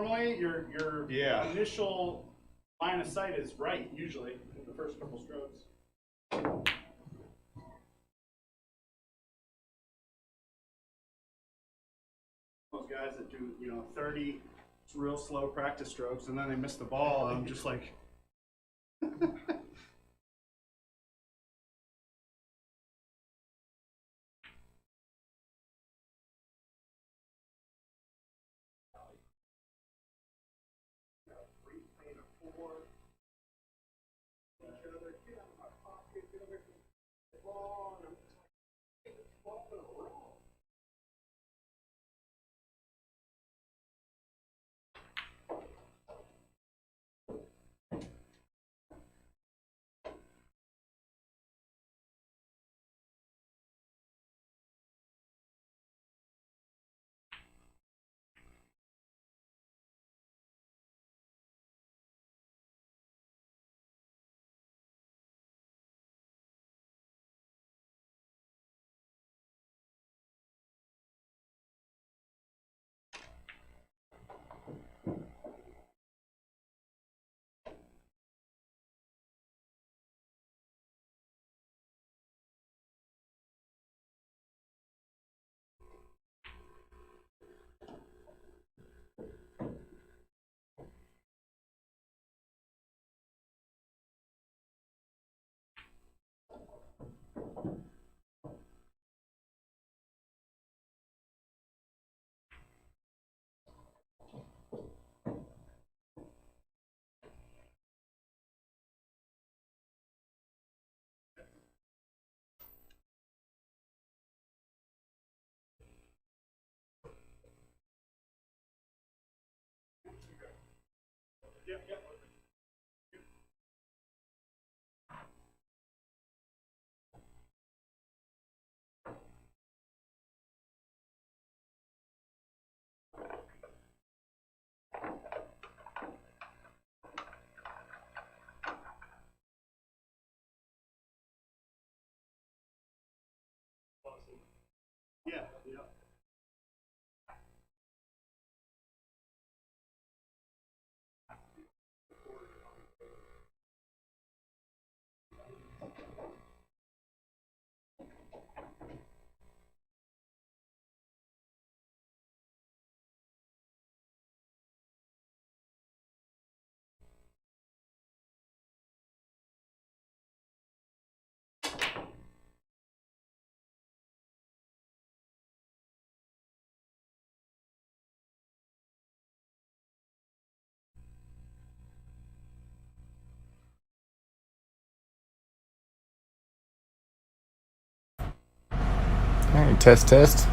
normally your initial line of sight is right usually in the first couple strokes. Those guys that do 30 real slow practice strokes and then they miss the ball, I'm just like. Yeah. All right, test, test.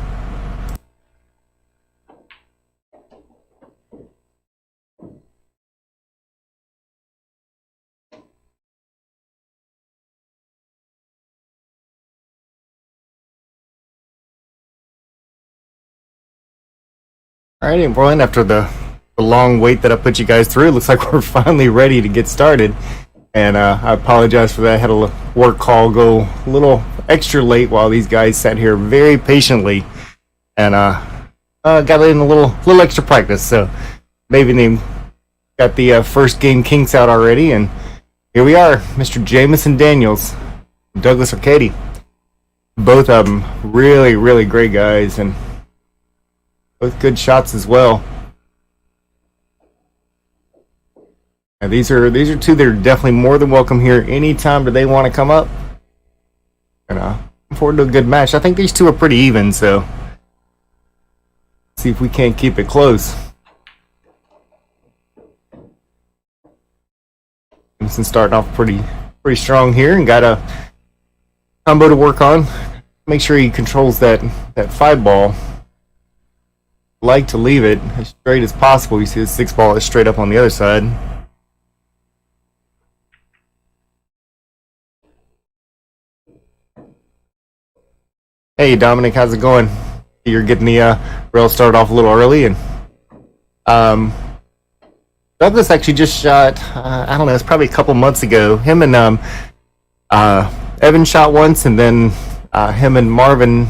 All right, everyone, after the long wait that I put you guys through, it looks like we're finally ready to get started. And I apologize for that. I had a work call go a little extra late while these guys sat here very patiently and got in a little extra practice. So maybe they got the first game kinks out already. And here we are, Mr. Jamison Daniels, Douglas Arcadi. Both of them really, really great guys and both good shots as well. And these are two that are definitely more than welcome here anytime that they want to come up. And looking forward to a good match. I think these two are pretty even, so see if we can't keep it close. Jamison starting off pretty strong here and got a combo to work on. Make sure he controls that 5 ball. Like to leave it as straight as possible. You see the 6 ball is straight up on the other side. Hey Dominic, how's it going? You're getting the rail started off a little early, and Douglas actually just shot. I don't know, it's probably a couple months ago. Him and Evan shot once, and then him and Marvin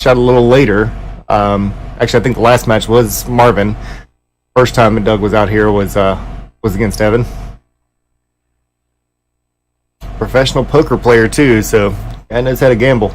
shot a little later. Actually, I think the last match was Marvin. First time that Doug was out here was against Evan. Professional poker player too, so guy knows how to gamble.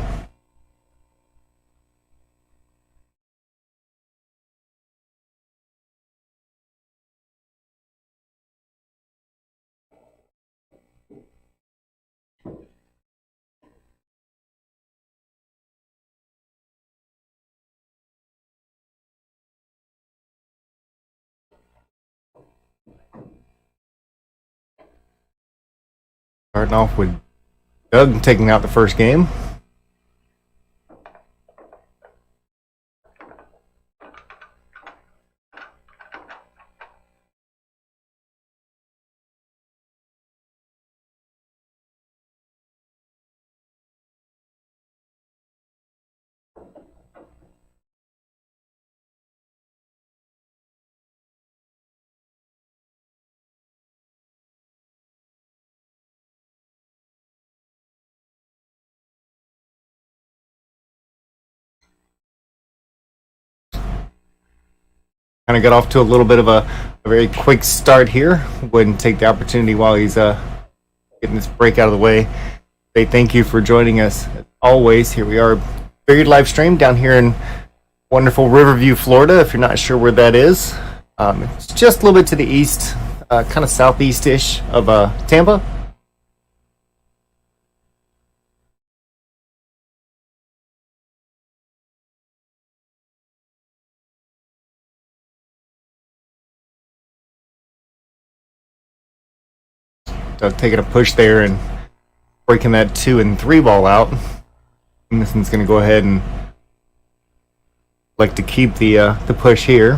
Starting off with Doug taking out the first game. Kind of got off to a little bit of a very quick start here. Wouldn't take the opportunity while he's getting this break out of the way. Say thank you for joining us. As always, here we are, buried live stream down here in wonderful Riverview, Florida. If you're not sure where that is, it's just a little bit to the east, kind of southeast-ish of Tampa. Doug taking a push there and breaking that 2 and 3 ball out. Jamison's going to go ahead and like to keep the push here.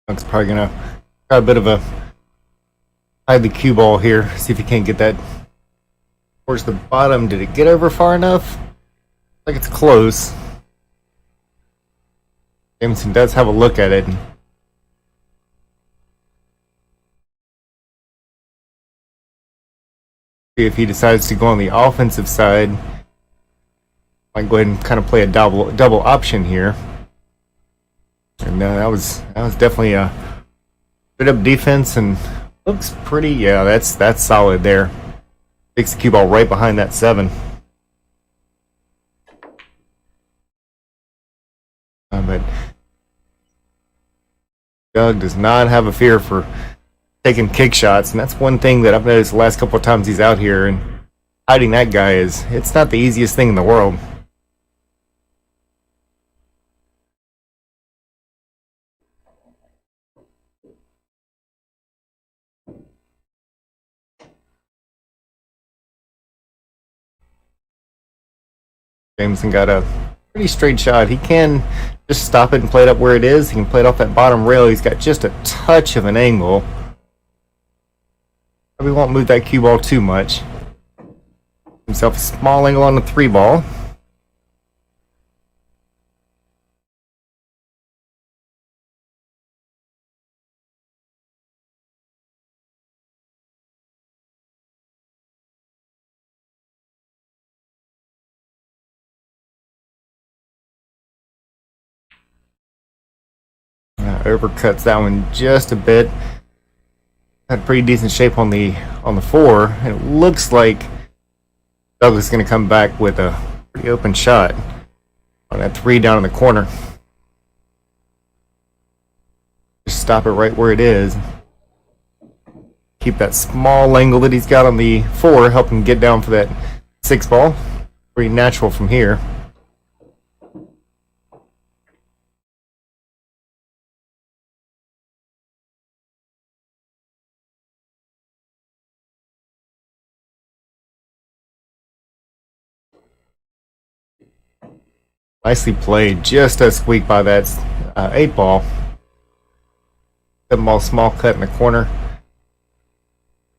Doug's probably gonna try a bit of a hide the cue ball here. See if he can't get that towards the bottom. Did it get over far enough? Like it's close. Jamison does have a look at it. See if he decides to go on the offensive side. Might go ahead and kind of play a double option here. And that was definitely a bit of defense and looks pretty. Yeah, that's solid there. Takes the cue ball right behind that 7. But Doug does not have a fear for taking kick shots, and that's one thing that I've noticed the last couple of times he's out here. And hiding that guy it's not the easiest thing in the world. Jamison got a pretty straight shot. He can just stop it and play it up where it is. He can play it off that bottom rail. He's got just a touch of an angle. Probably won't move that cue ball too much. Himself a small angle on the 3 ball. Overcuts that one just a bit. Had pretty decent shape on the 4, and it looks like Douglas is going to come back with a pretty open shot on that 3 down in the corner. Just stop it right where it is. Keep that small angle that he's got on the 4, help him get down for that 6 ball. Pretty natural from here. Nicely played. Just a squeak by that 8 ball. 7 ball small cut in the corner.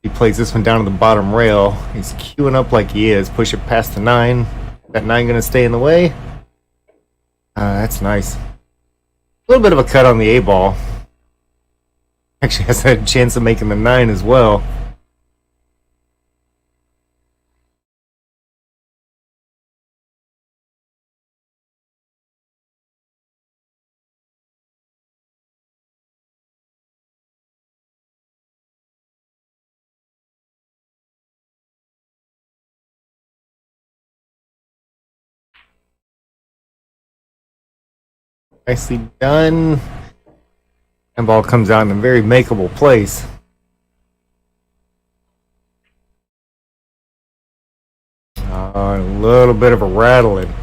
He plays this one down to the bottom rail. He's queuing up like he is. Push it past the 9. That 9 going to stay in the way? That's nice. A little bit of a cut on the 8 ball. Actually has a chance of making the 9 as well. Nicely done. And ball comes out in a very makeable place. A little bit of a rattling.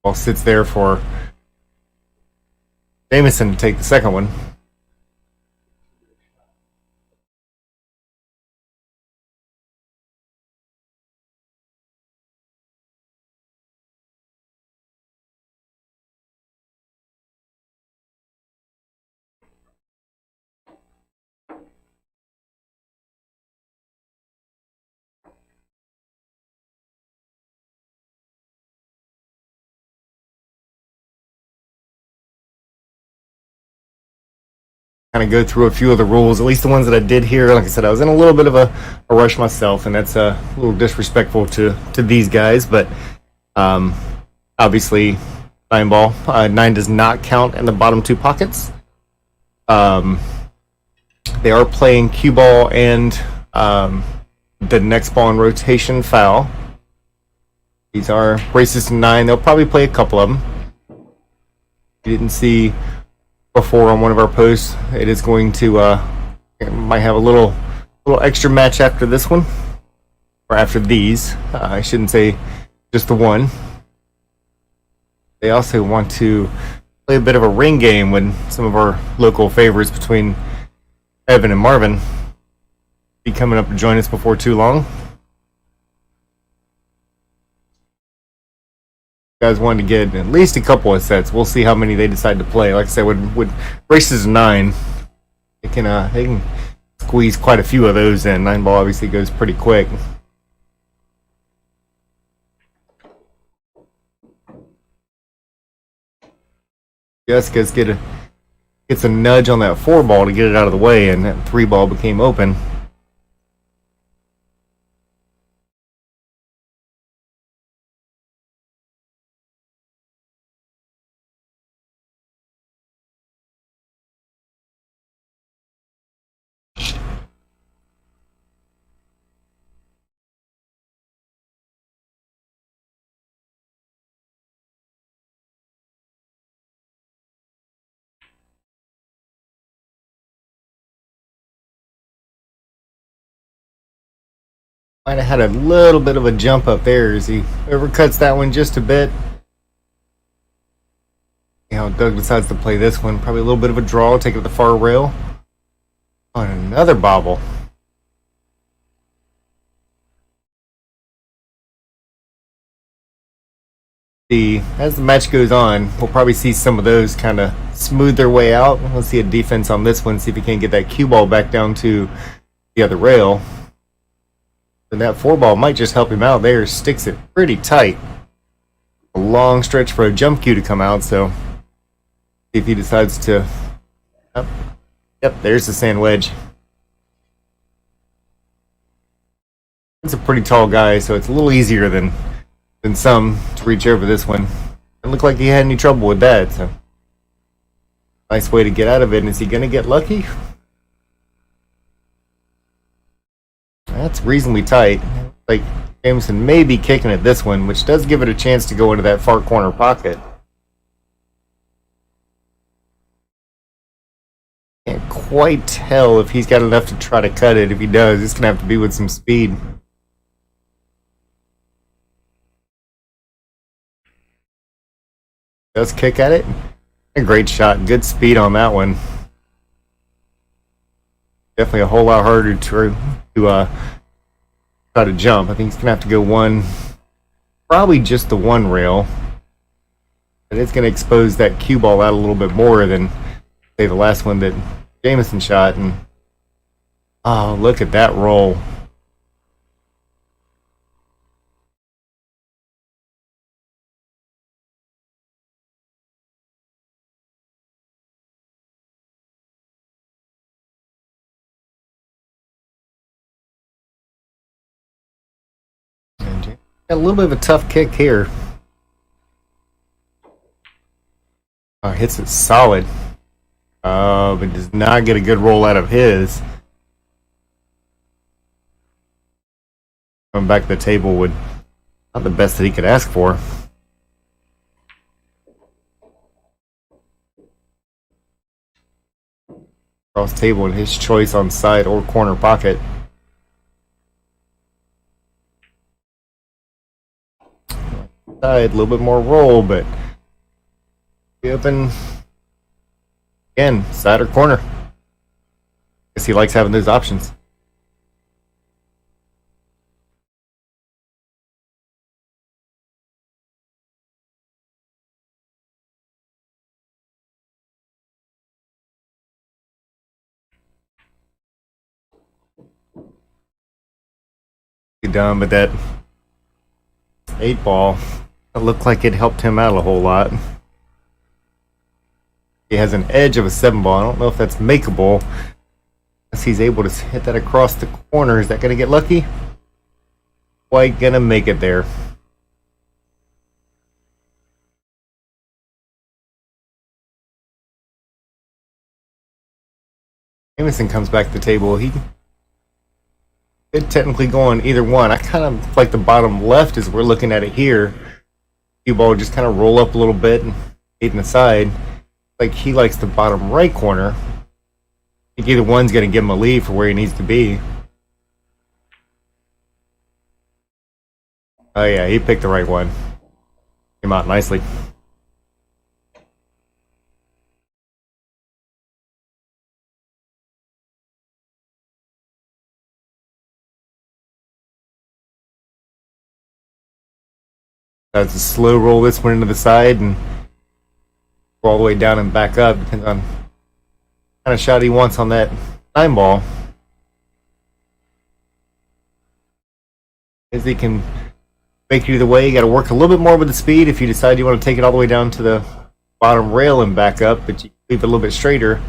Ball sits there for Jamison to take the second one. Kind of go through a few of the rules, at least the ones that I did here. Like I said, I was in a little bit of a rush myself, and that's a little disrespectful to these guys. But obviously, 9 ball. 9 does not count in the bottom 2 pockets. They are playing cue ball and the next ball in rotation foul. These are races to 9. They'll probably play a couple of them. You didn't see before on one of our posts, it is going to it might have a little extra match after this one, or after these. I shouldn't say just the one. They also want to play a bit of a ring game with some of our local favorites between Evan and Marvin. Be coming up to join us before too long. Guys wanted to get at least a couple of sets. We'll see how many they decide to play. Like I said, with races of 9, they can squeeze quite a few of those in. 9 ball obviously goes pretty quick. Jessica's gets a nudge on that 4 ball to get it out of the way, and that 3 ball became open. Might have had a little bit of a jump up there as he overcuts that one just a bit. You know, Doug decides to play this one. Probably a little bit of a draw, take it to the far rail. Oh, and another bobble. As the match goes on, we'll probably see some of those kind of smooth their way out. Let's see a defense on this one, see if he can get that cue ball back down to the other rail. And that 4 ball might just help him out there. Sticks it pretty tight. A long stretch for a jump cue to come out, so see if he decides to... Yep, there's the sand wedge. It's a pretty tall guy, so it's a little easier than some to reach over this one. Didn't look like he had any trouble with that, so nice way to get out of it. And is he going to get lucky? That's reasonably tight. Like Jamison may be kicking at this one, which does give it a chance to go into that far corner pocket. Can't quite tell if he's got enough to try to cut it. If he does, it's going to have to be with some speed. Does kick at it. A great shot. Good speed on that one. Definitely a whole lot harder to try to jump. I think he's going to have to go one, probably just the 1 rail. But it's going to expose that cue ball out a little bit more than, say, the last one that Jamison shot, and oh, look at that roll. And got a little bit of a tough kick here. Oh, hits it solid. But does not get a good roll out of his. Going back to the table would not the best that he could ask for. Cross table and his choice on side or corner pocket. Side, a little bit more roll, but be open again, side or corner. Guess he likes having those options. Done, but that 8-ball, it looked like it helped him out a whole lot. He has an edge of a 7-ball. I don't know if that's makeable. Unless he's able to hit that across the corner. Is that going to get lucky? Quite going to make it there. Jamison comes back to the table. He could technically go on either one. I kind of like the bottom left as we're looking at it here. Cue ball just kind of roll up a little bit and hit in the side. Like he likes the bottom right corner. I think either one's going to give him a lead for where he needs to be. Oh yeah, he picked the right one. Came out nicely. That's a slow roll this one into the side and go all the way down and back up. Depends on what kind of shot he wants on that 9-ball. As he can make it either way, you got to work a little bit more with the speed if you decide you want to take it all the way down to the bottom rail and back up, but you leave it a little bit straighter.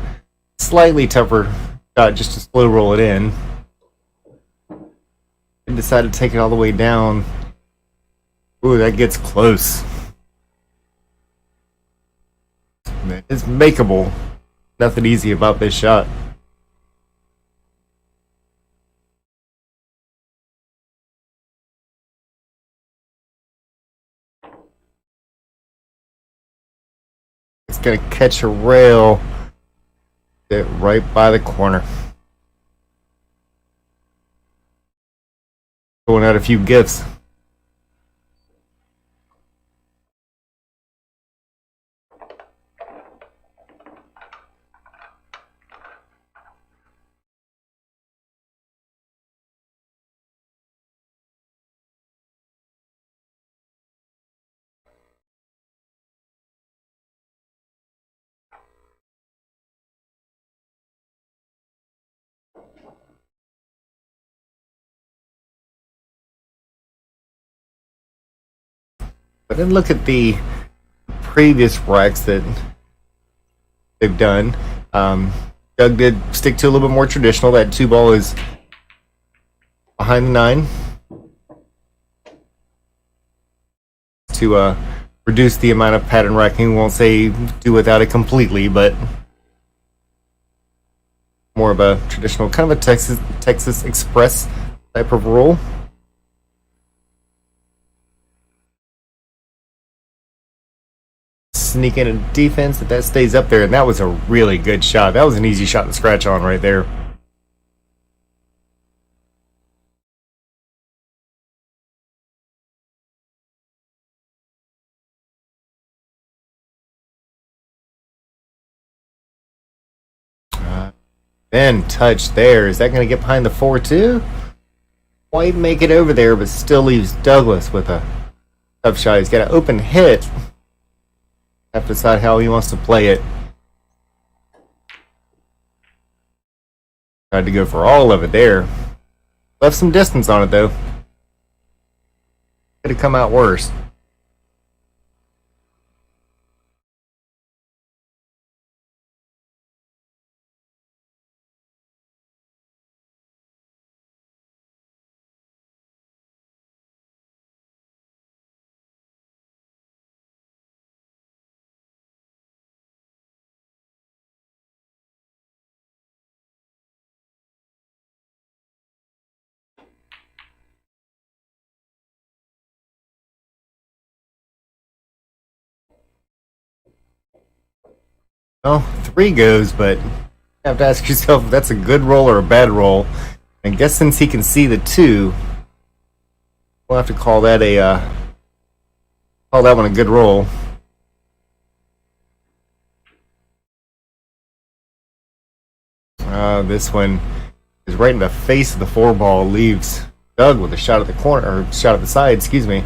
Slightly tougher shot just to slow roll it in. And decide to take it all the way down. Ooh, that gets close. It's makeable. Nothing easy about this shot. It's gonna catch a rail right by the corner. Pulling out a few gifts. But then look at the previous racks that they've done. Doug did stick to a little bit more traditional. That 2-ball is behind the 9 to reduce the amount of pattern racking. We won't say do without it completely, but more of a traditional, kind of a Texas Express type of roll. Sneak in a defense that stays up there, and that was a really good shot. That was an easy shot to scratch on right there. Then touch there. Is that going to get behind the 4-2? Quite make it over there, but still leaves Douglas with a tough shot. He's got an open hit. Have to decide how he wants to play it. Tried to go for all of it there. Left some distance on it though. Could have come out worse. Well, 3 goes, but you have to ask yourself if that's a good roll or a bad roll. I guess since he can see the 2, we'll have to call that one a good roll. This one is right in the face of the 4 ball. Leaves Doug with a shot at the corner, or shot at the side, excuse me.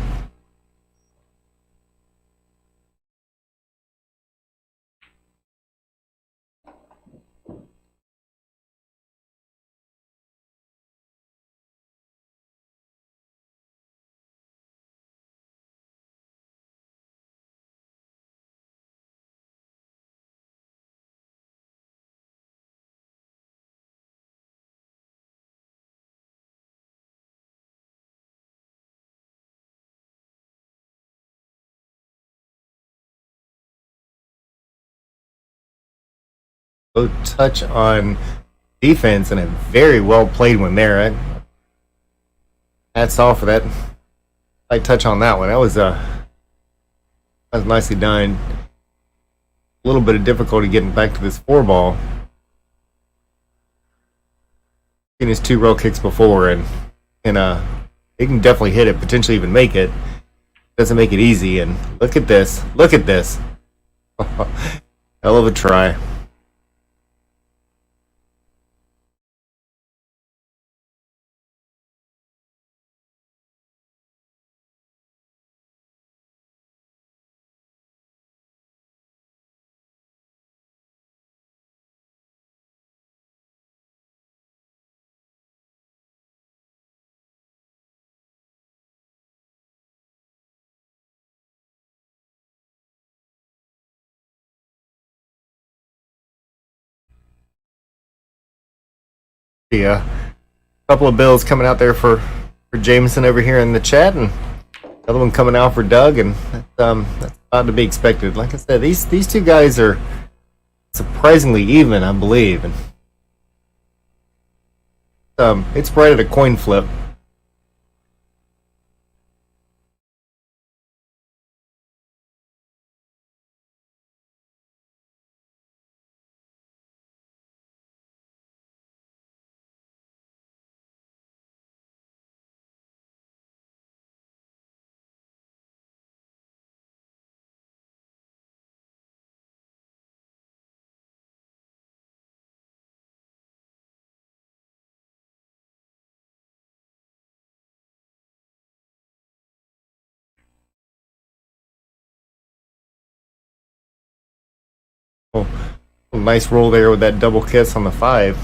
Go touch on defense and a very well played one there. Hats off for that. I touch on that one. That was nicely done. A little bit of difficulty getting back to this 4 ball. Seen his 2 row kicks before, and he can definitely hit it, potentially even make it. Doesn't make it easy. And look at this. Look at this. Hell of a try. A couple of bills coming out there for Jamison over here in the chat, and another one coming out for Doug, and that's about to be expected. Like I said, these 2 guys are surprisingly even, I believe, and it's right at a coin flip. Oh, nice roll there with that double kiss on the 5.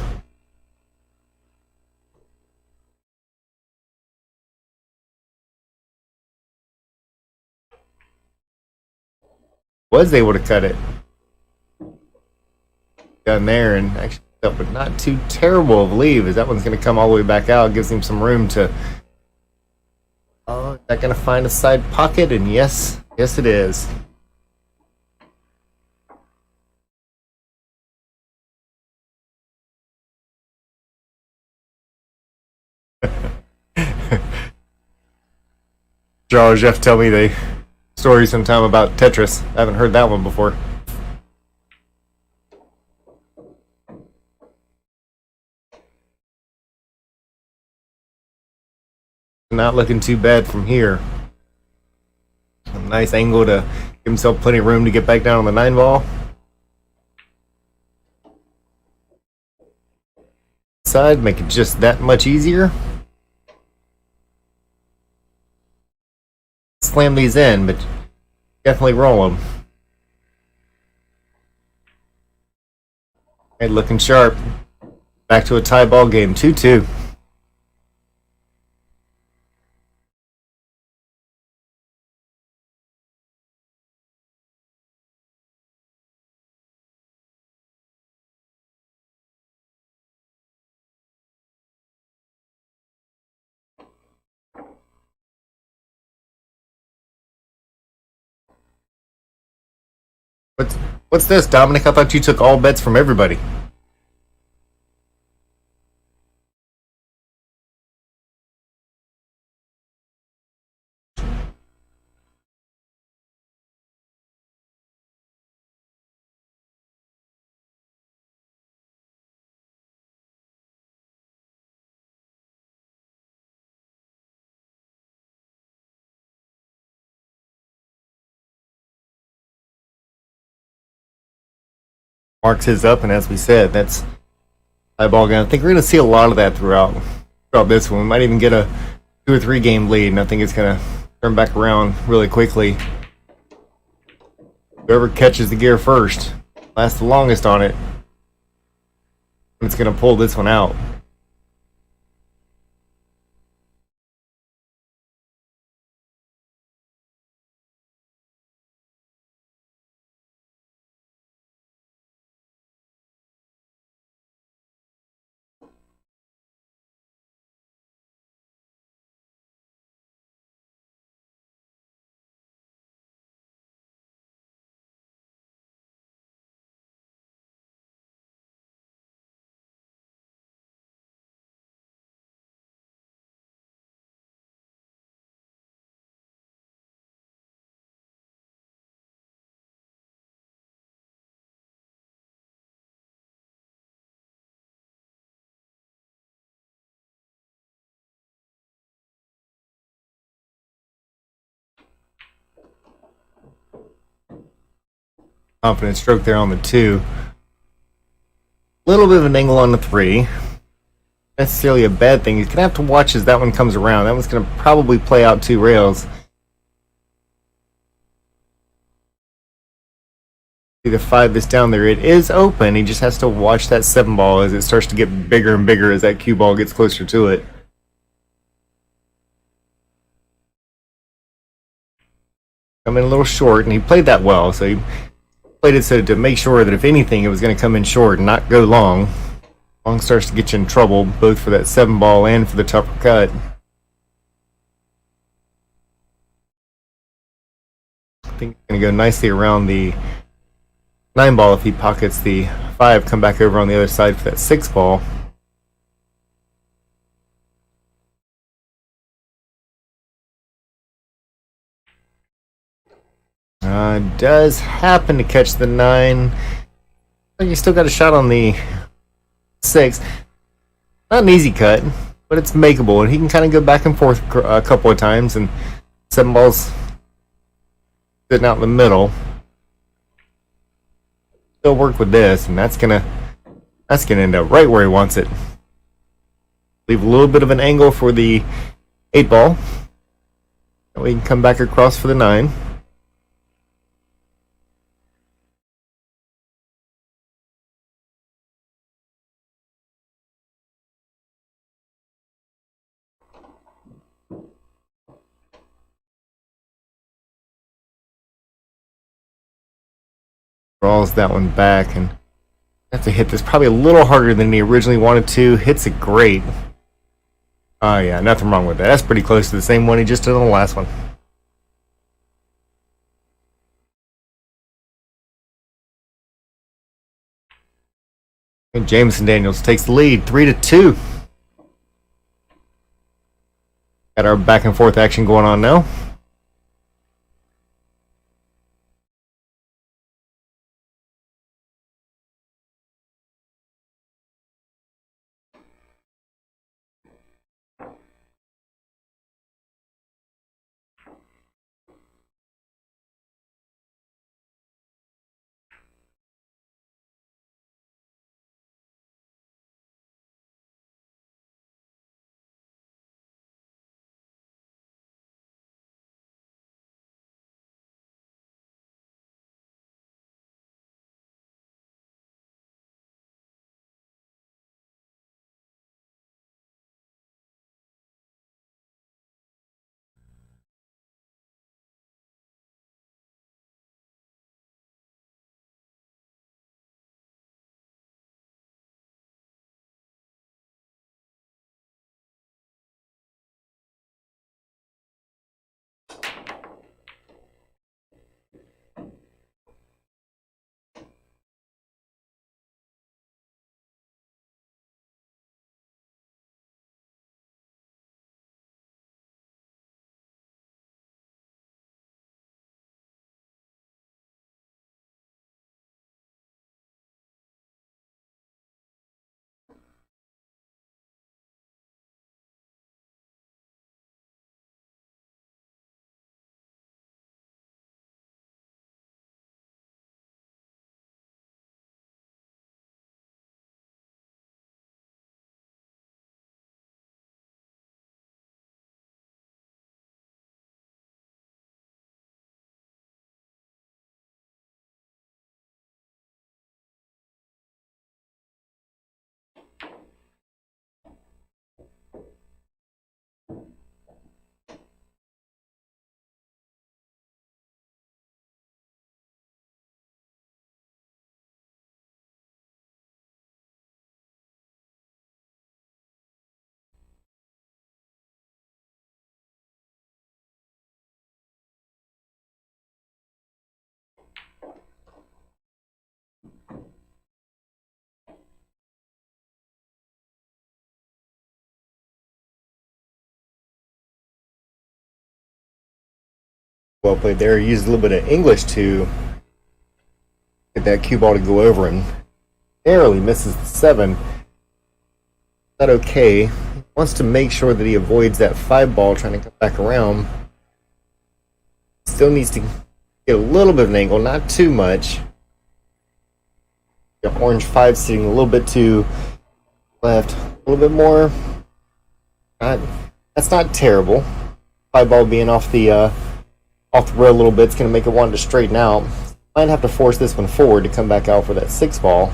Was able to cut it down there, and actually up with not too terrible of leave, as that one's going to come all the way back out. Gives him some room to. Oh, is that going to find a side pocket? And yes, it is. Jeff tell me the story sometime about Tetris. I haven't heard that one before. Not looking too bad from here. A nice angle to give himself plenty of room to get back down on the 9 ball. Side, make it just that much easier. Slam these in, but definitely roll them. Okay, looking sharp. Back to a tie ball game, 2-2. What's this, Dominic? I thought you took all bets from everybody. Marks his up, and as we said, that's tie ball game. I think we're going to see a lot of that throughout this one. We might even get a 2 or 3 game lead, and I think it's going to turn back around really quickly. Whoever catches the gear first, lasts the longest on it, it's going to pull this one out. Confident stroke there on the 2. Little bit of an angle on the 3. Necessarily a bad thing. He's going to have to watch as that one comes around. That one's going to probably play out 2 rails. See the 5 is down there. It is open. He just has to watch that 7 ball as it starts to get bigger and bigger as that cue ball gets closer to it. Coming a little short, and he played that well, so he played it so to make sure that if anything, it was going to come in short and not go long. Long starts to get you in trouble, both for that 7 ball and for the tougher cut. I think it's going to go nicely around the 9 ball if he pockets the 5, come back over on the other side for that 6 ball. Does happen to catch the 9. But you still got a shot on the 6. Not an easy cut, but it's makeable, and he can kind of go back and forth a couple of times, and 7 balls sitting out in the middle. Still work with this, and that's gonna end up right where he wants it. Leave a little bit of an angle for the 8 ball. That way he can come back across for the 9. Draws that one back, and have to hit this probably a little harder than he originally wanted to. Hits it great. Oh yeah, nothing wrong with that. That's pretty close to the same one he just did on the last one. And Jamison Daniels takes the lead, 3-2. Got our back and forth action going on now. Well played there. Used a little bit of English to get that cue ball to go over and narrowly misses the 7. Not okay. He wants to make sure that he avoids that 5 ball trying to come back around. Still needs to get a little bit of an angle, not too much. The orange 5 sitting a little bit to left, a little bit more. That's not terrible. 5 ball being off the rail a little bit, it's going to make it want to straighten out. Might have to force this one forward to come back out for that 6 ball.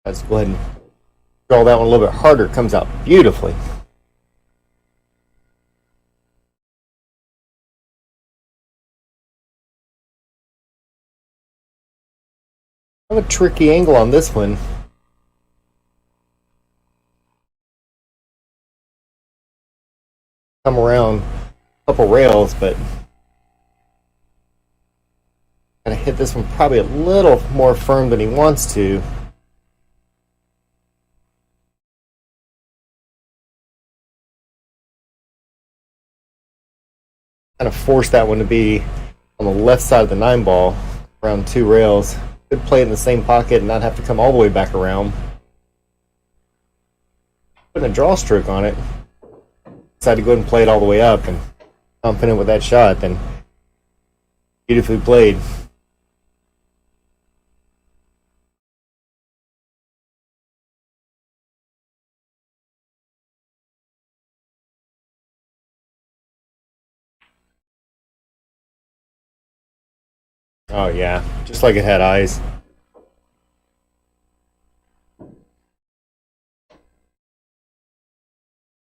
Let's go ahead and draw that one a little bit harder. It comes out beautifully. I have a tricky angle on this one. Come around a couple rails, but gonna hit this one probably a little more firm than he wants to. Kind of force that one to be on the left side of the 9 ball, around 2 rails. Could play it in the same pocket and not have to come all the way back around. Putting a draw stroke on it. Decided to go ahead and play it all the way up, and confident with that shot. Then beautifully played. Oh yeah, just like it had eyes.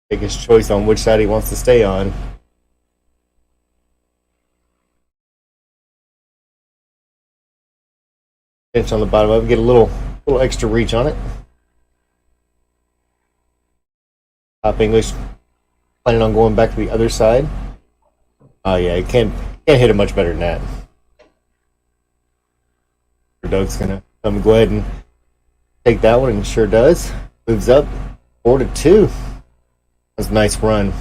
Take his choice on which side he wants to stay on. Pinch on the bottom of it, get a little extra reach on it. Top English, planning on going back to the other side. Oh yeah, you can't hit it much better than that. Doug's gonna go ahead and take that one, and sure does. Moves up 4-2. That's a nice run.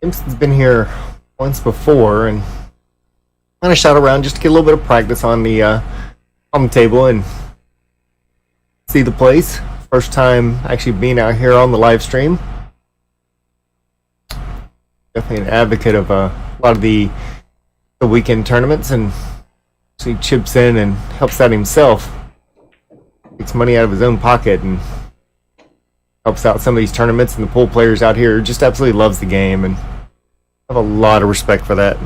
Jamison's been here once before and kind of shot around just to get a little bit of practice on the table and see the place. First time actually being out here on the live stream. Definitely an advocate of a lot of the weekend tournaments, and he chips in and helps out himself. Gets money out of his own pocket and helps out some of these tournaments, and the pool players out here just absolutely loves the game, and I have a lot of respect for that.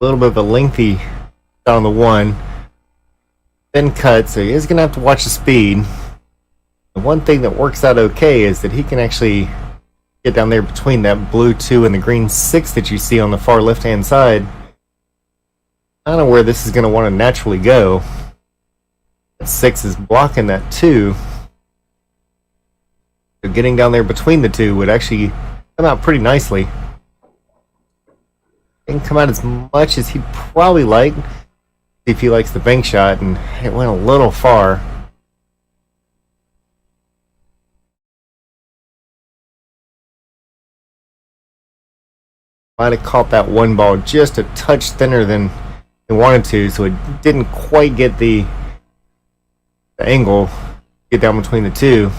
A little bit of a lengthy shot on the 1, then cut, so he is going to have to watch the speed. The one thing that works out okay is that he can actually get down there between that blue 2 and the green 6 that you see on the far left hand side. I don't know where this is going to want to naturally go. That 6 is blocking that 2. So getting down there between the 2 would actually come out pretty nicely. Didn't come out as much as he'd probably like if he likes the bank shot, and it went a little far. Might have caught that 1 ball just a touch thinner than it wanted to, so it didn't quite get the the angle, get down between the two.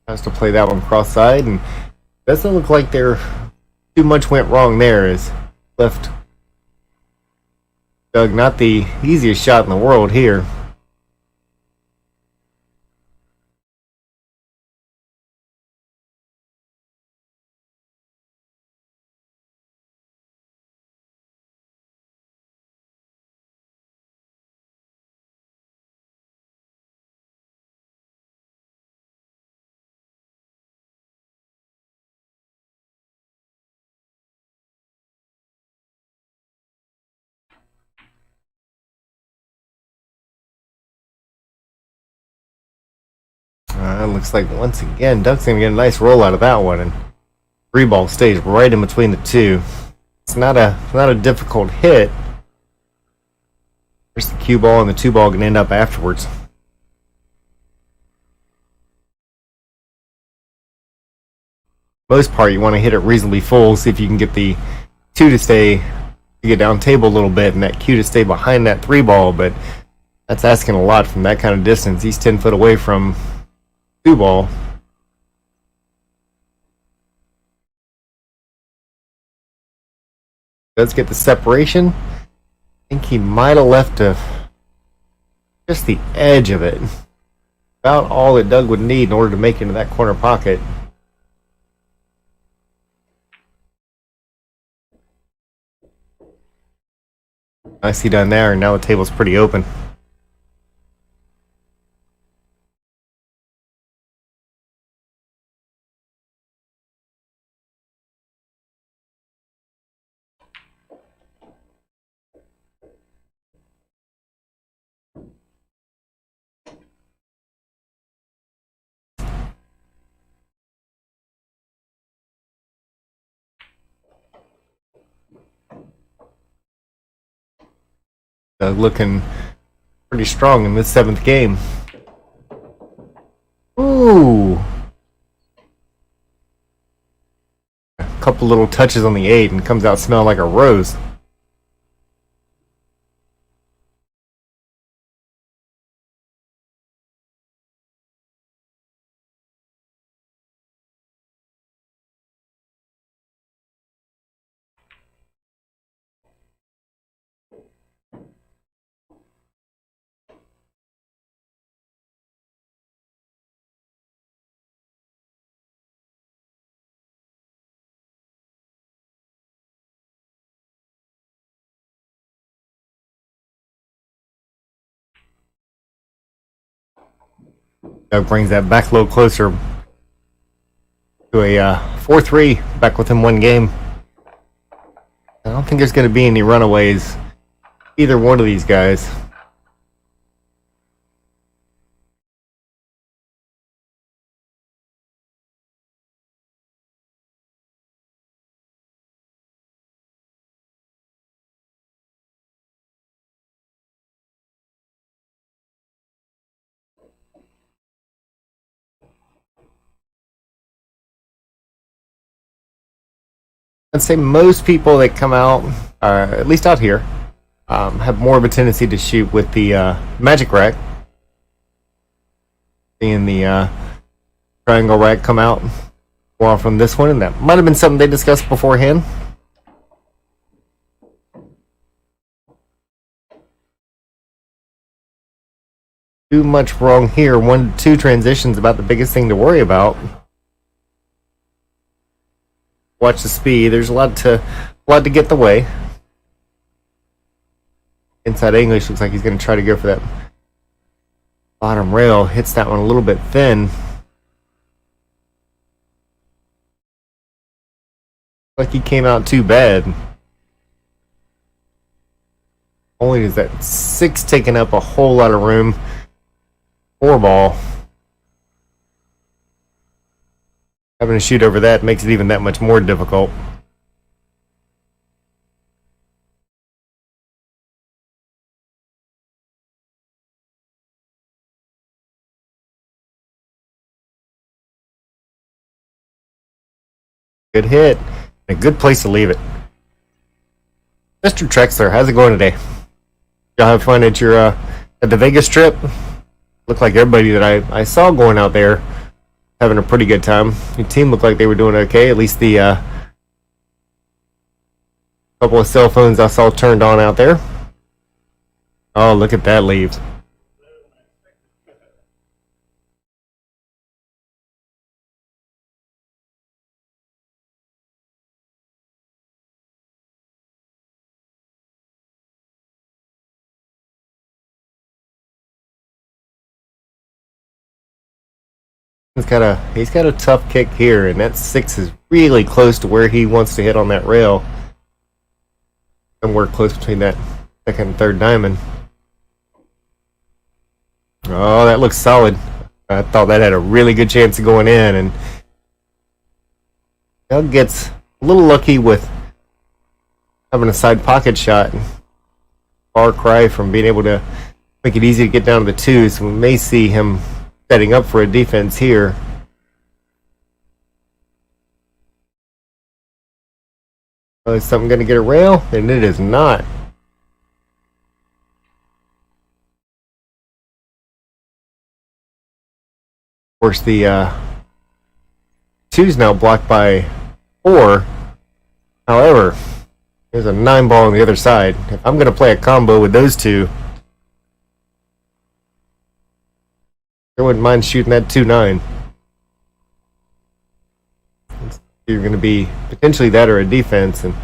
Has to play that one cross-side, and doesn't look like there too much went wrong there. As left Doug not the easiest shot in the world here. Looks like once again Doug's gonna get a nice roll out of that one, and 3-ball stays right in between the two. It's not a difficult hit. There's the cue ball, and the 2-ball can end up afterwards. Most part, you want to hit it reasonably full, see if you can get the 2 to get down table a little bit, and that cue to stay behind that 3-ball. But that's asking a lot from that kind of distance. He's 10 foot away from 2-ball. Does get the separation. I think he might have left just the edge of it. About all that Doug would need in order to make it into that corner pocket. Nicely done there, and now the table's pretty open. Looking pretty strong in this 7th game. Ooh. A couple little touches on the 8 and comes out smelling like a rose. Doug brings that back a little closer to a 4-3, back within 1 game. I don't think there's going to be any runaways, either one of these guys. I'd say most people that come out, at least out here, have more of a tendency to shoot with the magic rack. Seeing the triangle rack come out more often than this one, and that might have been something they discussed beforehand. Too much wrong here. 1-2 transitions about the biggest thing to worry about. Watch the speed. There's a lot to get the way. Inside English looks like he's going to try to go for that bottom rail. Hits that one a little bit thin. Like he came out too bad. Only is that 6 taking up a whole lot of room. 4-ball. Having to shoot over that makes it even that much more difficult. Good hit. A good place to leave it. Mr. Trexler, how's it going today? Y'all have fun at your at the Vegas Strip, looked like everybody that I saw going out there having a pretty good time. The team looked like they were doing okay. At least the couple of cell phones I saw turned on out there. Oh, look at that leave. He's got a tough kick here, and that 6 is really close to where he wants to hit on that rail. Somewhere close between that second and third diamond. Oh, that looks solid. I thought that had a really good chance of going in, and Doug gets a little lucky with having a side pocket shot. Far cry from being able to make it easy to get down to the 2, so we may see him setting up for a defense here. Oh, is something going to get a rail? And it is not. Of course, the 2's now blocked by 4. However, there's a 9 ball on the other side. If I'm going to play a combo with those 2, I wouldn't mind shooting that 2-9. You're going to be potentially that or a defense, and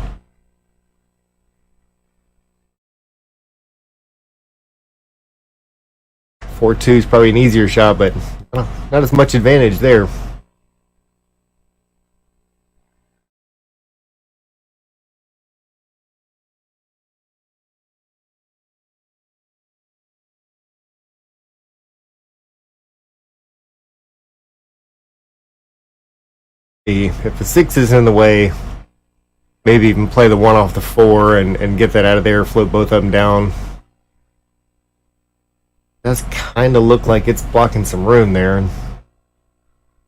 4-2 is probably an easier shot, but not as much advantage there. If the 6 is in the way, maybe even play the 1 off the 4 and get that out of there, float both of them down. Does kind of look like it's blocking some room there.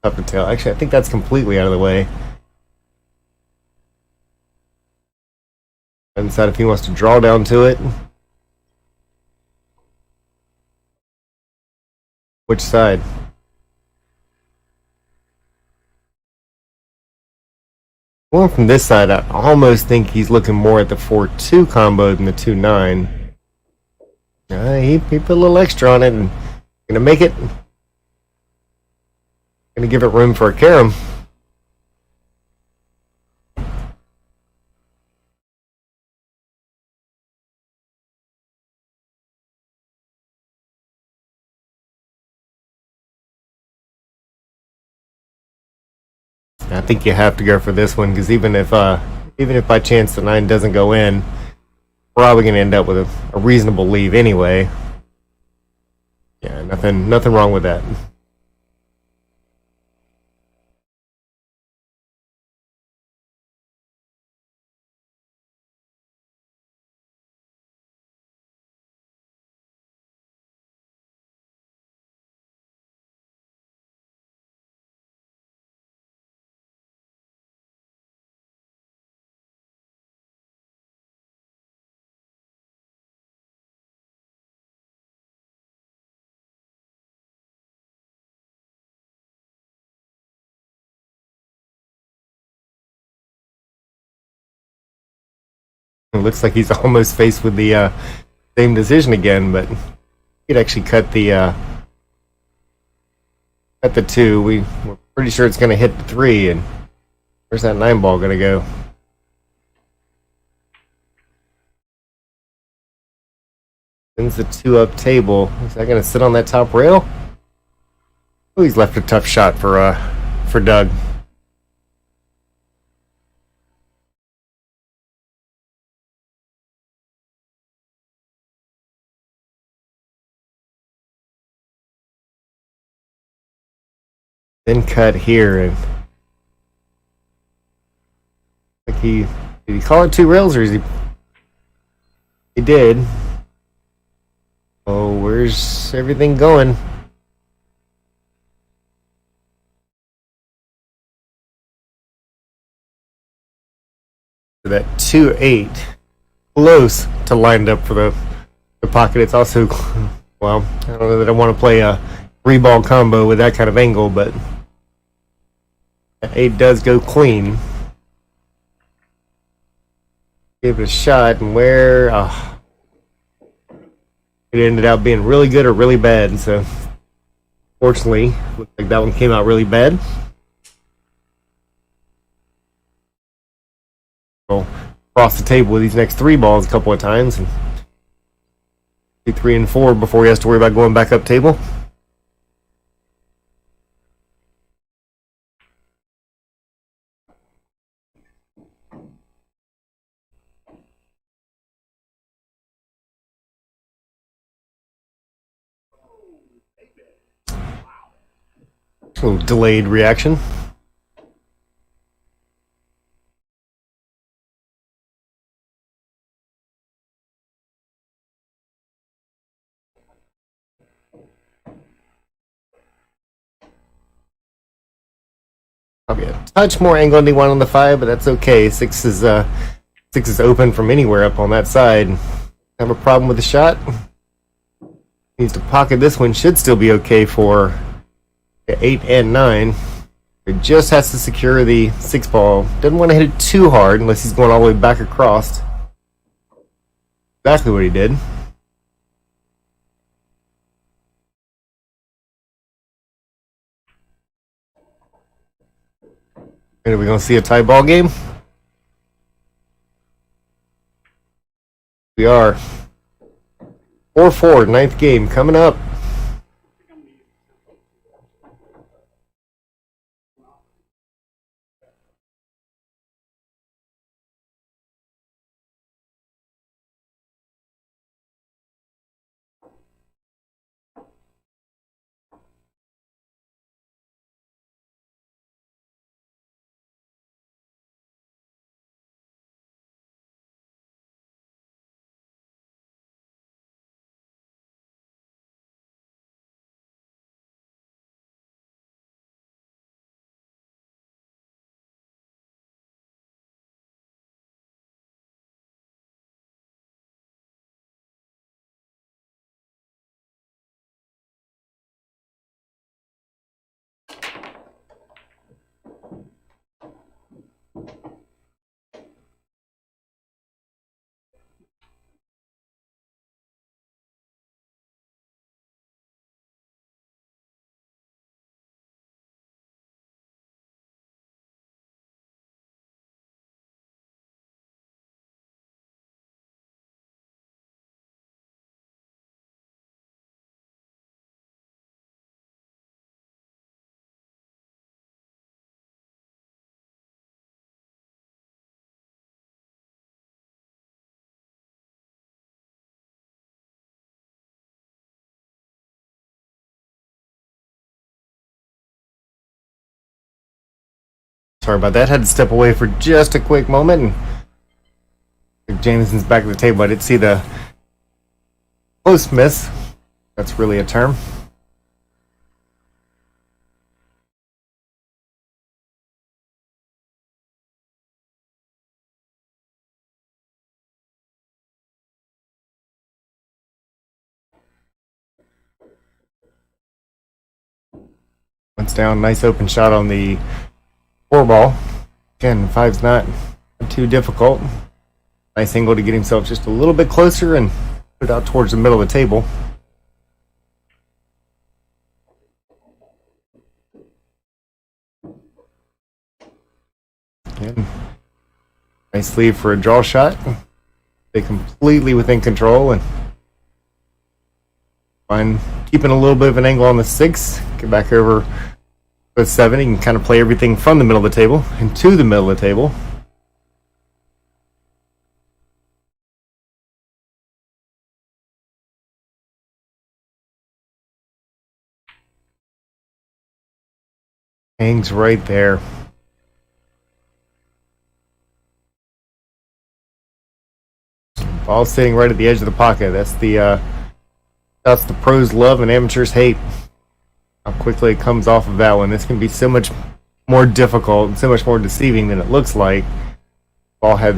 Tough to tell. Actually, I think that's completely out of the way. And decide if he wants to draw down to it. Which side? Well, from this side, I almost think he's looking more at the 4-2 combo than the 2-9. He put a little extra on it and gonna make it. Gonna give it room for a carom. I think you have to go for this one because even if by chance the 9 doesn't go in, probably gonna end up with a reasonable leave anyway. Yeah, nothing wrong with that. It looks like he's almost faced with the same decision again, but he'd actually cut the 2. We're pretty sure it's going to hit the 3, and where's that 9 ball going to go? Sends the 2 up table. Is that going to sit on that top rail? Oh, he's left a tough shot for Doug. Then cut here, and like did he call it 2 rails, or is he did? Oh, where's everything going? That 2-8, close to lined up for the pocket. It's also Well, I don't know that I want to play a 3-ball combo with that kind of angle, but that 8 does go clean. Give it a shot, and where it ended up being really good or really bad. So, fortunately, looks like that one came out really bad. We'll cross the table with these next 3 balls a couple of times, and do 3 and 4 before he has to worry about going back up table. A little delayed reaction. Probably a touch more angle than he wanted on the 5, but that's okay. 6 is open from anywhere up on that side. Have a problem with the shot. Needs to pocket this one. Should still be okay for 8 and 9. It just has to secure the 6 ball. Doesn't want to hit it too hard unless he's going all the way back across. Exactly what he did. And are we going to see a tie ball game? We are. 4-4, 9th game coming up. Sorry about that. Had to step away for just a quick moment. And Jamison's back at the table. I did see the close miss. That's really a term. Once down, nice open shot on the 4 ball. Again, 5's not too difficult. Nice angle to get himself just a little bit closer and put it out towards the middle of the table. Again, nice lead for a draw shot. Stay completely within control and find keeping a little bit of an angle on the 6. Get back over with 7. You can kind of play everything from the middle of the table and to the middle of the table. Hangs right there. Ball sitting right at the edge of the pocket. That's the pros love and amateurs hate. How quickly it comes off of that one. This can be so much more difficult and so much more deceiving than it looks like. Ball had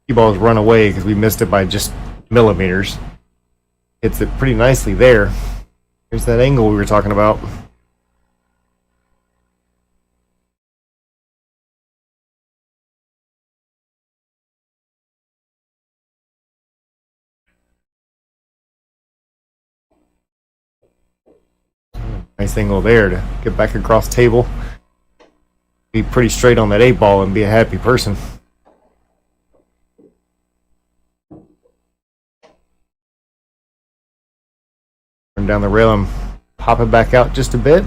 few balls run away because we missed it by just millimeters. hits it pretty nicely there. Here's that angle we were talking about. Nice angle there to get back across table. Be pretty straight on that 8-ball and be a happy person. Turn down the rail and pop it back out just a bit.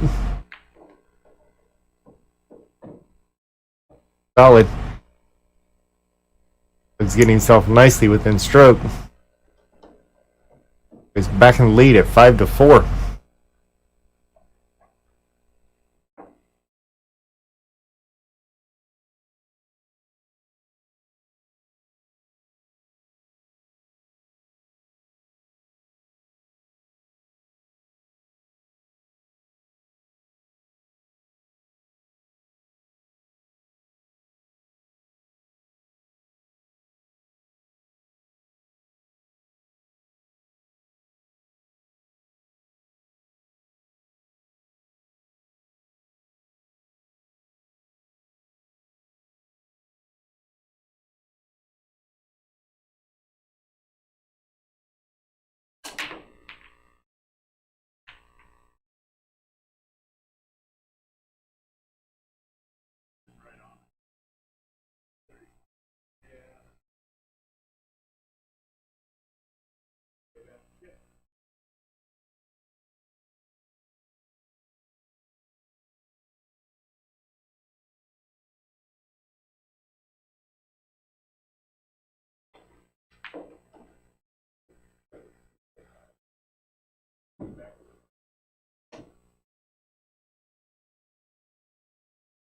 Solid. He's getting himself nicely within stroke. He's back in the lead at 5-4.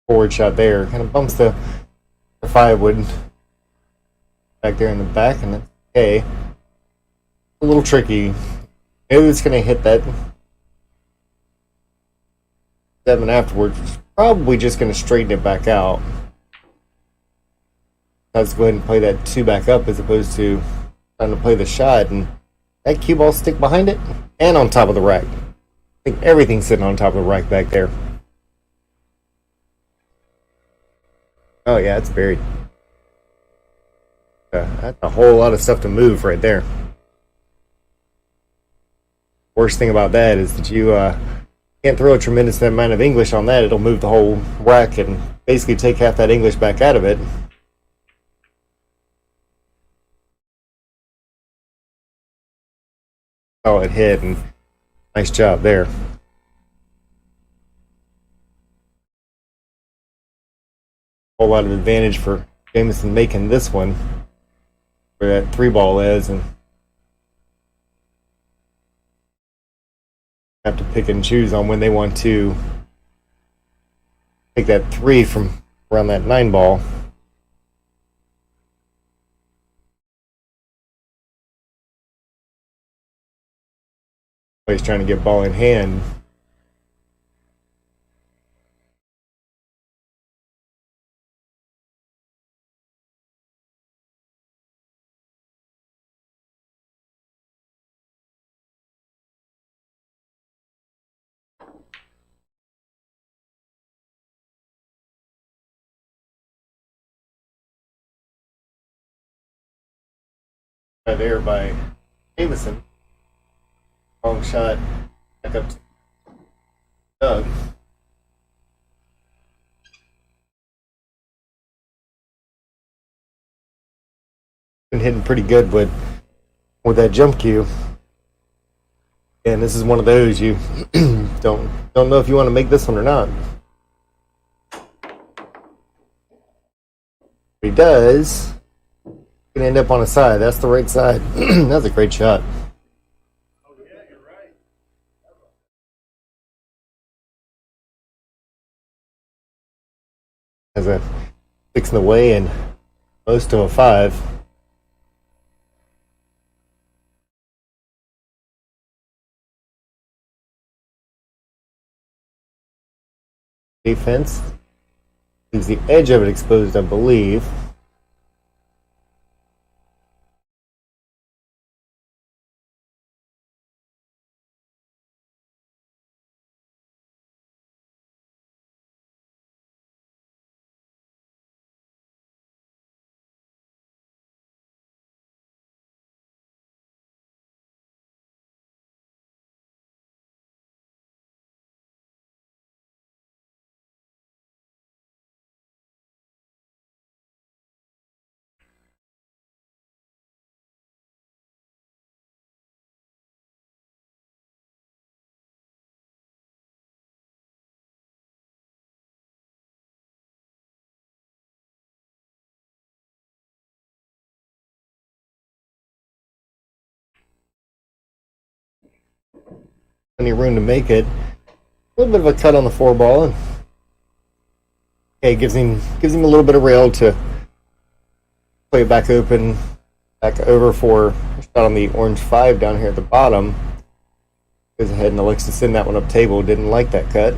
Forward shot there. Kind of bumps the 5-wood back there in the back, and that's okay. A little tricky. Maybe it's going to hit that 7 afterwards. Probably just going to straighten it back out. Let's go ahead and play that 2 back up as opposed to trying to play the shot, and that cue ball stick behind it and on top of the rack. I think everything's sitting on top of the rack back there. Oh yeah, it's buried. That's a whole lot of stuff to move right there. Worst thing about that is that you can't throw a tremendous amount of English on that. It'll move the whole rack and basically take half that English back out of it. Oh, it hit, and nice job there. Whole lot of advantage for Jamison making this one where that 3-ball is, and have to pick and choose on when they want to take that 3 from around that 9-ball. He's trying to get ball in hand. There by Jamison. Long shot back up to Doug. Been hitting pretty good with that jump cue. And this is one of those you don't know if you want to make this one or not. If he does, gonna end up on his side. That's the right side. That's a great shot. Oh yeah, you're right. Has a 6 in the way and most of a 5. Defense leaves the edge of it exposed, I believe. Plenty of room to make it. A little bit of a cut on the 4 ball, and okay, gives him a little bit of rail to play it back open, back over for a shot on the orange 5 down here at the bottom. Goes ahead and elects to send that one up table. Didn't like that cut.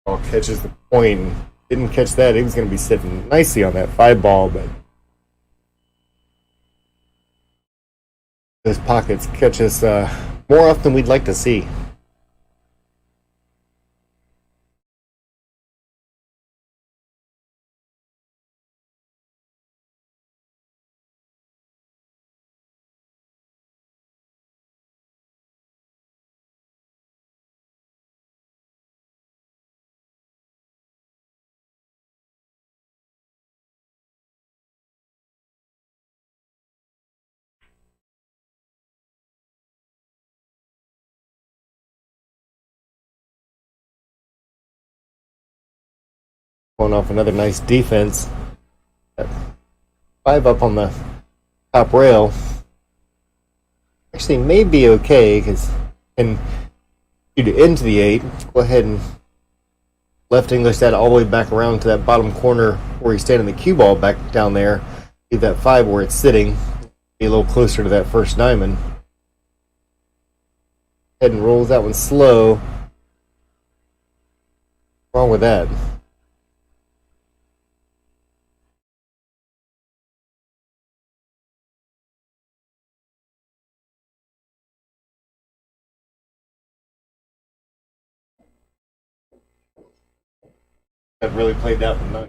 Ball catches the point. Didn't catch that. He was going to be sitting nicely on that 5 ball, but those pockets catch us more often than we'd like to see. Pulling off another nice defense. 5 up on the top rail. Actually, may be okay because can shoot it into the 8. Go ahead and left English that all the way back around to that bottom corner where he's standing the cue ball back down there. Leave that 5 where it's sitting. Be a little closer to that first diamond. Head and rolls that one slow. What's wrong with that? I've really played that one nice.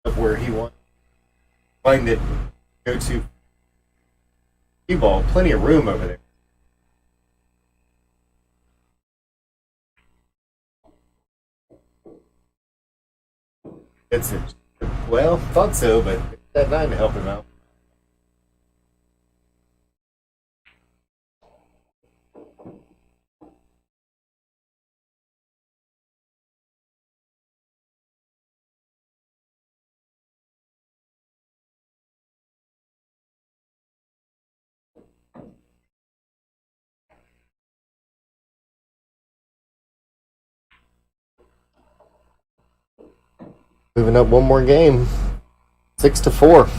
Of where he wants to find it, go to cue ball. Plenty of room over there. It's it. Well, thought so, but that 9 to help him out. Moving up one more game. 6-4.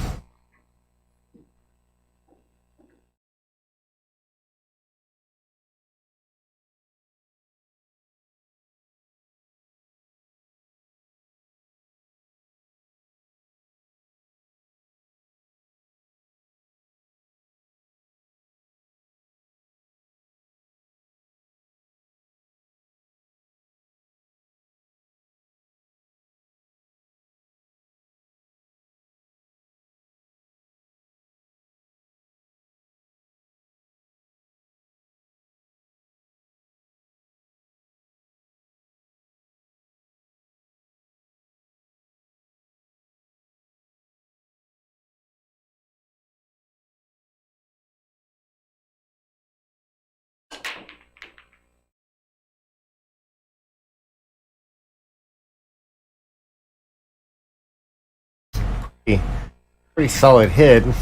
Pretty solid hit. Up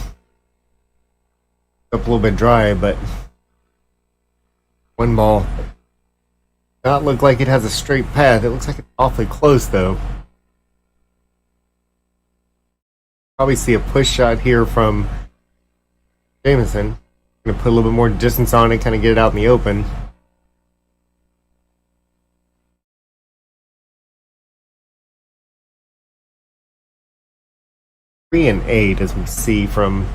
a little bit dry, but 1 ball. Not look like it has a straight path. It looks like it's awfully close though. Probably see a push shot here from Jamison. Gonna put a little bit more distance on it, kind of get it out in the open. Three and 8, as we see from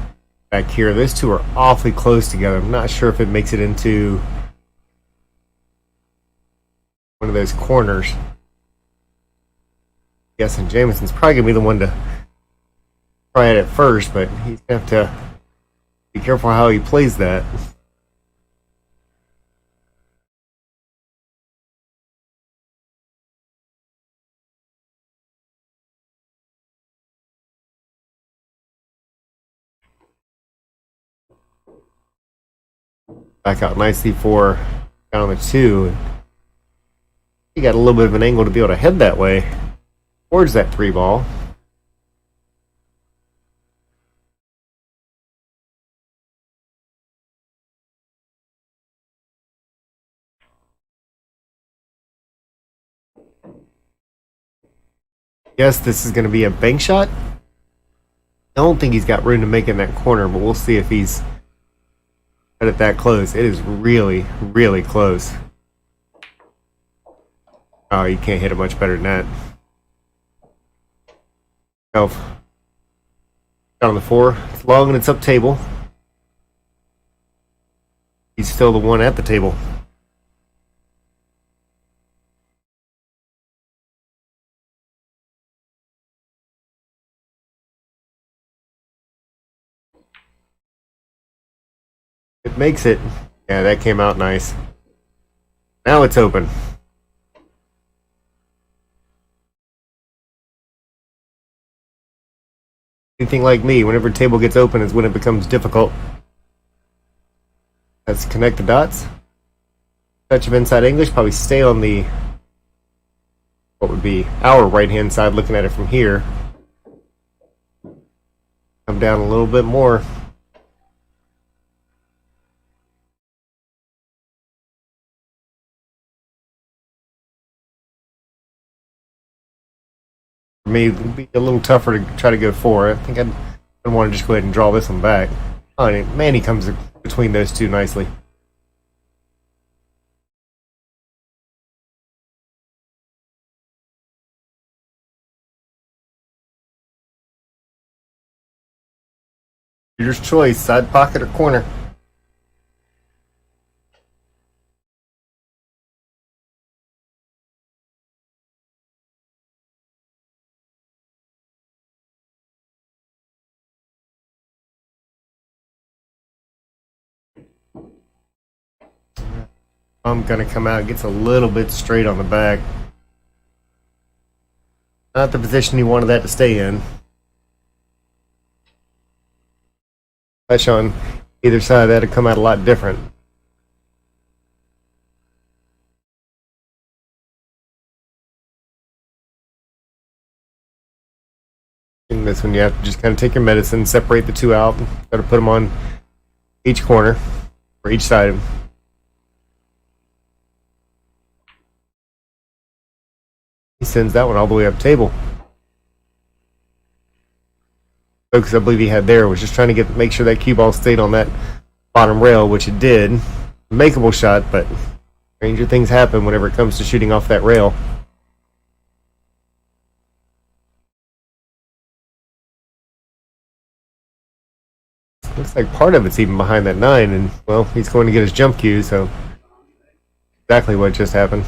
back here. Those two are awfully close together. I'm not sure if it makes it into one of those corners. Guessing Jamison's probably gonna be the one to try it at first, but he's gonna have to be careful how he plays that. Back out nicely for down on the 2. He got a little bit of an angle to be able to head that way towards that 3 ball. Yes, this is going to be a bank shot. I don't think he's got room to make in that corner, but we'll see if he's at it that close. It is really, really close. Oh, you can't hit it much better than that. Oh, on the 4. It's long and it's up table. He's still the one at the table. It makes it. Yeah, that came out nice. Now it's open. Anything like me, whenever a table gets open is when it becomes difficult. Let's connect the dots. Touch of inside English, probably stay on the, what would be our right hand side looking at it from here. Come down a little bit more. For me, it would be a little tougher to try to go 4. I think I'd want to just go ahead and draw this one back. Oh, and Manny comes between those two nicely. Your choice, side pocket or corner. I'm gonna come out, gets a little bit straight on the back. Not the position you wanted that to stay in. Touch on either side, that'd come out a lot different. In this one, you have to just kind of take your medicine, separate the 2 out, try to put them on each corner or each side. He sends that one all the way up table. Focus I believe he had there was just trying to make sure that cue ball stayed on that bottom rail, which it did. Makeable shot, but stranger things happen whenever it comes to shooting off that rail. Looks like part of it's even behind that 9, and well, he's going to get his jump cue, so exactly what just happened.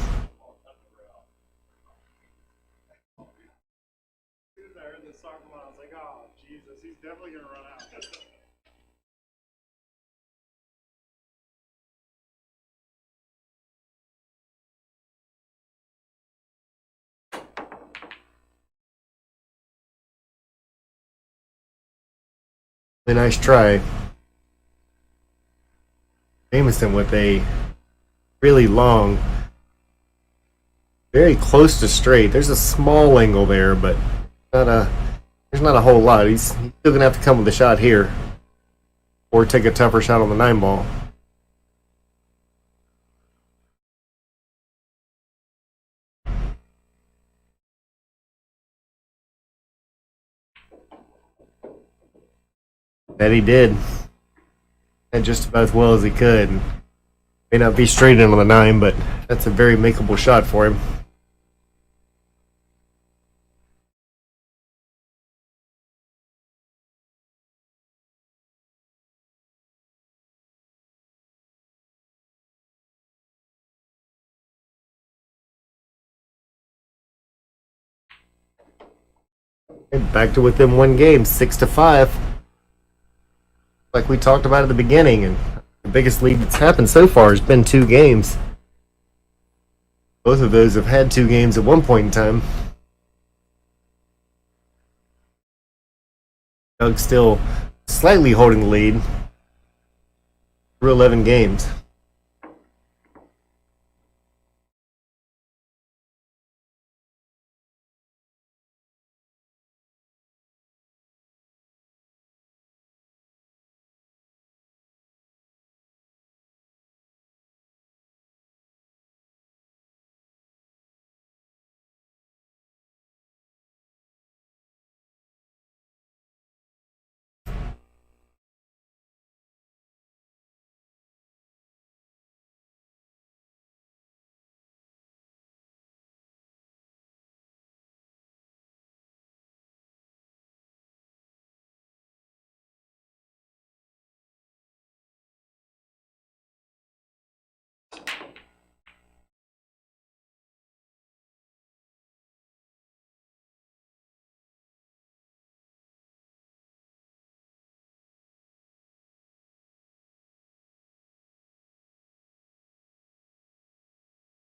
I heard this song come on, I was like, oh, Jesus, he's definitely going to run out. A nice try. Jamison with a really long, very close to straight. There's a small angle there, but there's not a whole lot. He's still going to have to come with a shot here or take a tougher shot on the 9 ball. That he did. And just about as well as he could. May not be straight in on the 9, but that's a very makeable shot for him. And back to within one game, 6-5. Like we talked about at the beginning, and the biggest lead that's happened so far has been 2 games. Both of those have had 2 games at one point in time. Doug's still slightly holding the lead through 11 games.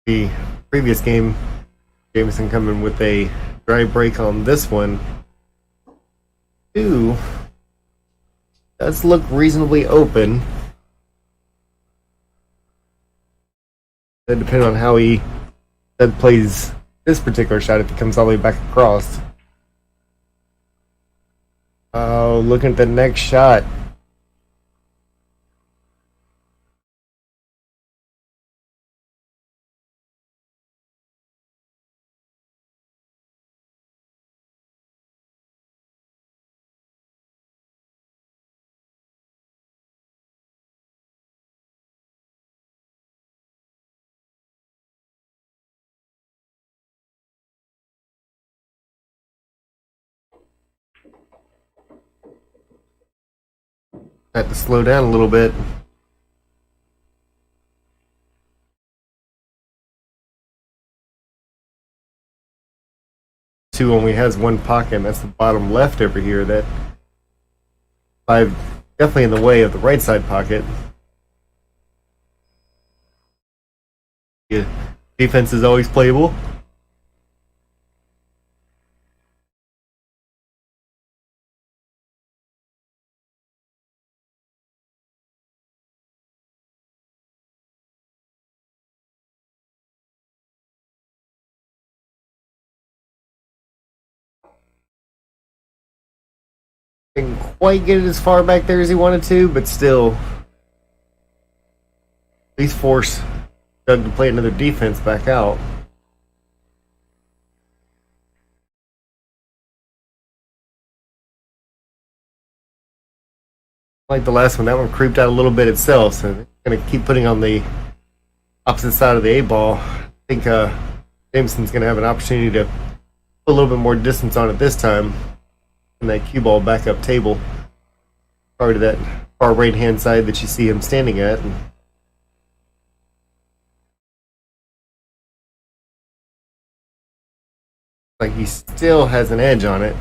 The previous game, Jamison coming with a dry break on this one. 2 does look reasonably open. That depends on how he plays this particular shot if he comes all the way back across. Oh, looking at the next shot. Had to slow down a little bit. 2 only has 1 pocket, and that's the bottom left over here. That 5 definitely in the way of the right side pocket. Yeah. Defense is always playable. Didn't quite get it as far back there as he wanted to, but still, at least force Doug to play another defense back out. Like the last one, that one creeped out a little bit itself, so they're going to keep putting on the opposite side of the A-ball. I think Jameson's going to have an opportunity to put a little bit more distance on it this time. And that cue ball back up table, probably to that far right hand side that you see him standing at. And like he still has an edge on it.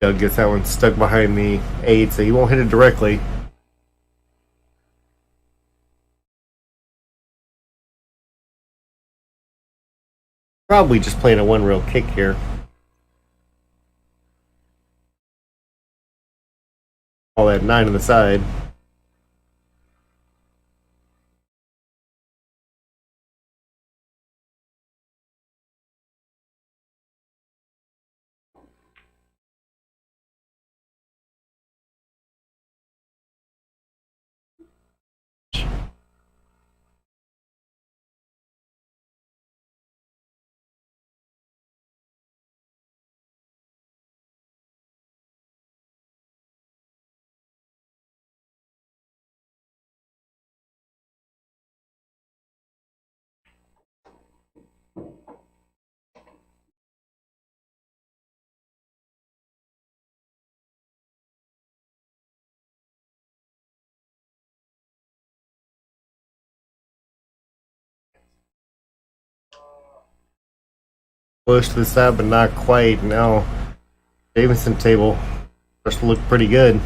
Doug gets that one stuck behind the 8, so he won't hit it directly. Probably just playing a 1 real kick here. All that 9 on the side. Close to the side, but not quite. Now, Jamison table starts to look pretty good.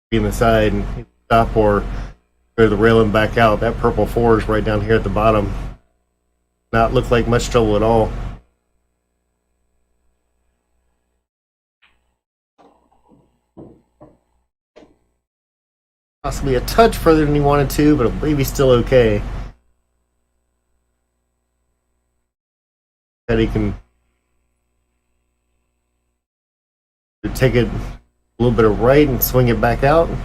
Be in the side and stop or go to the rail and back out. That purple 4 is right down here at the bottom. Not look like much trouble at all. Possibly a touch further than he wanted to, but I believe he's still okay. That he can take it a little bit of right and swing it back out. A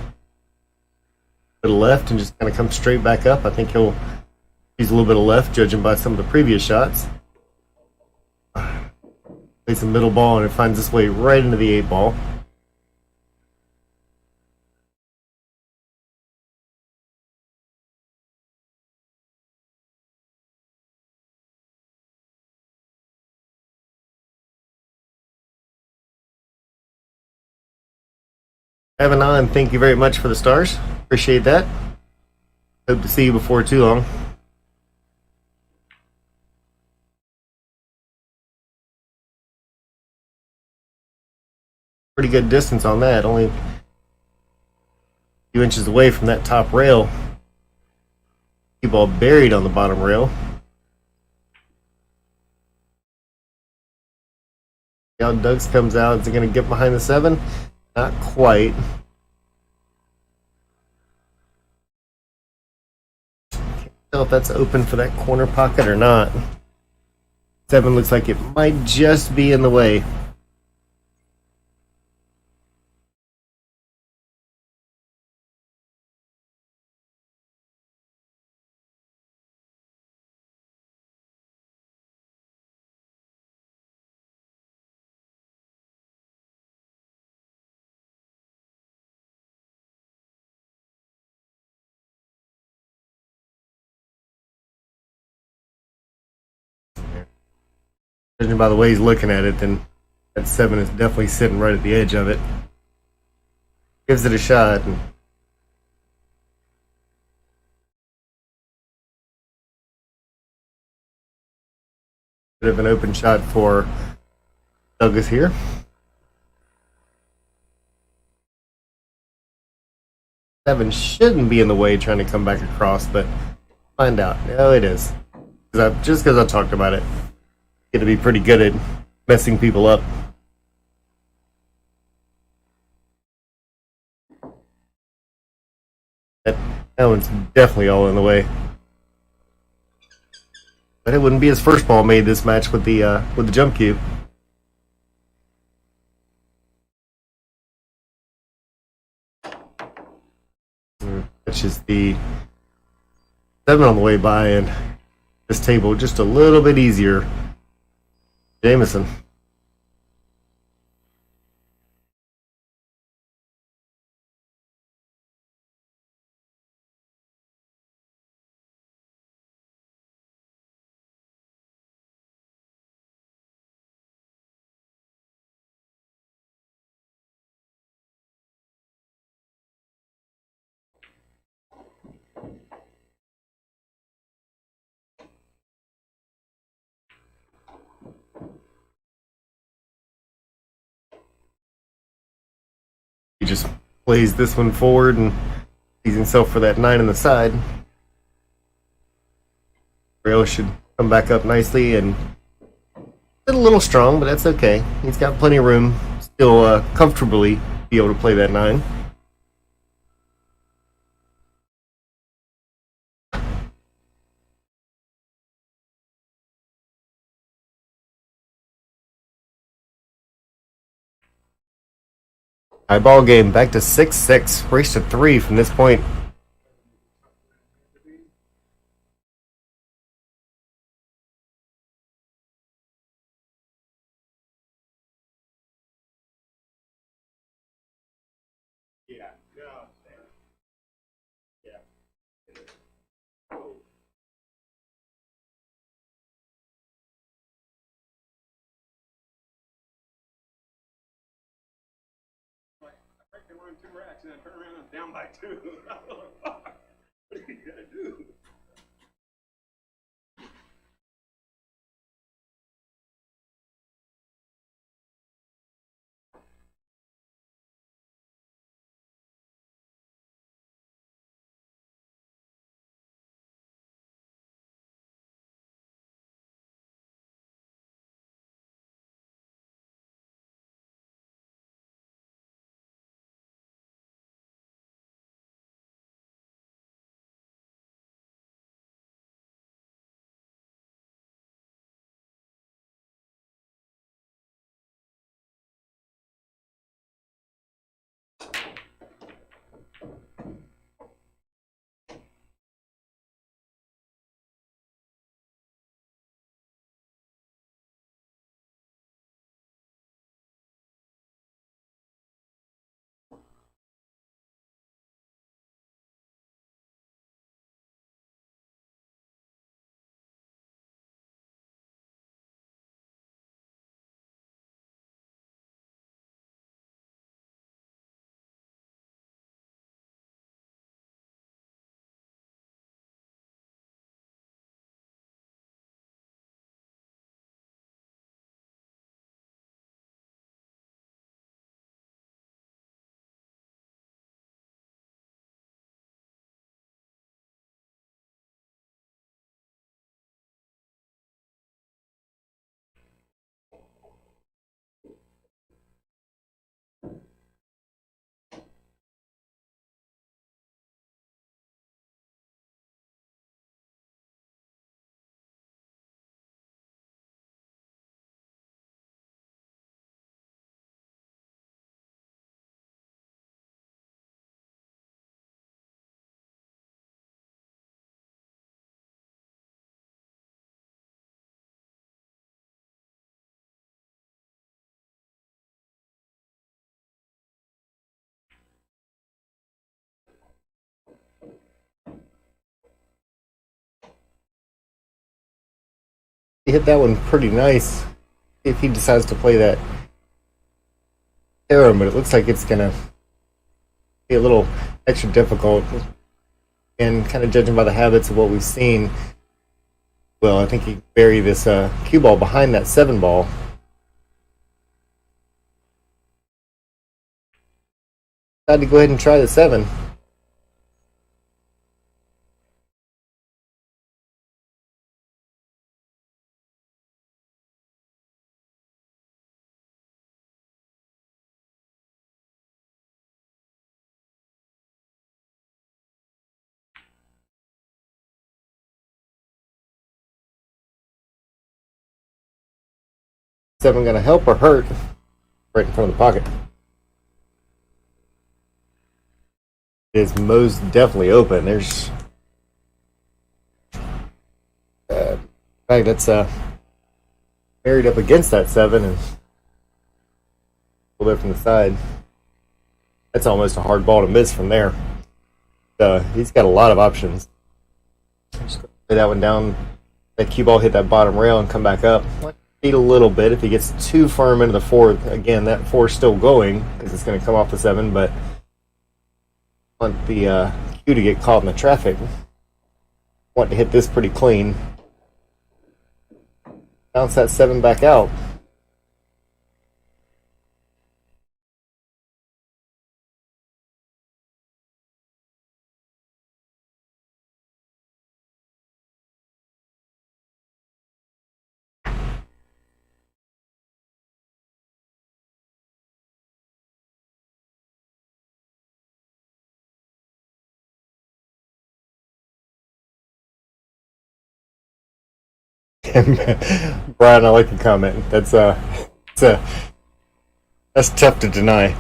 bit of left and just kind of come straight back up. I think he'll use a little bit of left, judging by some of the previous shots. Plays a middle ball and it finds its way right into the 8 ball. Evan on, thank you very much for the stars. Appreciate that. Hope to see you before too long. Pretty good distance on that, only a few inches away from that top rail. Cue ball buried on the bottom rail. Now Doug's comes out. Is he going to get behind the 7? Not quite. Can't tell if that's open for that corner pocket or not. 7 looks like it might just be in the way. Judging by the way he's looking at it, then that 7 is definitely sitting right at the edge of it. Gives it a shot. And bit of an open shot for Douglas here. Seven shouldn't be in the way trying to come back across, but find out. No, it is. Just because I talked about it. Going to be pretty good at messing people up. That one's definitely all in the way. But it wouldn't be his first ball made this match with the jump cue. That's just the 7 on the way by, and this table just a little bit easier. Jamison. He just plays this one forward and sees himself for that 9 on the side. Rail should come back up nicely and a little strong, but that's okay. He's got plenty of room, still comfortably be able to play that 9. High ball game, back to 6-6, race to 3 from this point. Yeah. Yeah. Oh. They were in 2 racks and then turn around and down by 2. What are you gonna do? hit that one pretty nice. If he decides to play that arrow, but it looks like it's gonna be a little extra difficult. And kind of judging by the habits of what we've seen, well, I think he can bury this cue ball behind that 7 ball. Decided to go ahead and try the 7. Seven gonna help or hurt? Right in front of the pocket. It is most definitely open. There's in fact, that's buried up against that 7 and a little bit from the side. That's almost a hard ball to miss from there. He's got a lot of options. Just lay that one down. That cue ball hit that bottom rail and come back up. A little bit. If he gets too firm into the 4, again, that 4 is still going because it's going to come off the 7, but I want the cue to get caught in the traffic. Want to hit this pretty clean. Bounce that 7 back out. Brian, I like the comment. That's tough to deny.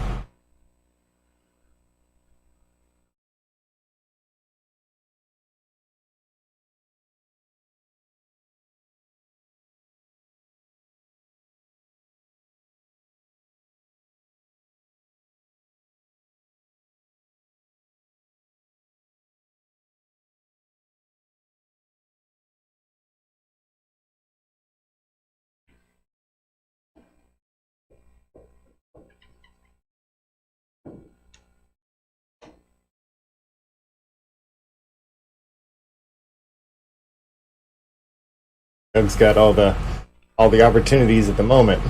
Doug's got all the opportunities at the moment.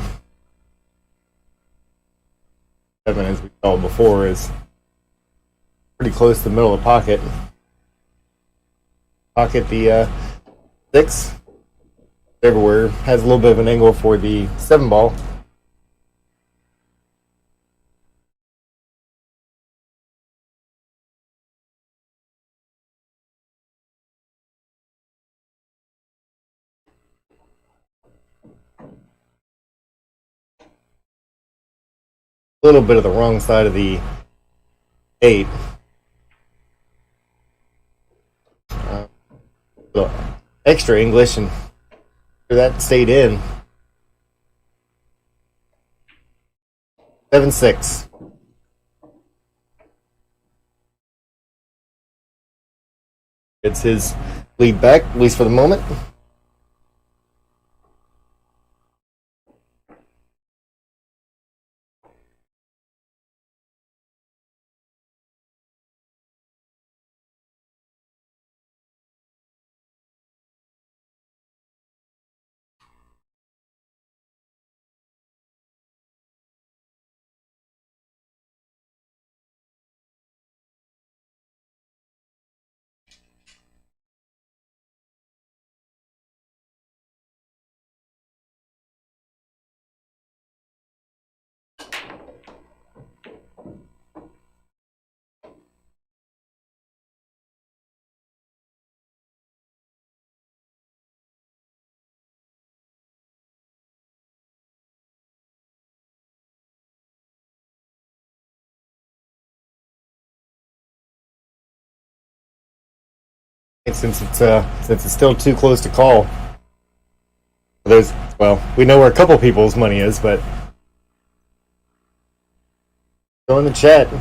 7, as we saw before, is pretty close to the middle of the pocket. Pocket the 6 everywhere. Has a little bit of an angle for the 7 ball. A little bit of the wrong side of the 8. Extra English, and that stayed in. 7-6. It's his lead back, at least for the moment. Since it's still too close to call, we know where a couple people's money is, but go in the chat. Who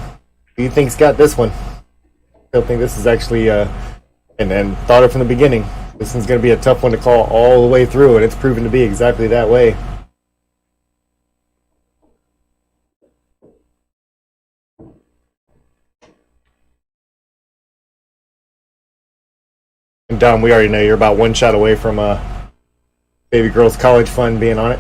do you think's got this one? I don't think this is actually and thought it from the beginning. This one's going to be a tough one to call all the way through, and it's proven to be exactly that way. And Dom, we already know you're about one shot away from baby girl's college fund being on it.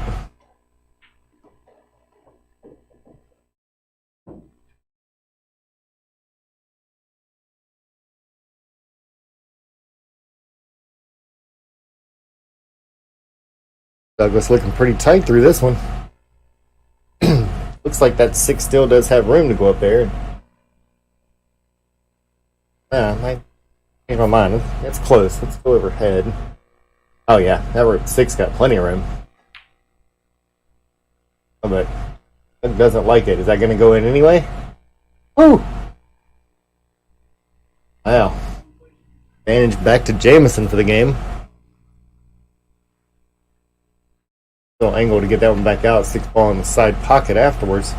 Douglas looking pretty tight through this one. Looks like that 6 still does have room to go up there. I change my mind. That's close. Let's go overhead. Oh yeah, that 6 got plenty of room. Oh, but Doug doesn't like it. Is that going to go in anyway? Woo! Wow. Advantage back to Jamison for the game. Little angle to get that one back out. 6 ball in the side pocket afterwards.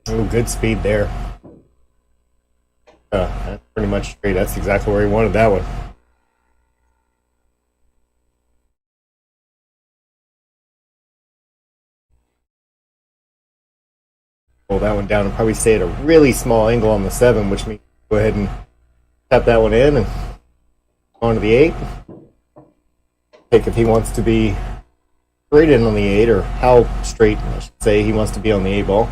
Oh, good speed there. That's pretty much straight. That's exactly where he wanted that one. Pull that one down and probably stay at a really small angle on the 7, which means go ahead and tap that one in and onto the 8. Pick if he wants to be straight in on the 8, or how straight, I should say, he wants to be on the 8 ball.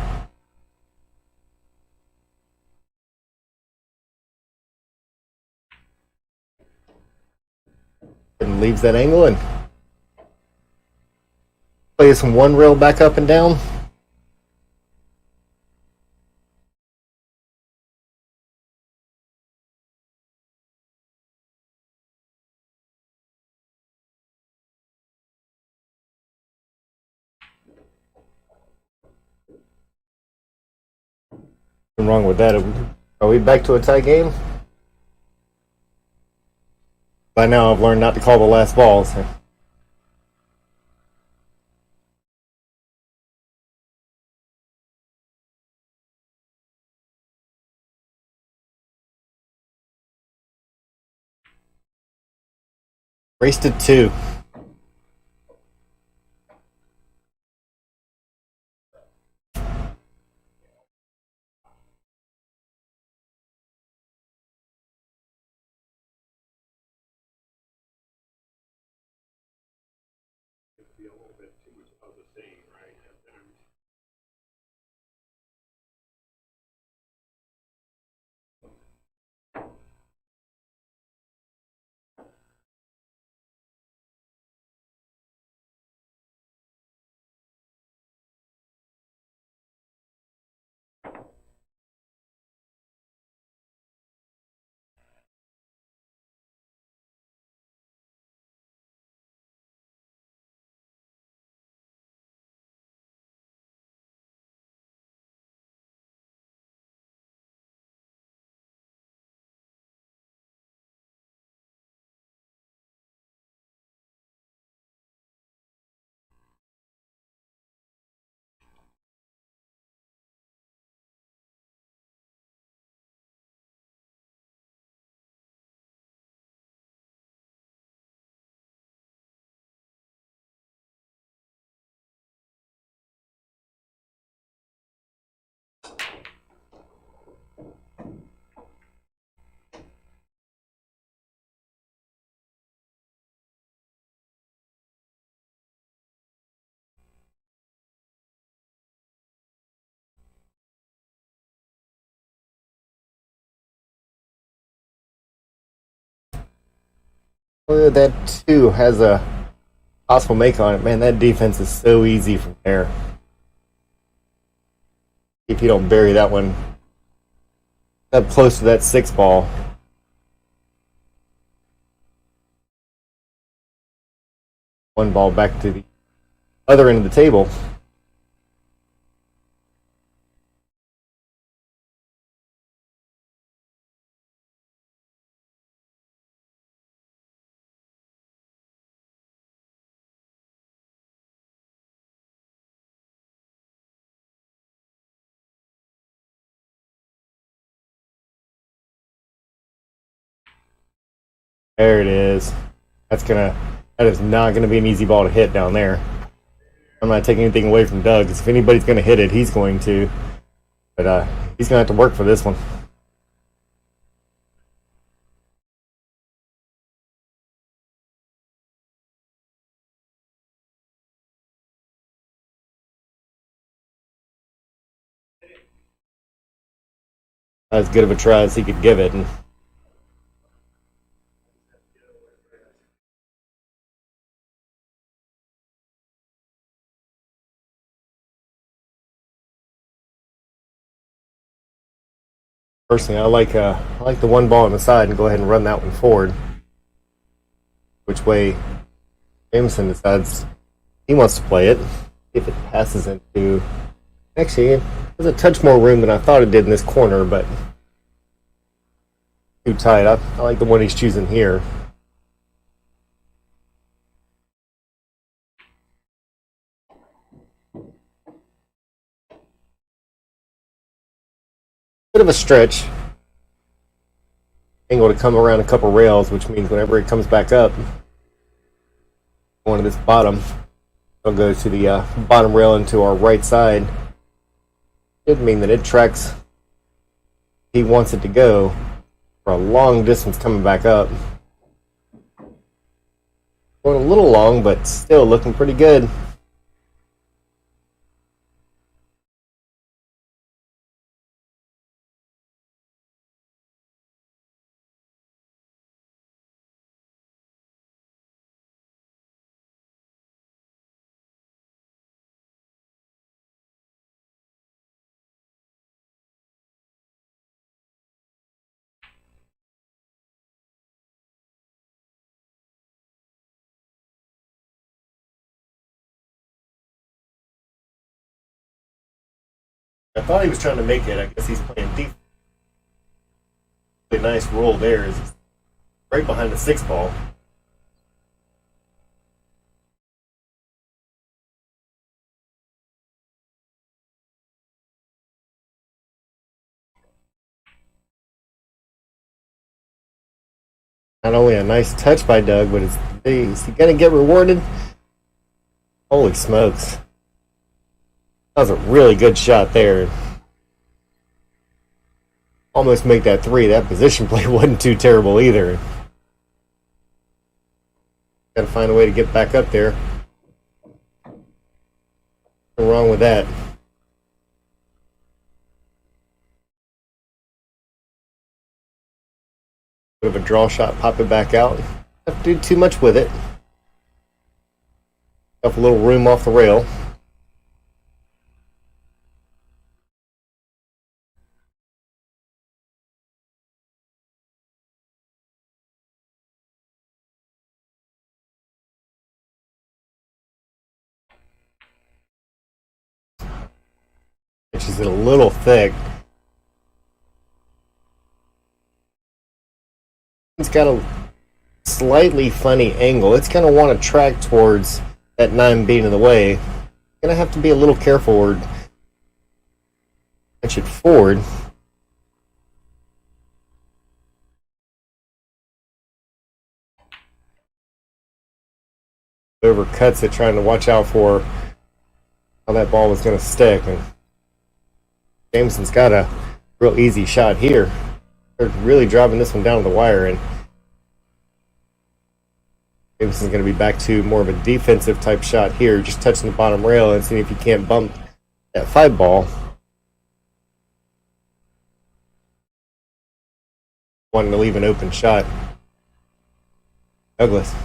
And leaves that angle and plays some 1 rail back up and down. Nothing wrong with that. Are we back to a tie game? By now I've learned not to call the last ball. So. Race to 2. That 2 has a possible make on it. Man, that defense is so easy from there. If you don't bury that one up close to that 6 ball. One ball back to the other end of the table. There it is. That is not gonna be an easy ball to hit down there. I'm not taking anything away from Doug, because if anybody's gonna hit it, he's going to. But he's gonna have to work for this one. As good of a try as he could give it. And personally, I like the one ball on the side and go ahead and run that one forward. Which way Jamison decides he wants to play it. If it passes into, actually, there's a touch more room than I thought it did in this corner, but too tight. I like the one he's choosing here. Bit of a stretch. Angle to come around a couple rails, which means whenever it comes back up, going to this bottom, it'll go to the bottom rail into our right side. It mean that it tracks he wants it to go for a long distance coming back up. Going a little long, but still looking pretty good. I thought he was trying to make it. I guess he's playing defense. Really nice roll there. Is right behind the 6 ball. Not only a nice touch by Doug, but is he going to get rewarded? Holy smokes. That was a really good shot there. Almost make that 3. That position play wasn't too terrible either. Got to find a way to get back up there. Nothing wrong with that. Bit of a draw shot, pop it back out. Don't have to do too much with it. Got a little room off the rail. She's a little thick. It's got a slightly funny angle. It's going to want to track towards that 9 being in the way. Going to have to be a little careful or punch it forward. Overcuts it, trying to watch out for how that ball was going to stick. And Jamison's got a real easy shot here. They're really driving this one down to the wire, and Jamison's going to be back to more of a defensive type shot here, just touching the bottom rail and seeing if you can't bump that 5 ball. Wanting to leave an open shot. Douglas.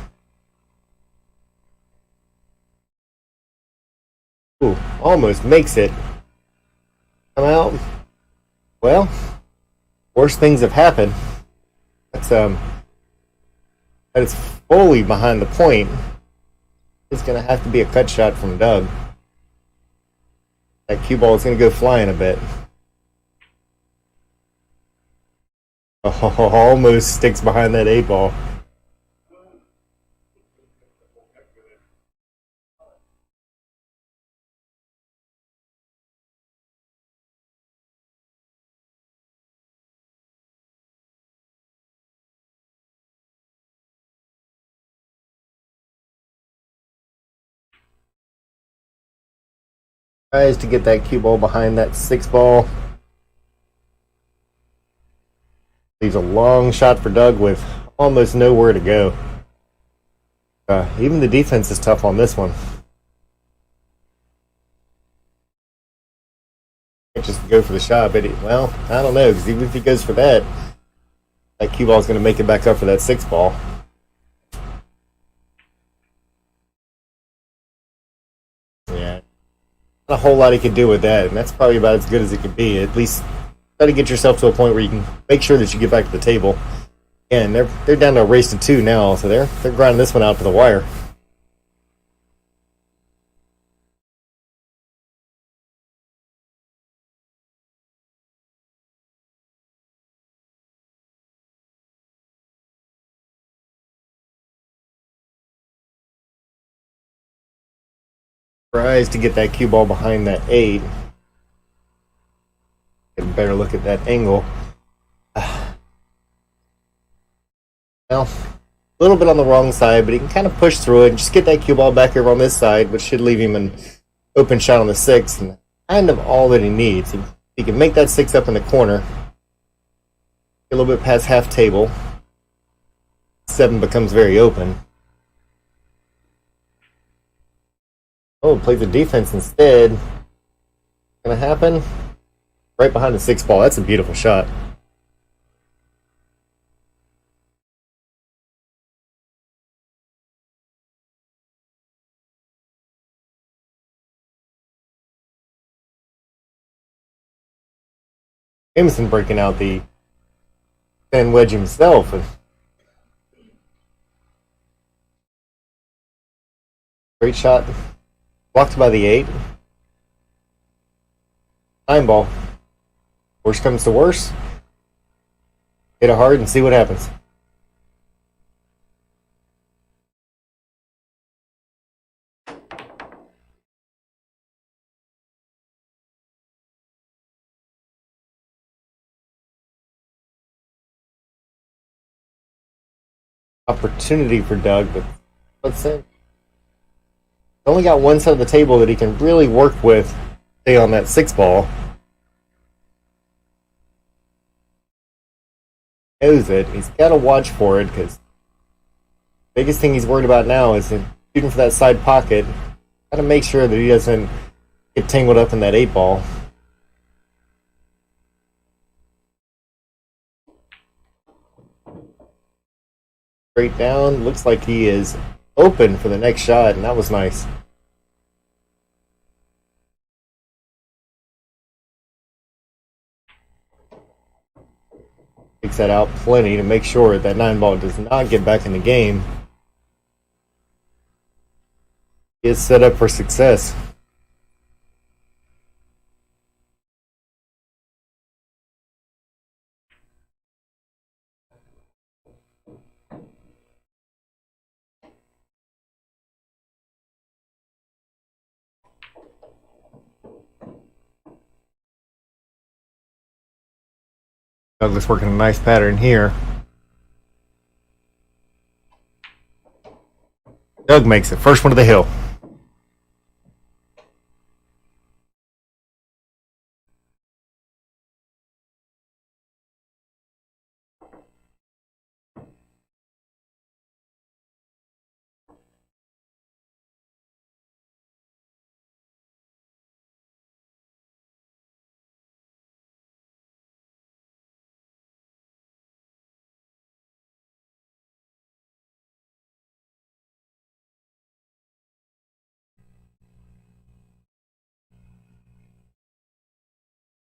Ooh, almost makes it. Come out. Well, worse things have happened. That's that is fully behind the point. It's gonna have to be a cut shot from Doug. That cue ball is gonna go flying a bit. Oh, almost sticks behind that 8 ball. Tries to get that cue ball behind that 6 ball. Leaves a long shot for Doug with almost nowhere to go. Even the defense is tough on this one. Can't just go for the shot, but well, I don't know, because even if he goes for that, that cue ball is going to make it back up for that 6 ball. Yeah, not a whole lot he could do with that, and that's probably about as good as it could be. At least try to get yourself to a point where you can make sure that you get back to the table. And they're down to a race to 2 now, so they're grinding this one out to the wire. Tries to get that cue ball behind that 8. Get a better look at that angle. Well, a little bit on the wrong side, but he can kind of push through it and just get that cue ball back over on this side, which should leave him an open shot on the 6, and kind of all that he needs. He can make that 6 up in the corner, a little bit past half table. 7 becomes very open. Oh, plays the defense instead. Gonna happen right behind the 6 ball. That's a beautiful shot. Jamison breaking out the 10 wedge himself. Great shot. Blocked by the 8. 9 ball. Worst comes to worst. Hit it hard and see what happens. Opportunity for Doug, but let's say only got one side of the table that he can really work with. Stay on that 6 ball. Knows it. He's got to watch for it because biggest thing he's worried about now is shooting for that side pocket. Got to make sure that he doesn't get tangled up in that 8 ball. Straight down. Looks like he is open for the next shot, and that was nice. Takes that out plenty to make sure that 9 ball does not get back in the game. He is set up for success. Douglas working a nice pattern here. Doug makes it. First one to the hill.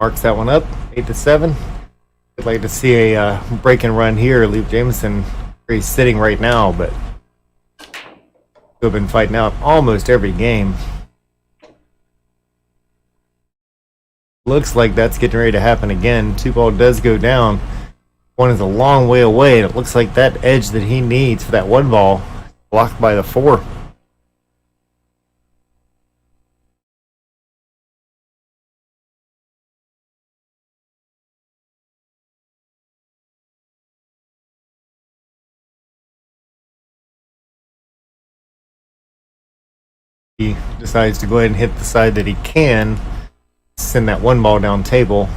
Marks that one up, 8-7. I'd like to see a break and run here. Leave Jamison where he's sitting right now, but he'll have been fighting out almost every game. Looks like that's getting ready to happen again. 2-ball does go down. One is a long way away, and it looks like that edge that he needs for that 1-ball blocked by the 4. He decides to go ahead and hit the side that he can, send that 1-ball down table.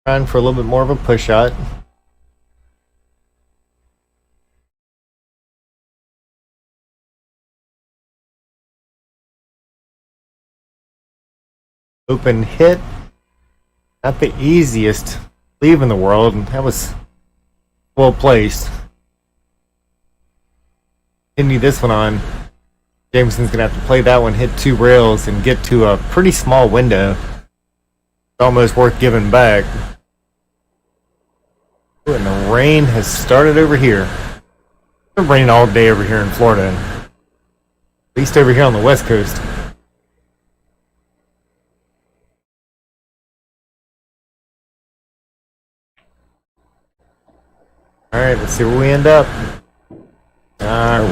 Trying for a little bit more of a push shot. Open hit. Not the easiest leave in the world, and that was well placed. Continue this one on. Jamison's going to have to play that one, hit 2 rails, and get to a pretty small window. It's almost worth giving back. Ooh, and the rain has started over here. It's been raining all day over here in Florida. At least over here on the West Coast. Alright, let's see where we end up.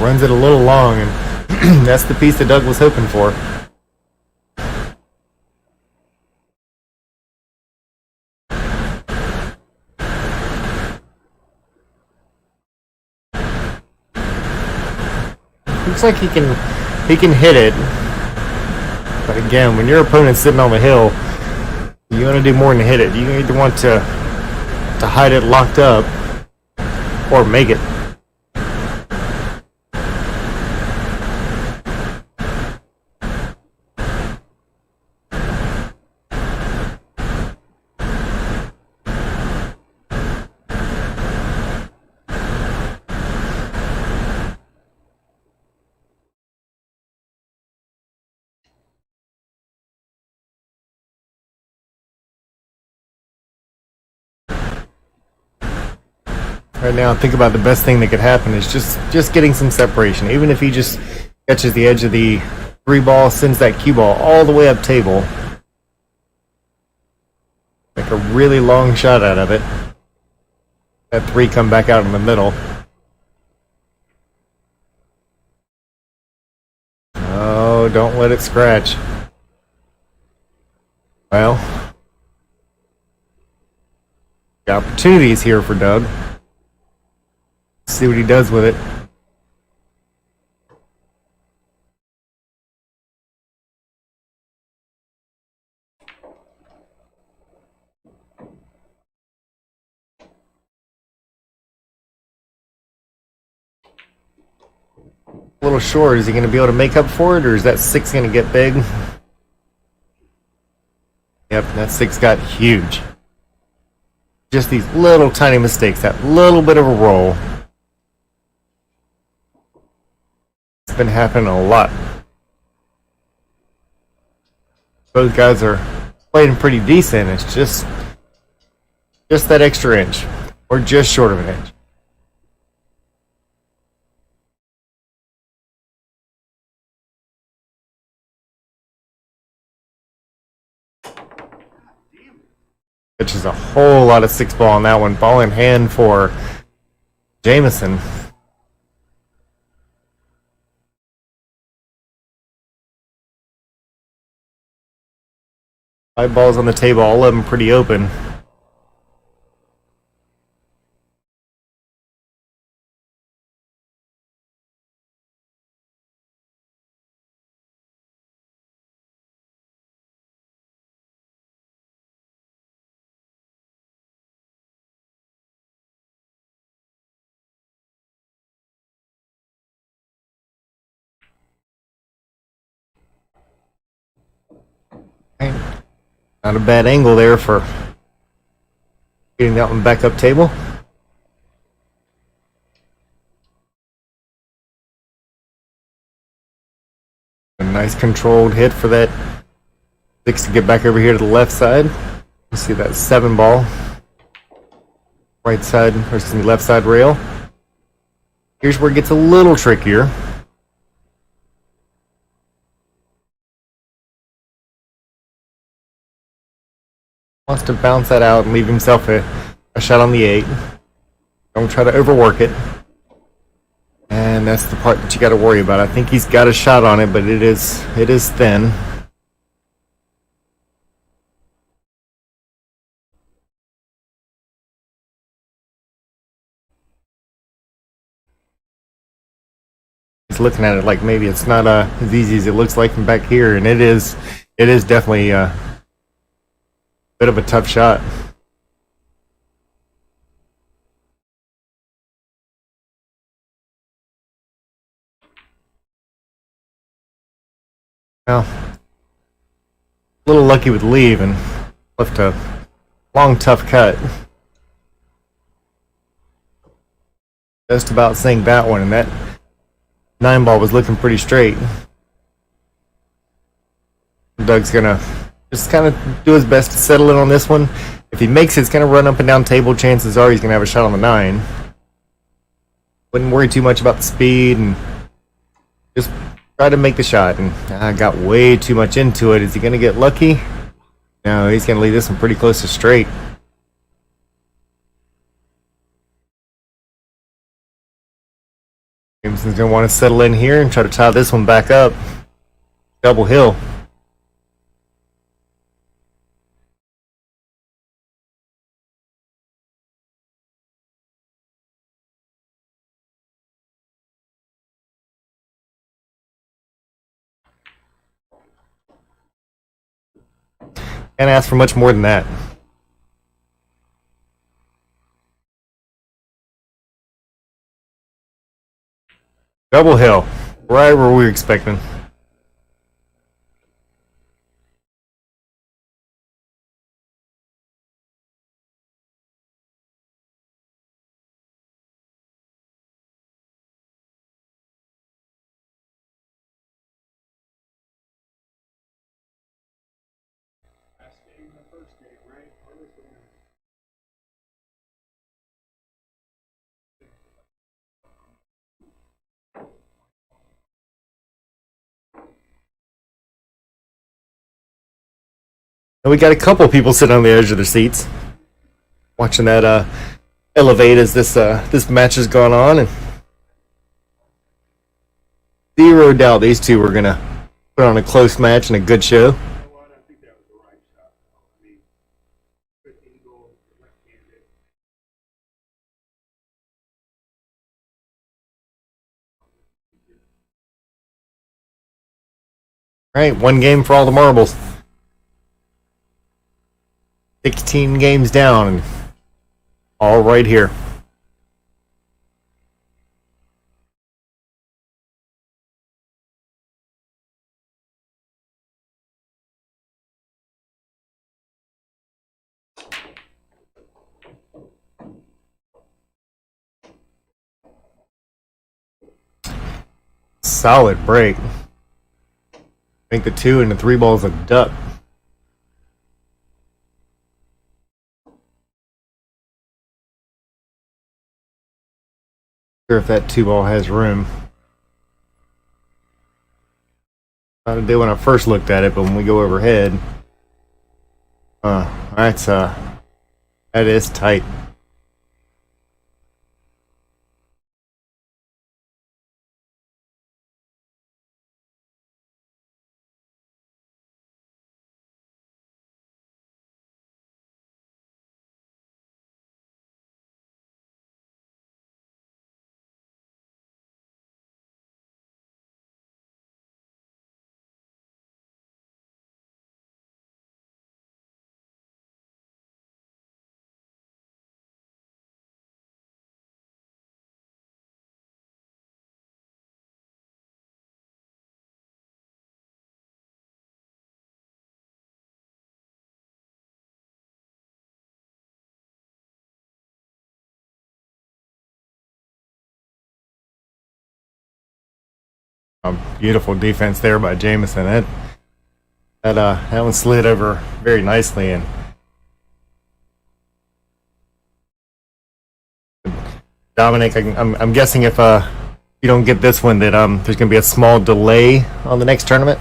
Runs it a little long, and that's the piece that Doug was hoping for. Looks like he can hit it. But again, when your opponent's sitting on the hill, you want to do more than hit it. You either want to hide it locked up or make it. Right now, think about the best thing that could happen is just getting some separation. Even if he just catches the edge of the 3-ball, sends that cue ball all the way up table. Make a really long shot out of it. That 3 come back out in the middle. Oh, don't let it scratch. Well, the opportunity is here for Doug. See what he does with it. A little short. Is he going to be able to make up for it, or is that 6 going to get big? Yep, that 6 got huge. Just these little tiny mistakes, that little bit of a roll. It's been happening a lot. Both guys are playing pretty decent. It's just that extra inch, or just short of an inch. Which is a whole lot of 6-ball on that one. Ball in hand for Jamison. 5 balls on the table, all of them pretty open. Not a bad angle there for getting that one back up table. nice controlled hit for that 6 to get back over here to the left side. You see that 7 ball. Right side, or excuse me, left side rail. Here's where it gets a little trickier. Wants to bounce that out and leave himself a shot on the 8. Don't try to overwork it. And that's the part that you got to worry about. I think he's got a shot on it, but it is thin. He's looking at it like maybe it's not as easy as it looks like from back here, and it is definitely a bit of a tough shot. Well, a little lucky with leave and left a long, tough cut. Just about sank that one, and that 9 ball was looking pretty straight. Doug's gonna just kind of do his best to settle in on this one. If he makes it, it's gonna run up and down table. Chances are he's gonna have a shot on the 9. Wouldn't worry too much about the speed and just try to make the shot. And I got way too much into it. Is he gonna get lucky? No, he's gonna leave this one pretty close to straight. Jamison's gonna want to settle in here and try to tie this one back up. Double hill. Can't ask for much more than that. Double hill. Right where we were expecting. And we got a couple people sitting on the edge of their seats, watching that elevate as this match has gone on, and zero doubt these two were gonna put on a close match and a good show. All right, 1 game for all the marbles. 16 games down, and all right here. Solid break. Make the 2 and the 3 balls a duck. Sure if that 2 ball has room. I did when I first looked at it, but when we go overhead, that is tight. Beautiful defense there by Jamison. That one slid over very nicely. And Dominic, I'm guessing if you don't get this one, that there's going to be a small delay on the next tournament.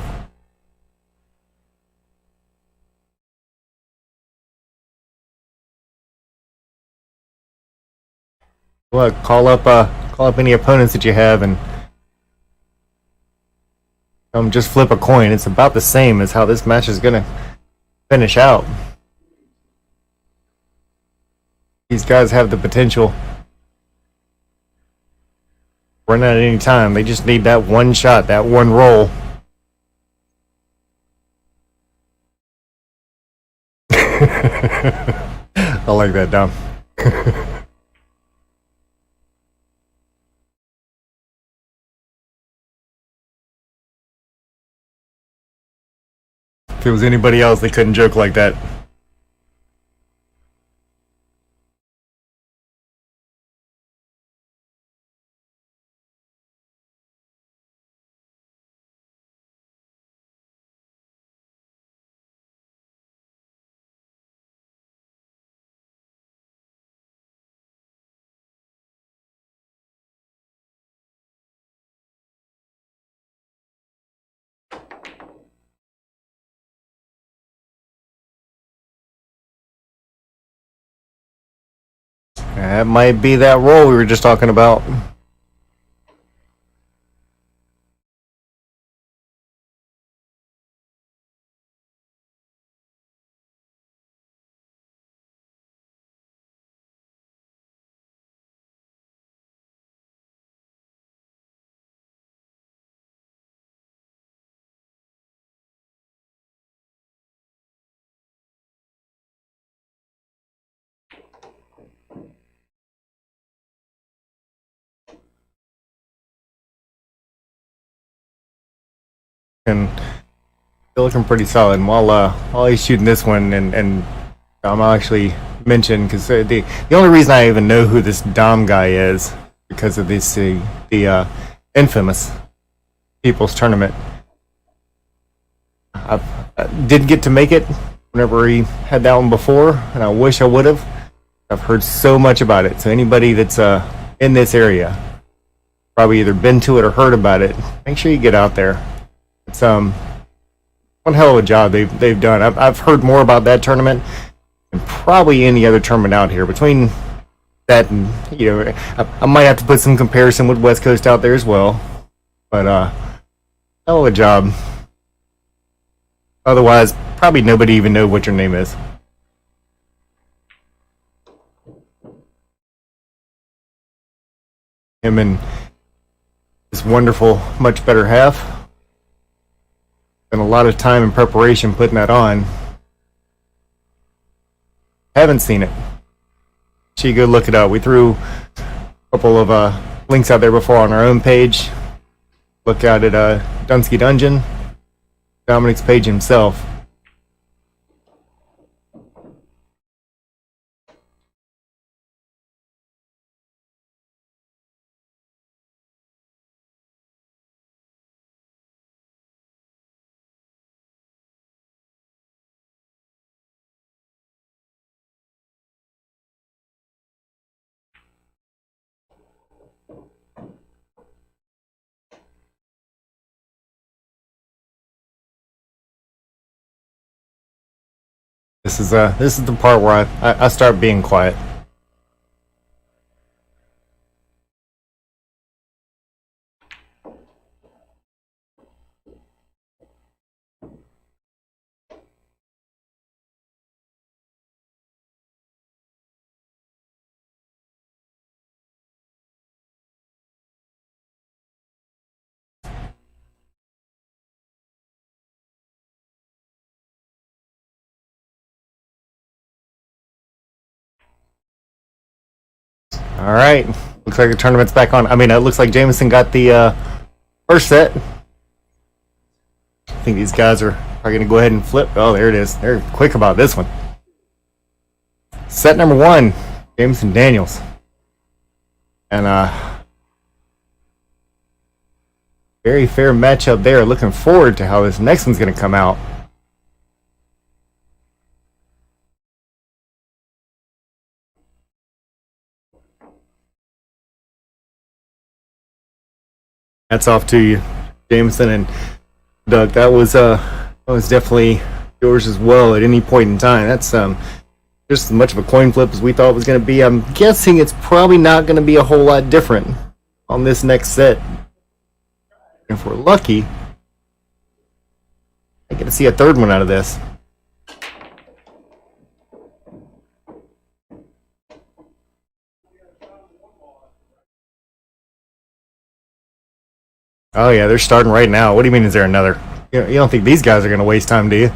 Well, call up any opponents that you have and just flip a coin. It's about the same as how this match is going to finish out. These guys have the potential. Run out at any time. They just need that one shot, that one roll. I like that, Dom. If it was anybody else, they couldn't joke like that. That might be that roll we were just talking about. And they're looking pretty solid. And while he's shooting this one, and I'll actually mention, because the only reason I even know who this Dom guy is because of this the infamous People's Tournament. I did get to make it whenever he had that one before, and I wish I would have. I've heard so much about it. So anybody that's in this area, probably either been to it or heard about it, make sure you get out there. It's one hell of a job they've done. I've heard more about that tournament than probably any other tournament out here. Between that and, I might have to put some comparison with West Coast out there as well. But hell of a job. Otherwise, probably nobody even know what your name is. Him and his wonderful, much better half. Spent a lot of time and preparation putting that on. Haven't seen it. So you go look it up. We threw a couple of links out there before on our own page. Look out at Dunsky Dungeon, Dominic's page himself. This is the part where I start being quiet. All right, looks like the tournament's back on. I mean, it looks like Jamison got the first set. I think these guys are probably going to go ahead and flip. Oh, there it is. They're quick about this one. Set number one, Jamison Daniels. And Very fair matchup there. Looking forward to how this next one's going to come out. Hats off to you, Jamison and Doug. That was definitely yours as well at any point in time. That's just as much of a coin flip as we thought it was going to be. I'm guessing it's probably not going to be a whole lot different on this next set. If we're lucky, I get to see a third one out of this. Oh yeah, they're starting right now. What do you mean is there another? You don't think these guys are going to waste time, do you?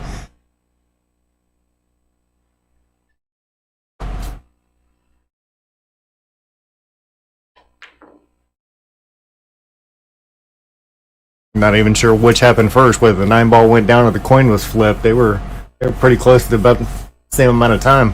I'm not even sure which happened first, whether the 9-ball went down or the coin was flipped. They were pretty close to about the same amount of time.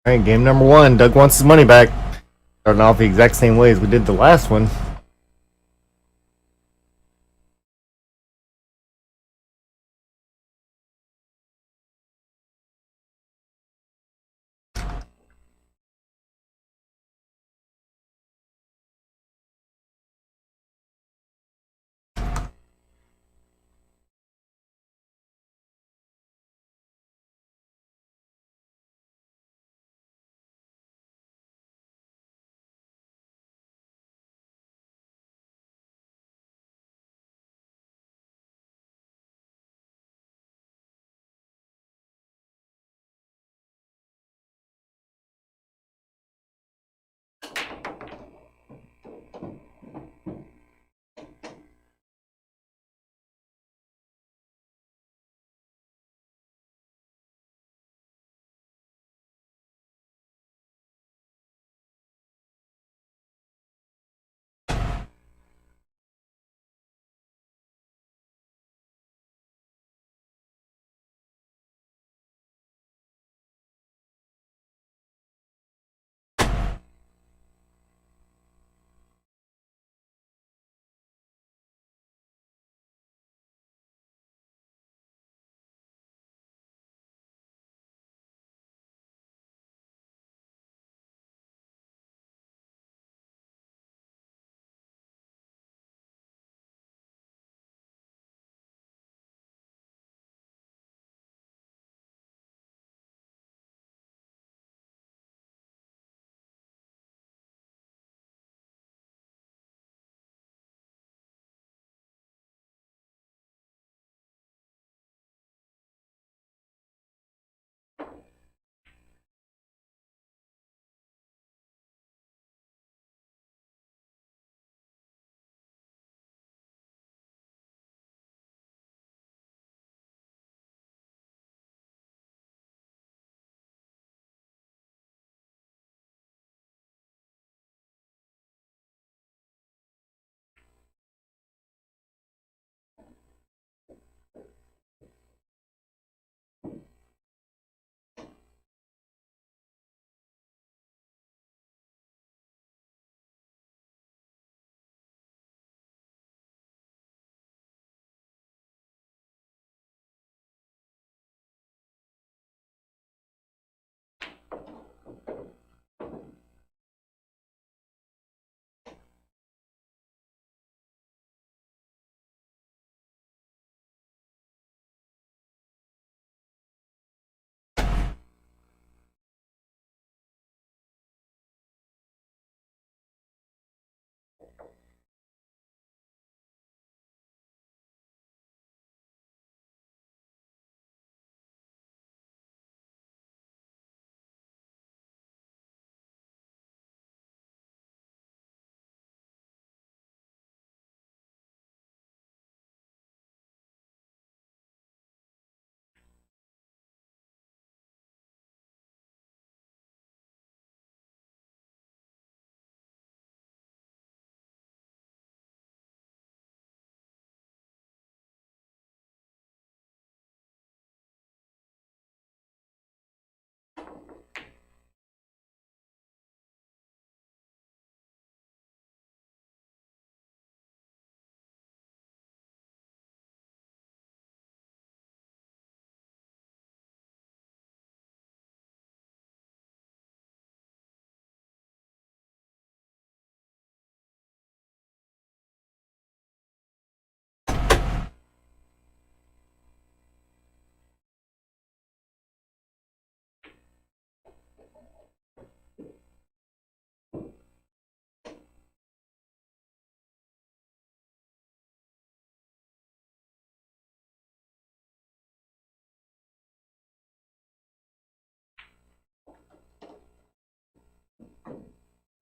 All right, game number one. Doug wants his money back. Starting off the exact same way as we did the last one.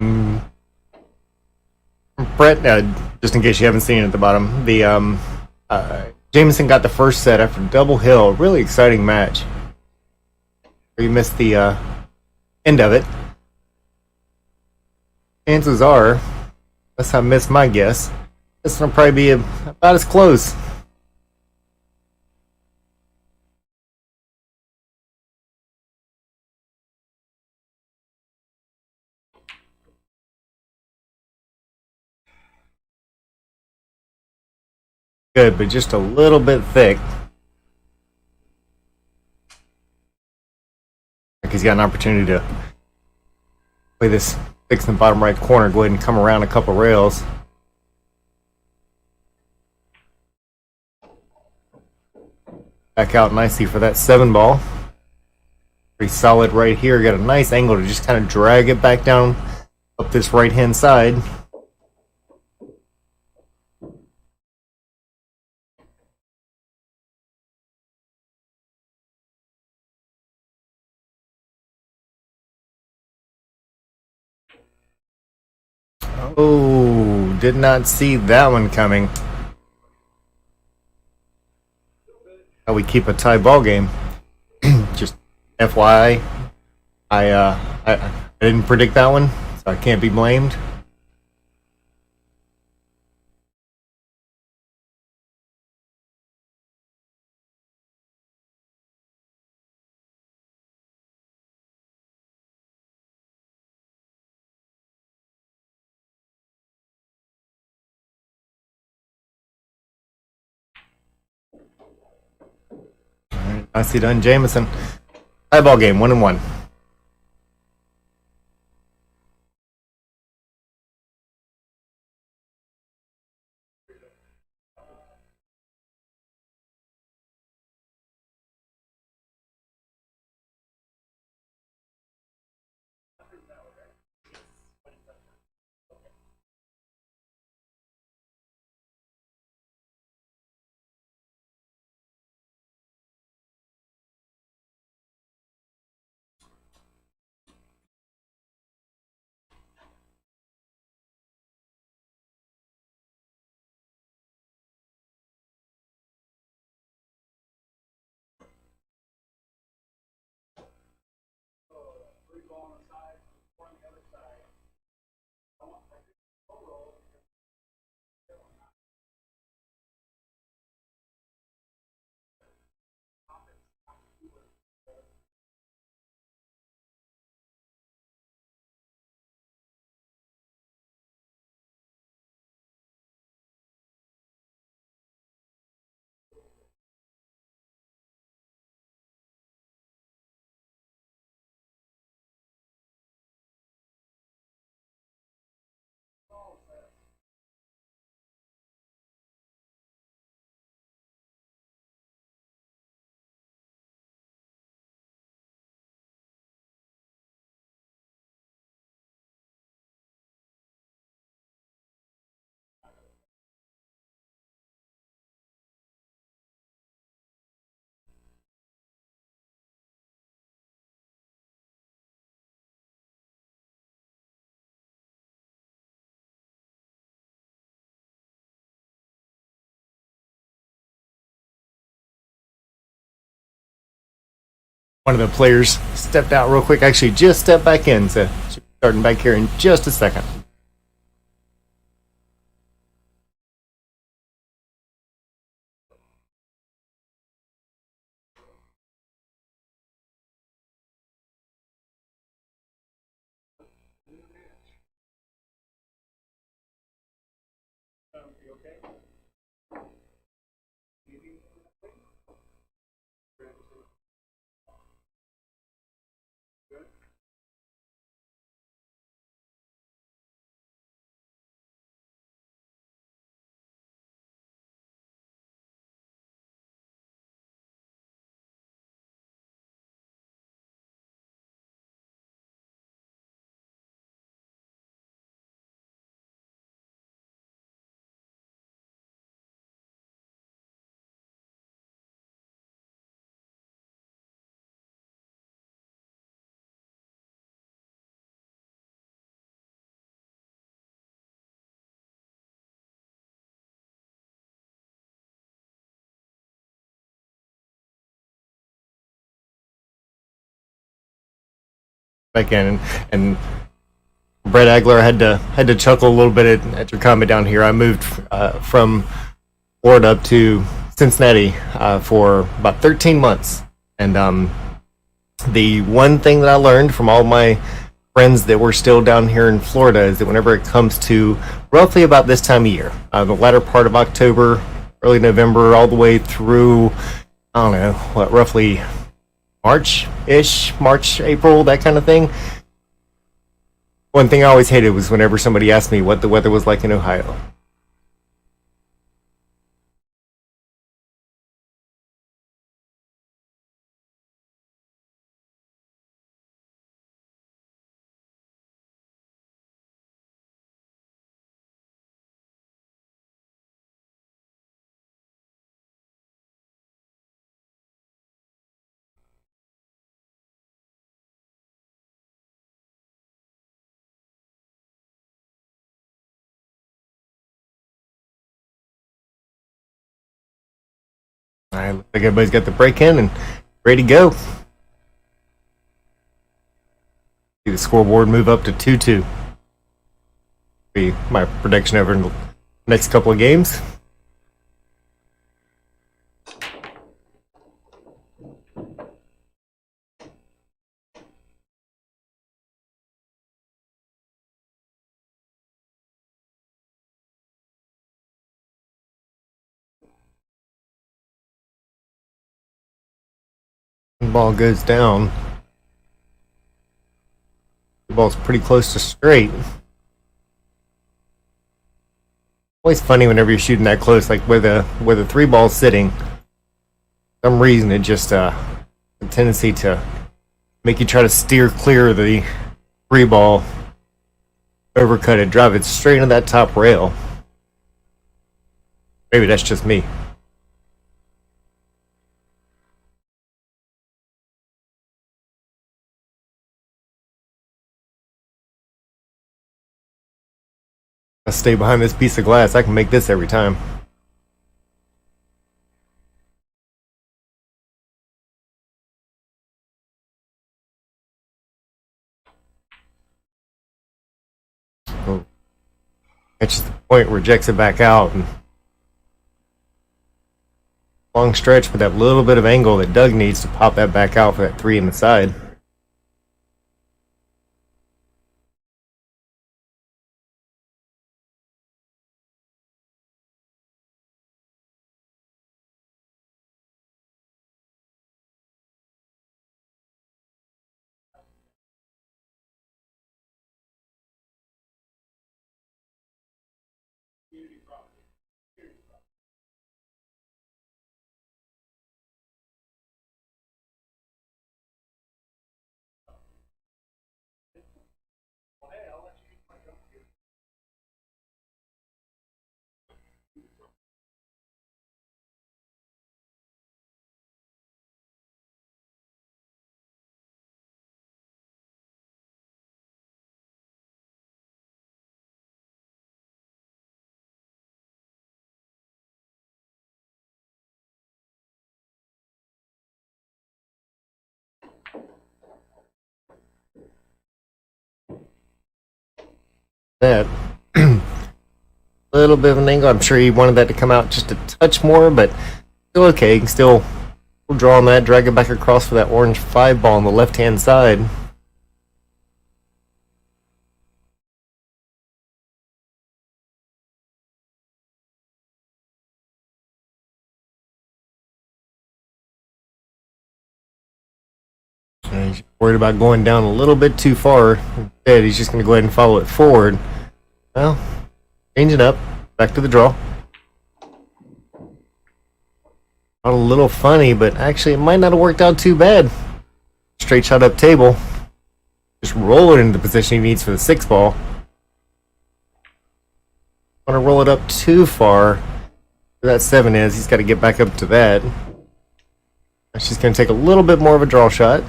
Mm, Brett, just in case you haven't seen it at the bottom, the Jamison got the first set after double hill. Really exciting match. You missed the end of it. Chances are, unless I missed my guess, this one will probably be about as close. Good, but just a little bit thick. Like he's got an opportunity to play this six in the bottom right corner. Go ahead and come around a couple rails. Back out nicely for that 7 ball. Pretty solid right here. Got a nice angle to just kind of drag it back down up this right hand side. Oh, did not see that one coming. How we keep a tie ball game. Just FYI, I didn't predict that one, so I can't be blamed. Nicely done, Jamison. Tie ball game, 1-1. One of the players stepped out real quick. Actually, just stepped back in, so should be starting back here in just a second. back in. And Brett Agler had to chuckle a little bit at your comment down here. I moved from Florida up to Cincinnati for about 13 months, and the one thing that I learned from all my friends that were still down here in Florida is that whenever it comes to roughly about this time of year, the latter part of October, early November, all the way through, I don't know, what, roughly March-ish, March, April, that kind of thing. One thing I always hated was whenever somebody asked me what the weather was like in Ohio. All right, looks like everybody's got the break in and ready to go. See the scoreboard move up to 2-2. Be my prediction over the next couple of games. The ball goes down. The ball's pretty close to straight. Always funny whenever you're shooting that close, like where the three ball's sitting. For some reason, it just a tendency to make you try to steer clear of the three ball, overcut it, drive it straight into that top rail. Maybe that's just me. I stay behind this piece of glass. I can make this every time. Oh. Catches the point, rejects it back out. And long stretch with that little bit of angle that Doug needs to pop that back out for that three in the side. That little bit of an angle. I'm sure he wanted that to come out just a touch more, but still okay. You can still draw on that, drag it back across for that orange 5 ball on the left-hand side. And he's worried about going down a little bit too far. Instead, he's just going to go ahead and follow it forward. Well, change it up. Back to the draw. A little funny, but actually it might not have worked out too bad. Straight shot up table. Just roll it into the position he needs for the 6 ball. Want to roll it up too far. Where that 7 is, he's got to get back up to that. That's just going to take a little bit more of a draw shot.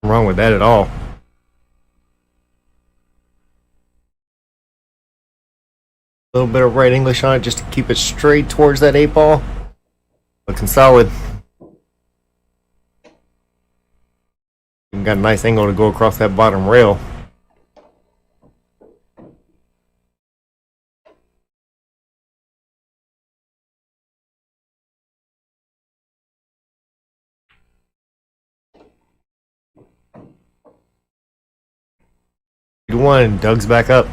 Nothing wrong with that at all. A little bit of right English on it just to keep it straight towards that 8-ball. Looking solid. Even got a nice angle to go across that bottom rail. Good one, and Doug's back up.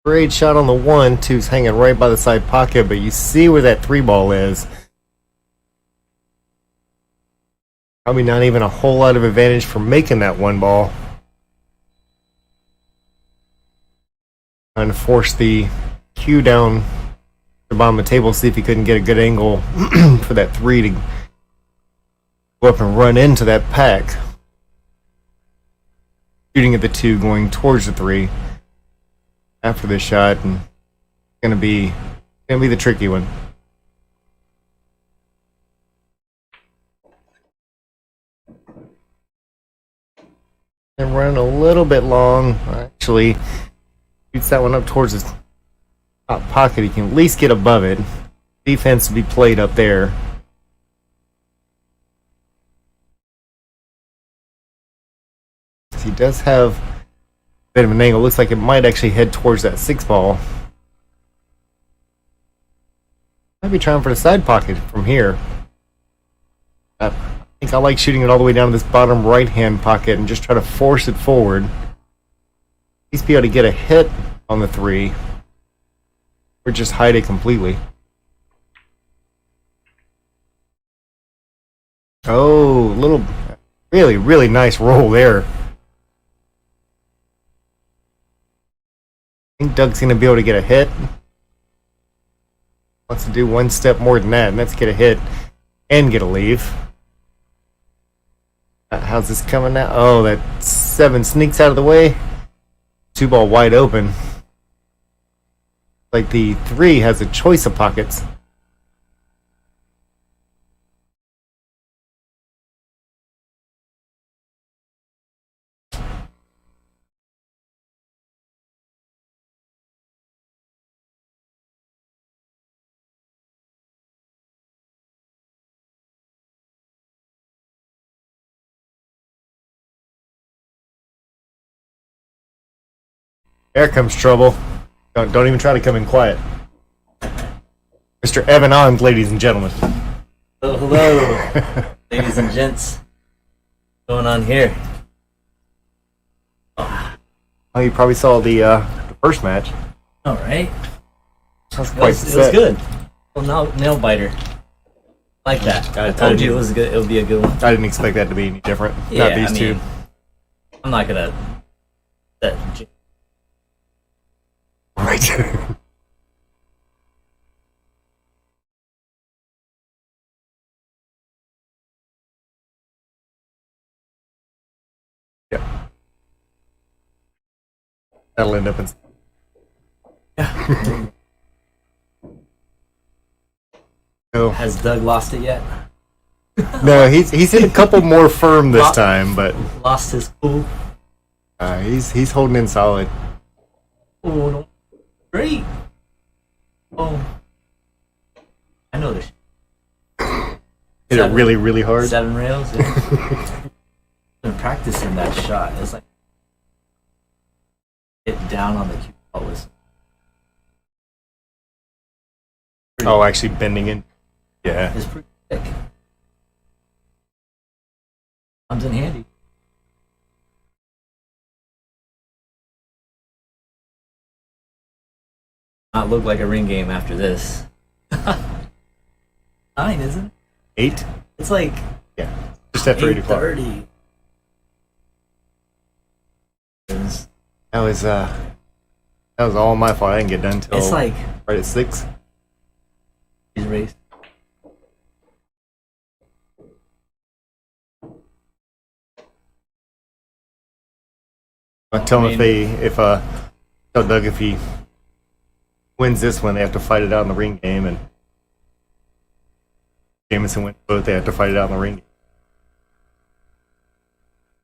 Great shot on the 1-2's hanging right by the side pocket, but you see where that 3-ball is. Probably not even a whole lot of advantage for making that 1-ball. Trying to force the cue down the bottom of the table, see if he couldn't get a good angle for that 3 to go up and run into that pack. Shooting at the 2, going towards the 3 after this shot, and gonna be the tricky one. And run a little bit long. Actually, shoots that one up towards his top pocket. He can at least get above it. Defense to be played up there. He does have a bit of an angle. Looks like it might actually head towards that 6-ball. Might be trying for the side pocket from here. I think I like shooting it all the way down to this bottom right-hand pocket and just try to force it forward. At least be able to get a hit on the 3. Or just hide it completely. Oh, little, really, really nice roll there. I think Doug's going to be able to get a hit. Wants to do one step more than that, and that's get a hit and get a leave. How's this coming now? Oh, that 7 sneaks out of the way. 2-ball wide open. Like the 3 has a choice of pockets. There comes trouble. Don't even try to come in quiet. Mr. Evan Ons, ladies and gentlemen. Oh, hello, ladies and gents. What's going on here? Oh, you probably saw the first match. All right. That's It quite was, the it was set. good. Well, nail biter. Like that. I told you it was good. It would be a good one. I didn't expect that to be any different. Yeah, Not these two. I'm not gonna. Right. Yeah. That'll end up in. Yeah. No, Has Doug lost it yet? no, he's hit a couple more firm this time, but Lost his cool. he's holding in solid. Oh, Great. Oh, I know this. Hit it really, really hard. 7 rails. Yeah. Been practicing that shot. It's like hit down on the cue ball was. Oh, actually bending in. Yeah. It's pretty thick. Comes in handy. Not look like a ring game after this. 9, isn't it? 8? It's like Yeah. Just after 8 o'clock. 8:30. That was all my fault. I didn't get done till It's like right at 6. these race. I tell him tell Doug if he wins this one, they have to fight it out in the ring game, and Jamison wins both, they have to fight it out in the ring game.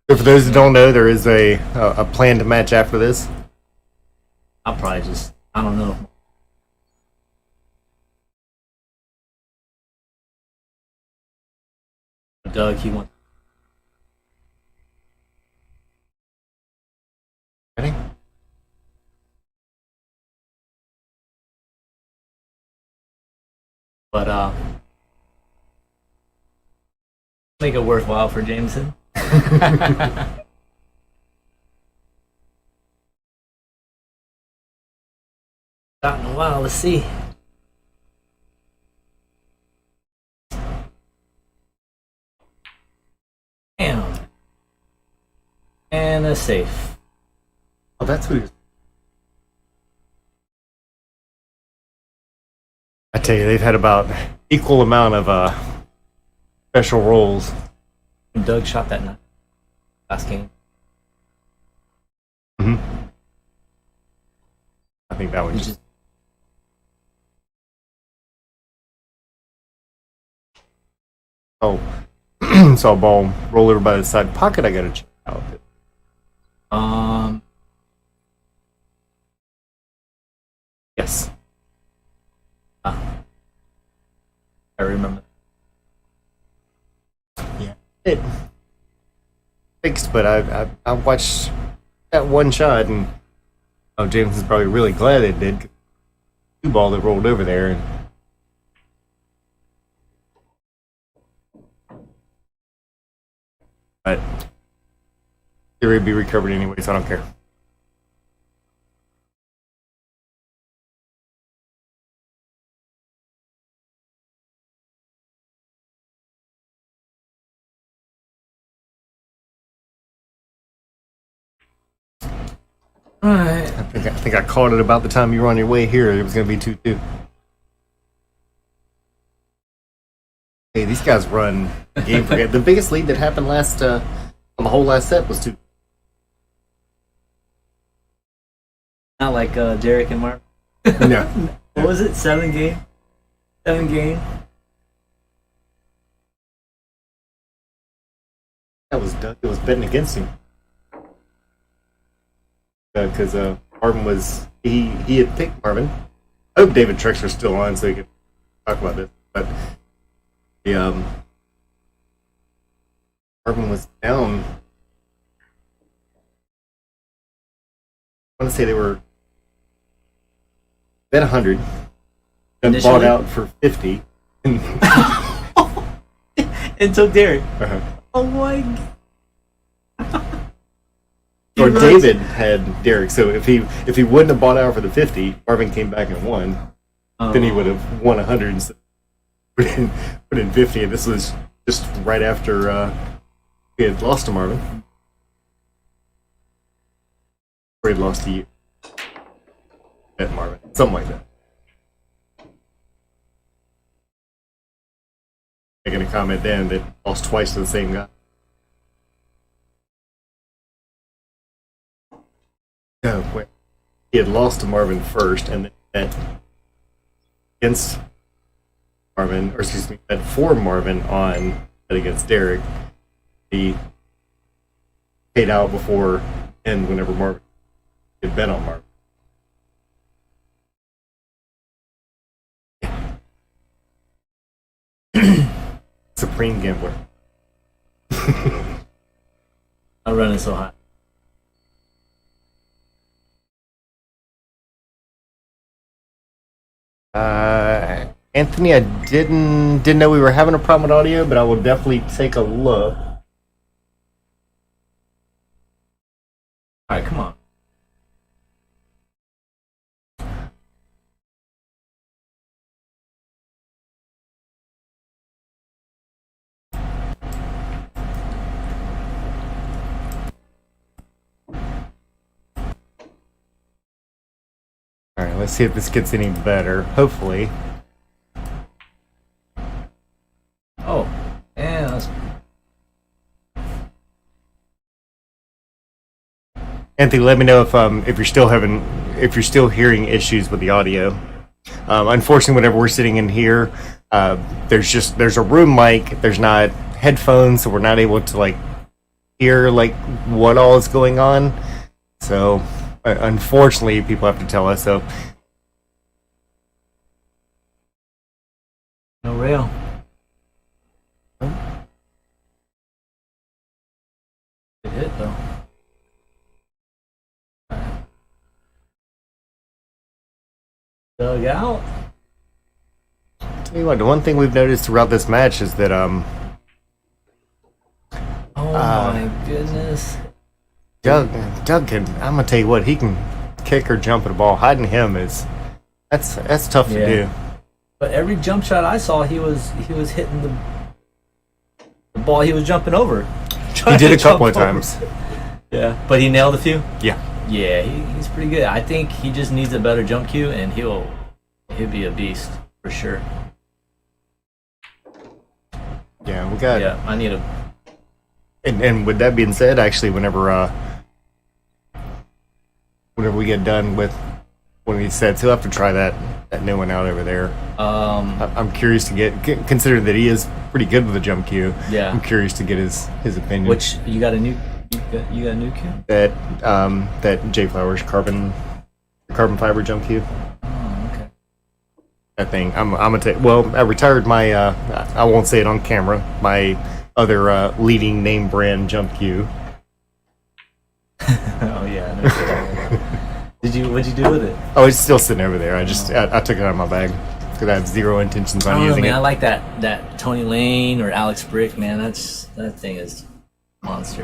So for those who don't know, there is a planned match after this. I'll probably just, I don't know. Doug, he wants. Ready? But make it worthwhile for Jamison. Not in a while. Let's see. Damn. And a safe. Oh, that's who. I tell you, they've had about equal amount of special roles. Doug shot that night. Last game. I think that one He just. just Oh, saw a ball roll over by the side pocket. I gotta check out. Yes. I remember. Yeah. It fixed, but I watched that one shot, and Jameson's probably really glad it did. Two ball that rolled over there, and but it would be recovered anyway, so I don't care. Alright. I think I caught it about the time you were on your way here. It was going to be 2-2. Hey, these guys run the game for game. The biggest lead that happened last on the whole last set was 2. Not like Derek and Mark. No. What was it? 7 game? 7 game? That was Doug. It was betting against him. Because Marvin was he had picked Marvin. I hope David Trexler's still on so he can talk about this. But the Marvin was down. I want to say they were bet 100 and Initially? bought out for 50. And And took Derek. uh-huh. Oh my god. Or David had Derek. So if he wouldn't have bought out for the 50, Marvin came back and won. Then he would have won 100 and put in 50. And this was just right after he had lost to Marvin. Or he had lost to you. At Marvin. Something like that. Making a comment then that lost twice to the same guy. No, wait. He had lost to Marvin first, and then bet against Marvin, or excuse me, bet for Marvin on bet against Derek. He paid out before and whenever Marvin had bet on Marvin. Supreme Gambler. I'm running so high. Anthony, I didn't know we were having a problem with audio, but I will definitely take a look. Alright, come on. Alright, let's see if this gets any better. Hopefully. Oh, yeah, that's... Anthony, let me know if you're still hearing issues with the audio. Unfortunately, whenever we're sitting in here, there's a room mic. There's not headphones, so we're not able to like hear like what all is going on. So, unfortunately, people have to tell us. So, no rail. Good hit though. Dug out. tell you what, the one thing we've noticed throughout this match is that Oh my goodness. Doug can. I'm gonna tell you what, he can kick or jump at a ball. Hiding him that's tough to do. But every jump shot I saw, he was hitting the ball he was jumping over. He did a couple of times. Yeah, but he nailed a few. Yeah. Yeah, he's pretty good. I think he just needs a better jump cue, and he'll be a beast for sure. Yeah, we got. Yeah, I need a. And with that being said, actually, whenever we get done with one of these sets, he'll have to try that new one out over there. I'm curious to considering that he is pretty good with the jump cue. Yeah, I'm curious to get his opinion. Which you got a new cue? That J Flowers carbon fiber jump cue. Oh, okay. That thing. I'm gonna take. Well, I retired my. I won't say it on camera. My other leading name brand jump cue. Oh yeah. I know. What'd you do with it? Oh, it's still sitting over there. I took it out of my bag because I have zero intentions on using it. I like that Tony Lane or Alex Brick, man. That thing is monster.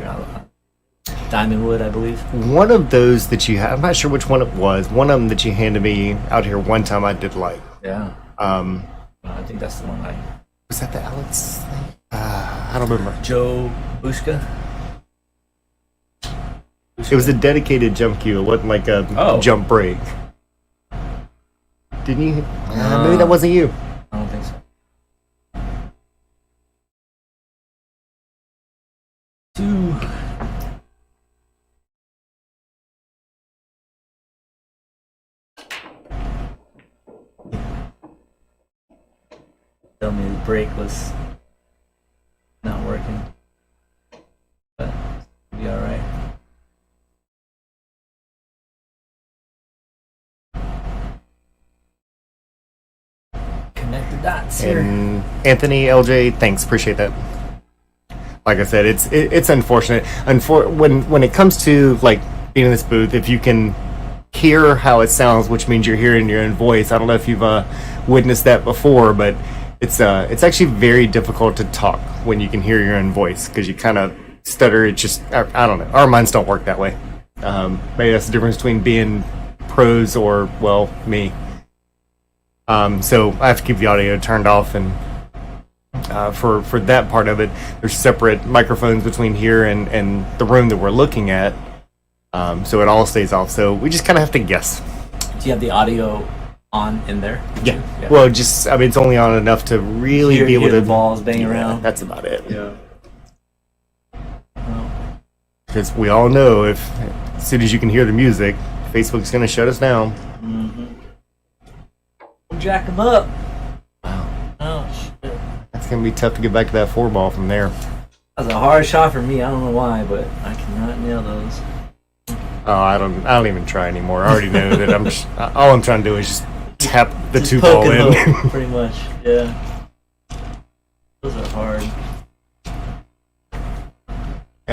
Diamondwood, I believe. One of those that you have, I'm not sure which one it was. One of them that you handed me out here one time, I did like. Yeah. I think that's the one Was that the Alex thing? I don't remember. Joe Bushka. It was a dedicated jump cue. It wasn't like a jump break. Didn't you? Maybe that wasn't you. I don't think so. Two. Tell me the brake was not working, but it'll be all right. Connect the dots here. And Anthony, LJ, thanks. Appreciate that. Like I said, it's unfortunate. When it comes to like being in this booth, if you can hear how it sounds, which means you're hearing your own voice. I don't know if you've witnessed that before, but it's actually very difficult to talk when you can hear your own voice because you kind of stutter. It just I don't know. Our minds don't work that way. Maybe that's the difference between being pros or me. So I have to keep the audio turned off, and for that part of it, there's separate microphones between here and the room that we're looking at, so it all stays off. So we just kind of have to guess. Do you have the audio on in there? Yeah. Well, it's only on enough to really be able to. The balls bang around. That's about it. Yeah. Because we all know as soon as you can hear the music, Facebook's going to shut us down. Mm-hmm. Jack them up. Wow. Oh shit. That's gonna be tough to get back to that 4-ball from there. That was a hard shot for me. I don't know why, but I cannot nail those. Oh, I don't even try anymore. I already know that all I'm trying to do is just tap the 2-ball in. Pretty much, yeah. Those are hard.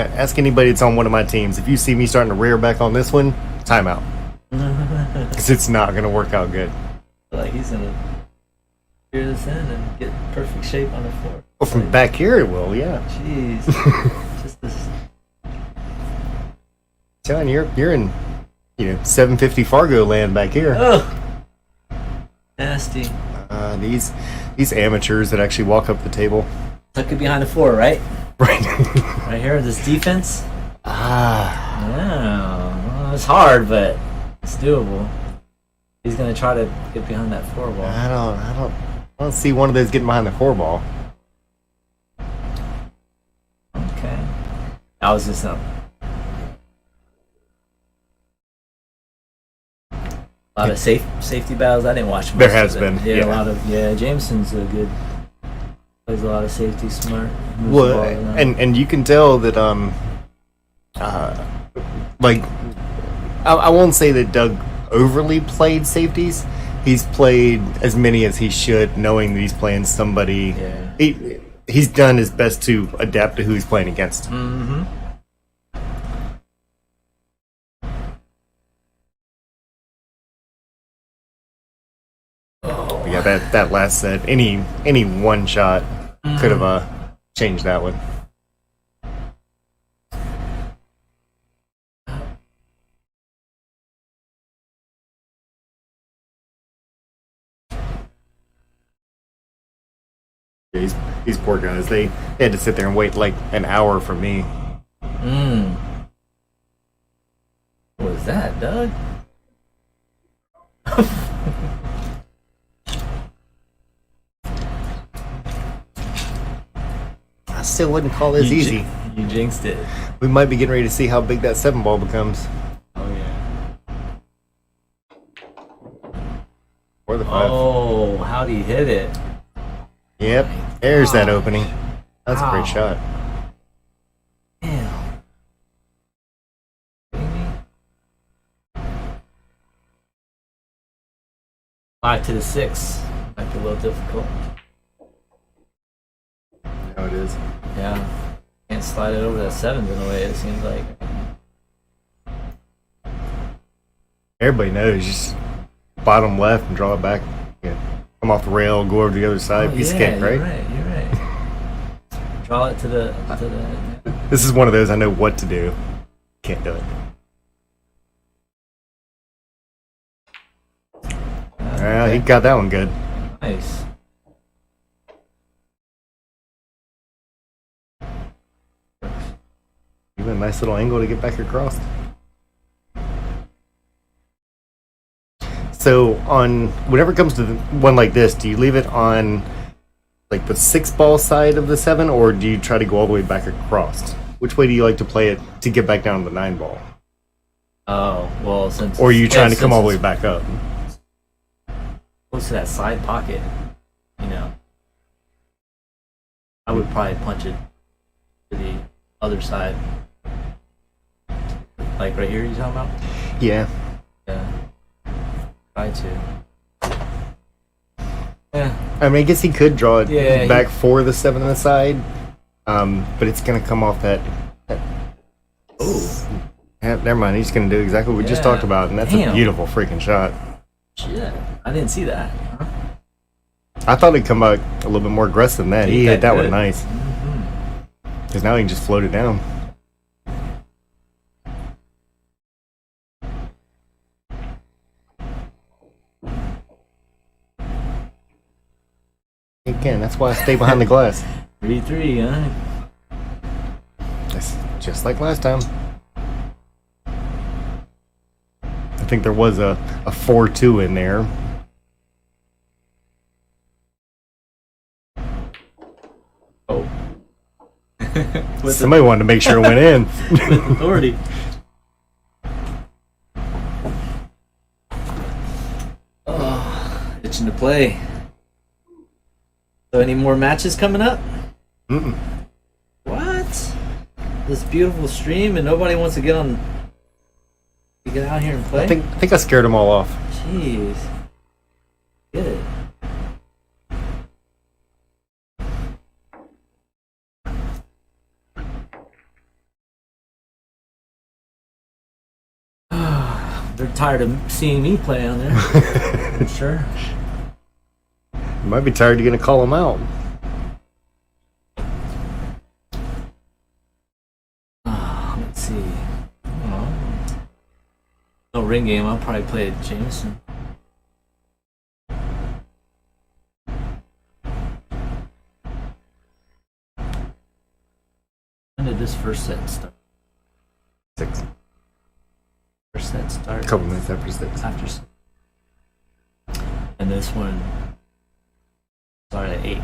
Ask anybody that's on one of my teams. If you see me starting to rear back on this one, timeout. Because it's not going to work out good. Like he's gonna clear this in and get perfect shape on the floor. Well, from back here it will, yeah. Jeez. Just this. John, you're in 750 Fargo land back here. Oh, nasty. These amateurs that actually walk up the table. Tuck it behind the floor, right? Right. Right here, this defense. Ah. Yeah, well, it's hard, but it's doable. He's gonna try to get behind that floor ball. I don't see one of those getting behind the four ball. Okay. I was just a lot of safety battles. I didn't watch much. There has of it. been. Yeah, a lot of Jamison's a good. Plays a lot of safety, smart. moves the Well, ball around. and you can tell that like I won't say that Doug overly played safeties. He's played as many as he should, knowing that he's playing somebody. Yeah. He's done his best to adapt to who he's playing against. Mm-hmm. But yeah, that last set, any one shot could have changed that one. These poor guys, they had to sit there and wait like an hour for me. What was that, Doug? I still wouldn't call this easy. You jinxed it. We might be getting ready to see how big that 7 ball becomes. Oh yeah. Or the 5. Oh, how'd he hit it? Yep, there's that gosh. opening. That's a Wow. great shot. Damn. Kidding me? 5 to the 6. Might be a little difficult. No, it is. Yeah. Can't slide it over that 7s in a way, it seems like. Everybody knows. Just bottom left and draw it back. Yeah. Come off the rail, go over to the other side, piece of cake, right? You're right. Draw it to the This is one of those I know what to do. Can't do it. Well, he got that one good. Nice. Even a nice little angle to get back across. So on whenever it comes to one like this, do you leave it on like the 6 ball side of the 7, or do you try to go all the way back across? Which way do you like to play it to get back down to the 9 ball? Oh, well, since... Or are you trying to come since all the way it's back up? close to that side pocket, I would probably punch it to the other side. Like right here, you talking about? Yeah. Yeah. Try to. Yeah. I mean, I guess he could draw it Yeah, back for the 7 on the side, but it's going to come off that. Oh. Yeah, never mind. He's going to do exactly what we just Yeah. talked about, and that's Damn. a beautiful freaking shot. Shit. I didn't see that. Huh? I thought it'd come out a little bit more aggressive than that. He Ain't hit that that one good? nice. Because now he can just float it down. Again, that's why I stay behind the glass. 3-3, huh? It's just like last time. I think there was a 4-2 in there. Oh. With Somebody wanted to make sure it went in. with authority. Oh, itching to play. So any more matches coming up? Mm-mm. What? This beautiful stream and nobody wants to get out here and play? I think I scared them all off. Jeez. Get it. tired of seeing me play on there. I'm sure. You might be tired. You're gonna call him out. Let's see. No ring game. I'll probably play a Jamison. When did this first set start? 6. First set start. A couple minutes after 6. After 6. And this one started at 8.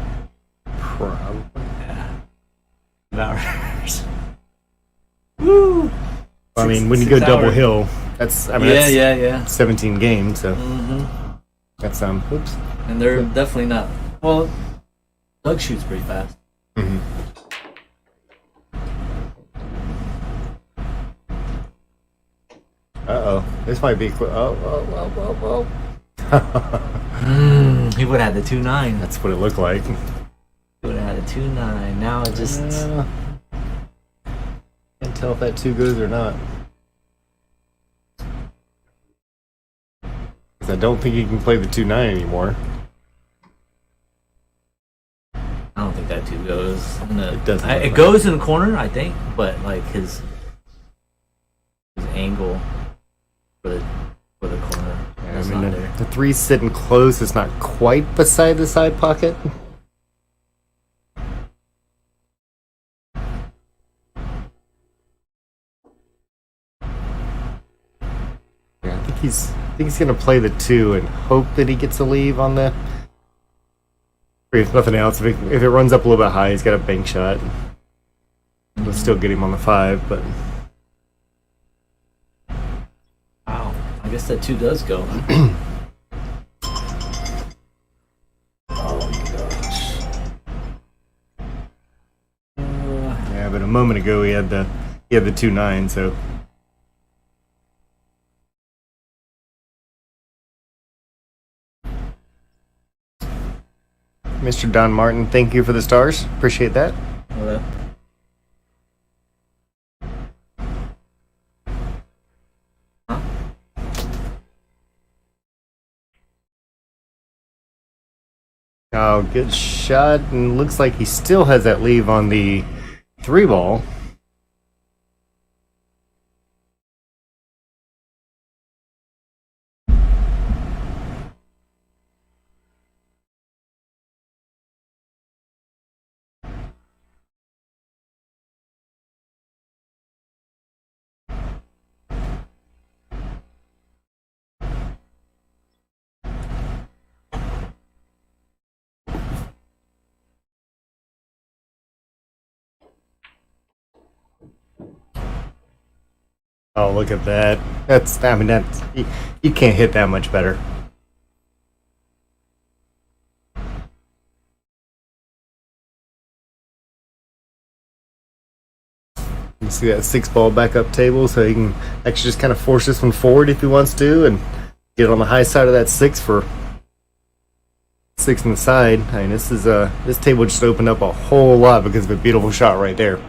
Probably. Yeah. 2 hours. Woo! I mean, when you go 6 double hours. hill, that's that's Yeah. 17 games. So Mm-hmm. that's oops. And they're definitely not. Well, Doug shoots pretty fast. Mm-hmm. Uh-oh. This might be quick. Oh. He would have had the 2-9. That's what it looked like. He would have had a 2-9. Now it just. Can't tell if that 2 goes or not. 'Cause I don't think he can play the 2-9 anymore. I don't think that 2 goes. It doesn't. It goes in the corner, I think, but like his angle for the corner Yeah, is I mean, not there. the 3's sitting close. It's not quite beside the side pocket. Yeah, I think he's gonna play the 2 and hope that he gets a leave on the. Or if nothing else, if it runs up a little bit high, he's got a bank shot. We'll still get him on the 5, but Wow, I guess that 2 does go. Oh my gosh. yeah. But a moment ago he had the 2-9, so. Mr. Don Martin, thank you for the stars. Appreciate that. Well, Oh, good shot, and looks like he still has that leave on the 3 ball. Oh, look at that. I mean, you can't hit that much better. You see that 6 ball backup table, so he can actually just kind of force this one forward if he wants to and get on the high side of that 6 for 6 on the side. I mean, this table just opened up a whole lot because of a beautiful shot right there.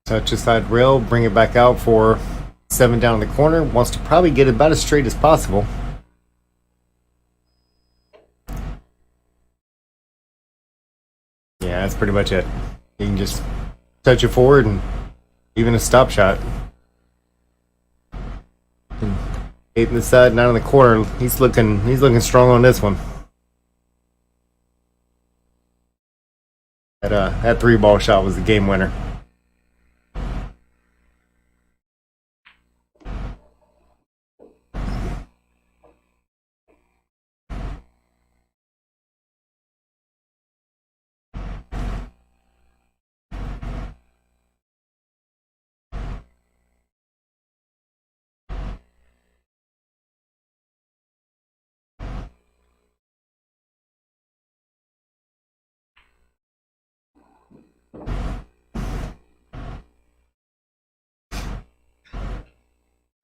Touch the side rail, bring it back out for 7 down in the corner. Wants to probably get it about as straight as possible. Yeah, that's pretty much it. You can just touch it forward and even a stop shot. And 8 in the side, 9 in the corner. He's looking strong on this one. That 3 ball shot was the game winner.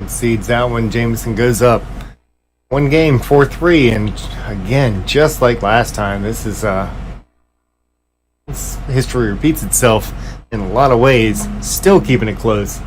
Concedes that one. Jamison goes up. One game, 4-3, and again, just like last time, this history repeats itself in a lot of ways. Still keeping it close.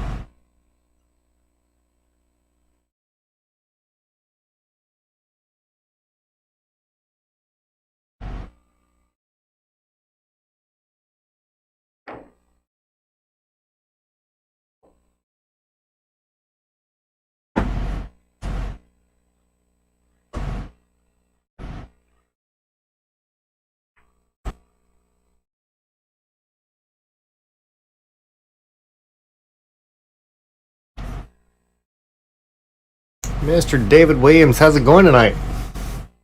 Mr. David Williams, how's it going tonight?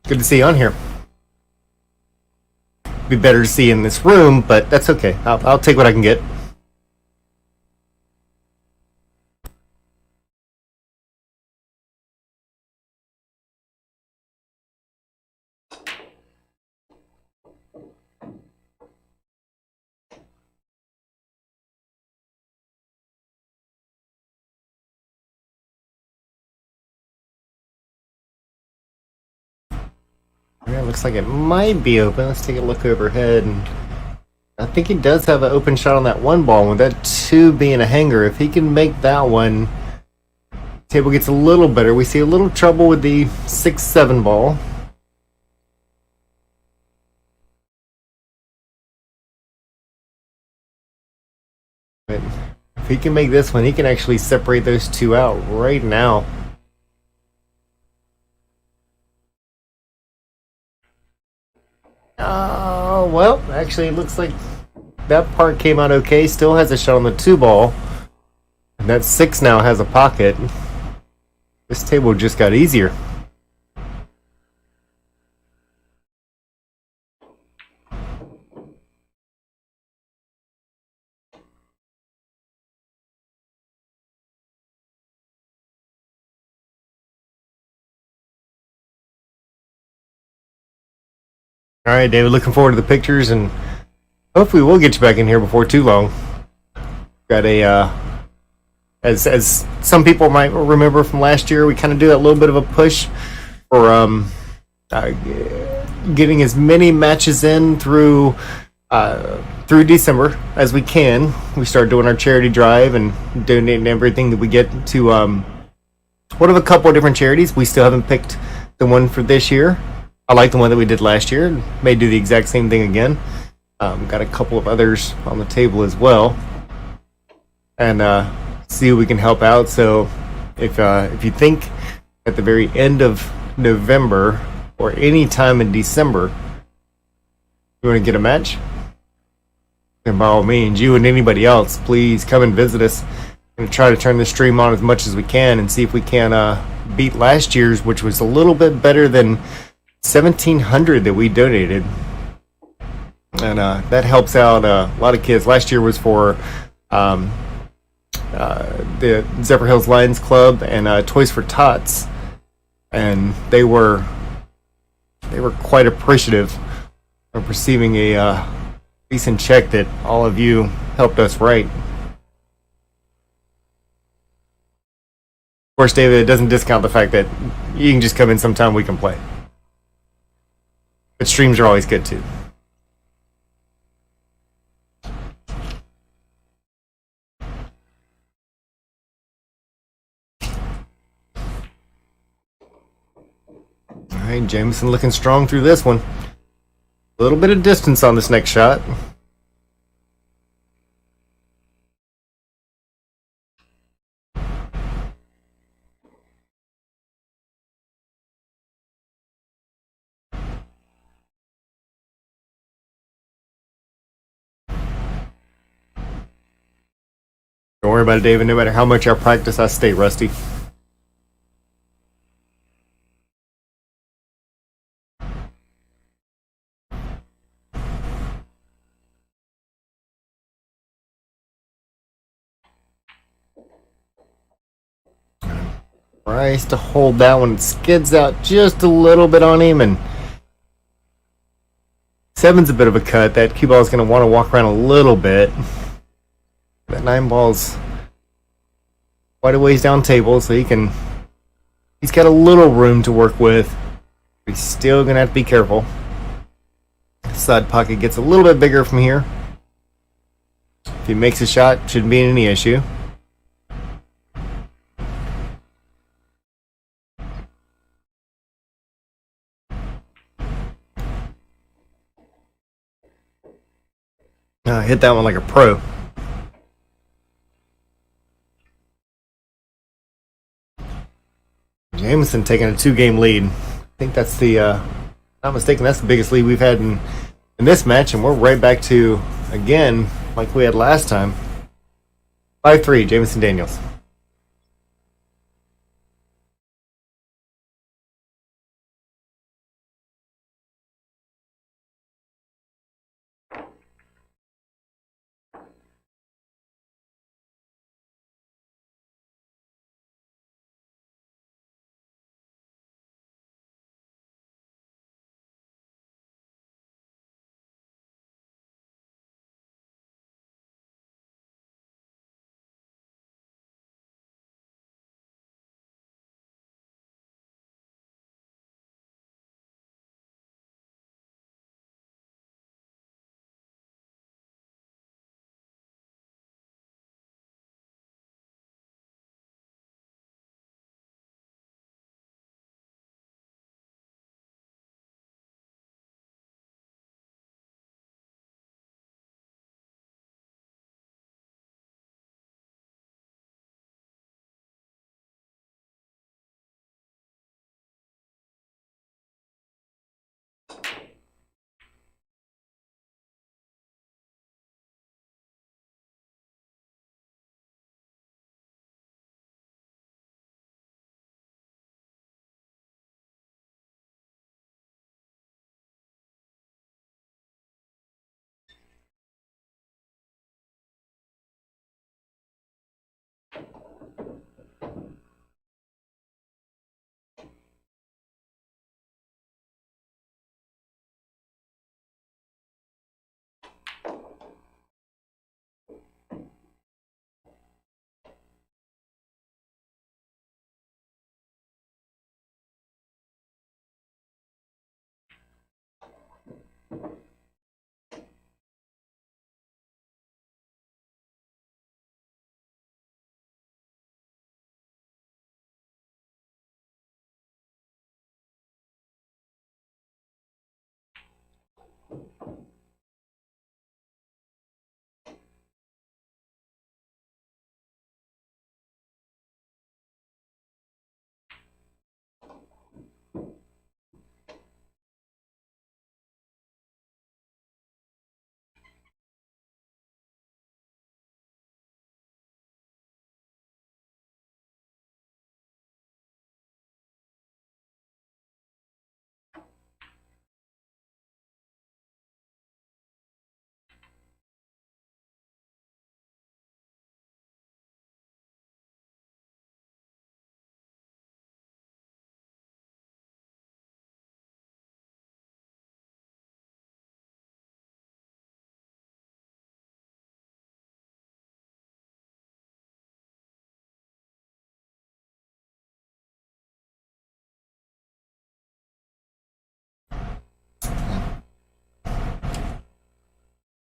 Good to see you on here. Be better to see you in this room, but that's okay. I'll take what I can get. Yeah, looks like it might be open. Let's take a look overhead. And I think he does have an open shot on that one ball. With that two being a hanger, if he can make that one, table gets a little better. We see a little trouble with the 6-7 ball. But if he can make this one, he can actually separate those two out right now. Well, actually, it looks like that part came out okay. Still has a shot on the 2 ball. And that 6 now has a pocket. This table just got easier. All right, David, looking forward to the pictures, and hopefully we'll get you back in here before too long. Got a, as some people might remember from last year, we kind of do that little bit of a push for getting as many matches in through December as we can. We start doing our charity drive and donating everything that we get to one of a couple of different charities. We still haven't picked the one for this year. I like the one that we did last year. May do the exact same thing again. Got a couple of others on the table as well, and see if we can help out. So if you think at the very end of November or any time in December you want to get a match, then by all means, you and anybody else, please come and visit us. We're going to try to turn the stream on as much as we can and see if we can beat last year's, which was a little bit better than 1,700 that we donated, and that helps out a lot of kids. Last year was for the Zephyr Hills Lions Club and Toys for Tots, and they were quite appreciative of receiving a decent check that all of you helped us write. Of course, David, it doesn't discount the fact that you can just come in sometime we can play. But streams are always good too. Alright, Jamison looking strong through this one. A little bit of distance on this next shot. Don't worry about it, David. No matter how much I practice, I stay rusty. Tries to hold that one. It skids out just a little bit on him, and 7's a bit of a cut. That cue ball is going to want to walk around a little bit. That 9 ball's quite a ways down table, so he's got a little room to work with. He's still gonna have to be careful. Side pocket gets a little bit bigger from here. If he makes a shot, shouldn't be any issue. Hit that one like a pro. Jamison taking a 2-game lead. I think that's the, not mistaken, that's the biggest lead we've had in this match, and we're right back to, again, like we had last time. 5-3, Jamison Daniels.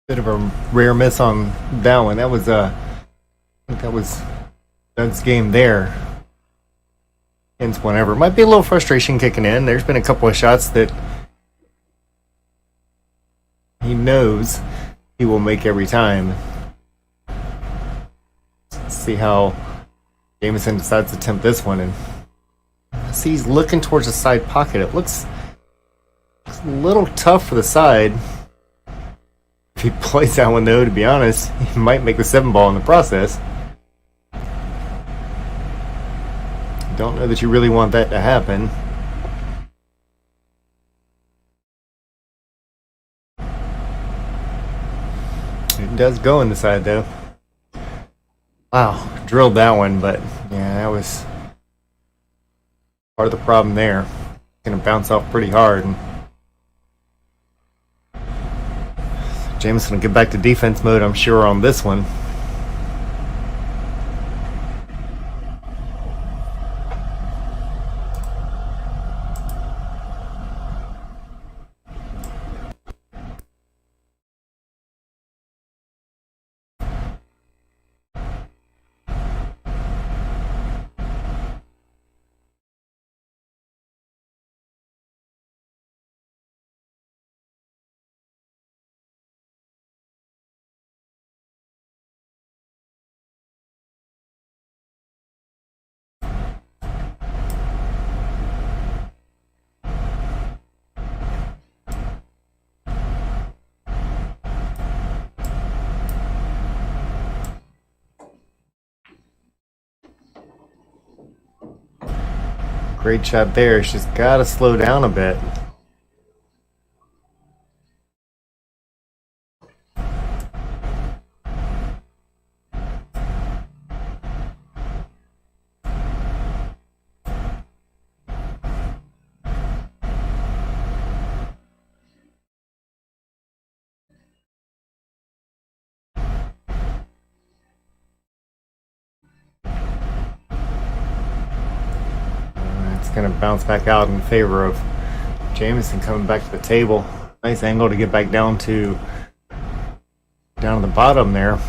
Bit of a rare miss on that one. That was I think that was Doug's game there. Hence whenever. Might be a little frustration kicking in. There's been a couple of shots that he knows he will make every time. Let's see how Jamison decides to attempt this one, and see he's looking towards the side pocket. It looks a little tough for the side. If he plays that one, though, to be honest, he might make the 7-ball in the process. Don't know that you really want that to happen. It does go in the side, though. Wow, drilled that one, but yeah, that was part of the problem there. Gonna bounce off pretty hard. And Jamison will get back to defense mode, I'm sure, on this one. Great shot there. She's got to slow down a bit. Going to bounce back out in favor of Jamison coming back to the table. Nice angle to get back down to the bottom there.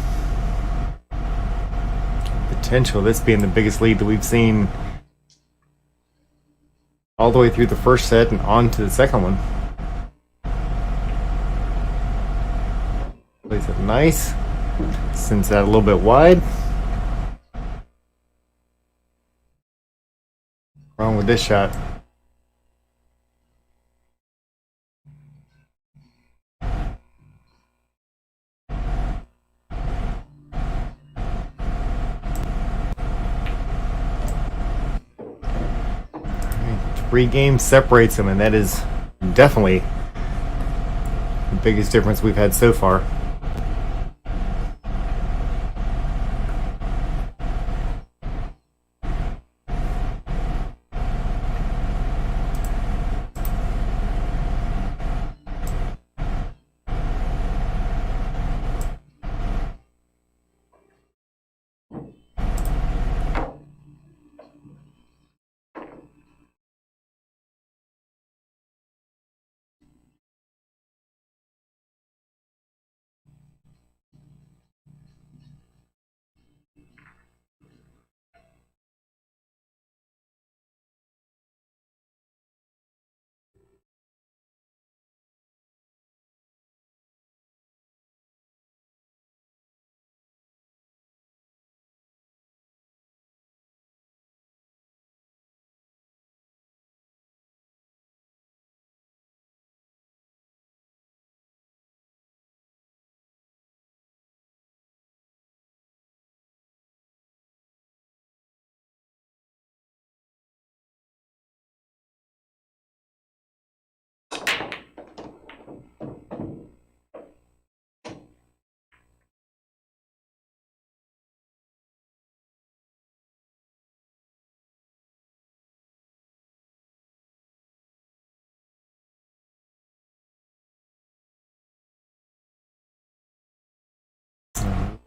Potential of this being the biggest lead that we've seen all the way through the first set and on to the second one. Plays it nice. Sends that a little bit wide. Wrong with this shot. Three games separates them, and that is definitely the biggest difference we've had so far.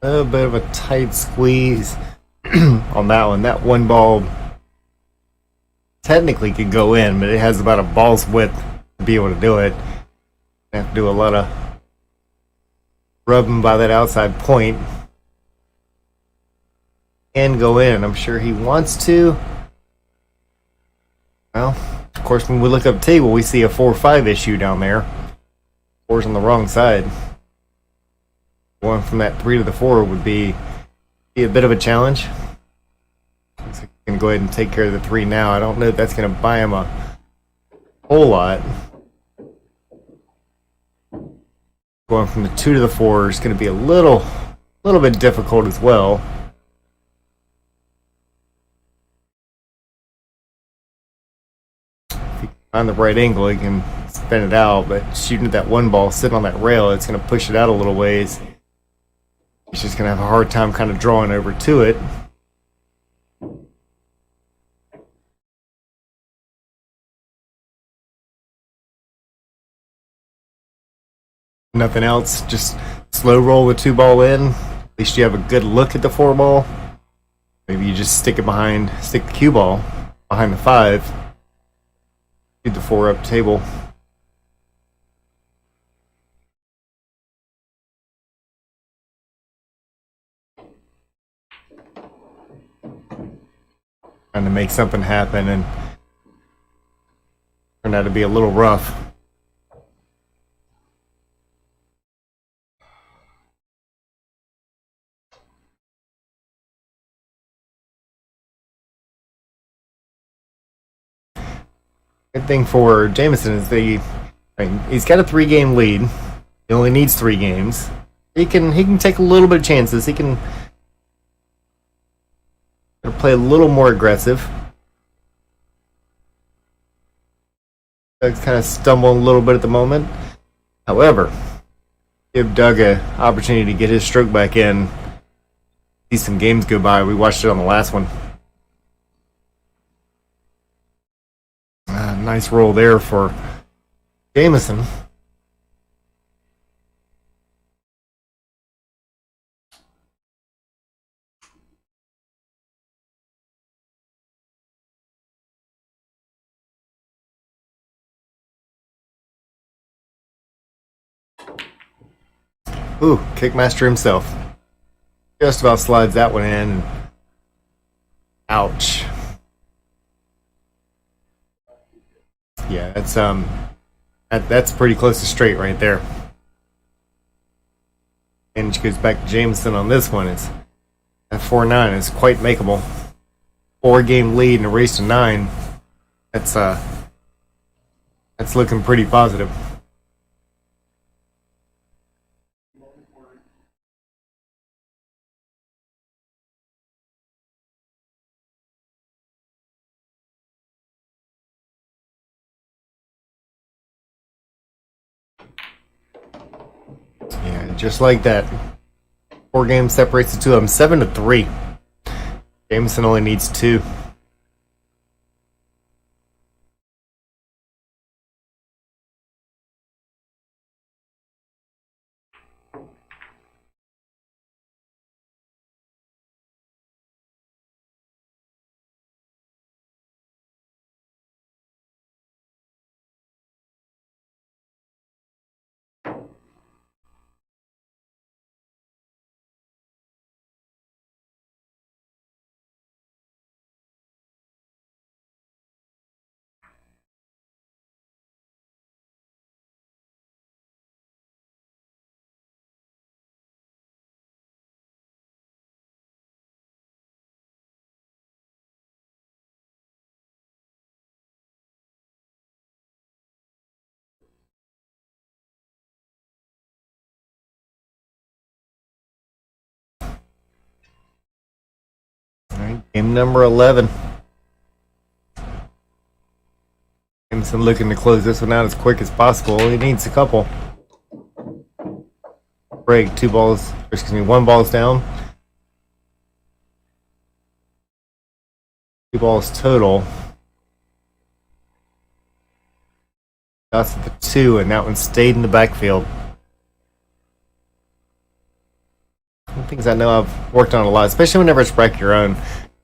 A bit of a tight squeeze on that one. That one ball technically could go in, but it has about a ball's width to be able to do it. You have to do a lot of rubbing by that outside point. Can go in. I'm sure he wants to. Well, of course, when we look up the table, we see a 4-5 issue down there. 4's on the wrong side. Going from that 3 to the 4 would be a bit of a challenge. Looks like he can go ahead and take care of the 3 now. I don't know if that's going to buy him a whole lot. Going from the 2 to the 4 is going to be a little bit difficult as well. If he can find the right angle, he can spin it out, but shooting at that one ball sitting on that rail, it's going to push it out a little ways. He's just going to have a hard time kind of drawing over to it. Nothing else, just slow roll the 2 ball in. At least you have a good look at the 4 ball. Maybe you just stick the cue ball behind the 5. Shoot the 4 up table. Trying to make something happen and turned out to be a little rough. Good thing for Jamison is he's got a 3-game lead. He only needs 3 games. He can take a little bit of chances. He can play a little more aggressive. Doug's kind of stumbling a little bit at the moment. However, give Doug an opportunity to get his stroke back in. See some games go by. We watched it on the last one. Nice roll there for Jamison. Ooh, Kickmaster himself. Just about slides that one in. Ouch. Yeah, that's pretty close to straight right there. And she goes back to Jamison on this one. It's at 4-9. It's quite makeable. 4-game lead and a race to 9. That's looking pretty positive. Yeah, just like that. 4 games separates the two of them. 7-3. Jamison only needs 2. Game number 11. Jamison looking to close this one out as quick as possible. He needs a couple. Break. 1 ball's down. 2 balls total. That's at the 2, and that one stayed in the backfield. Things I know I've worked on a lot, especially whenever it's break your own.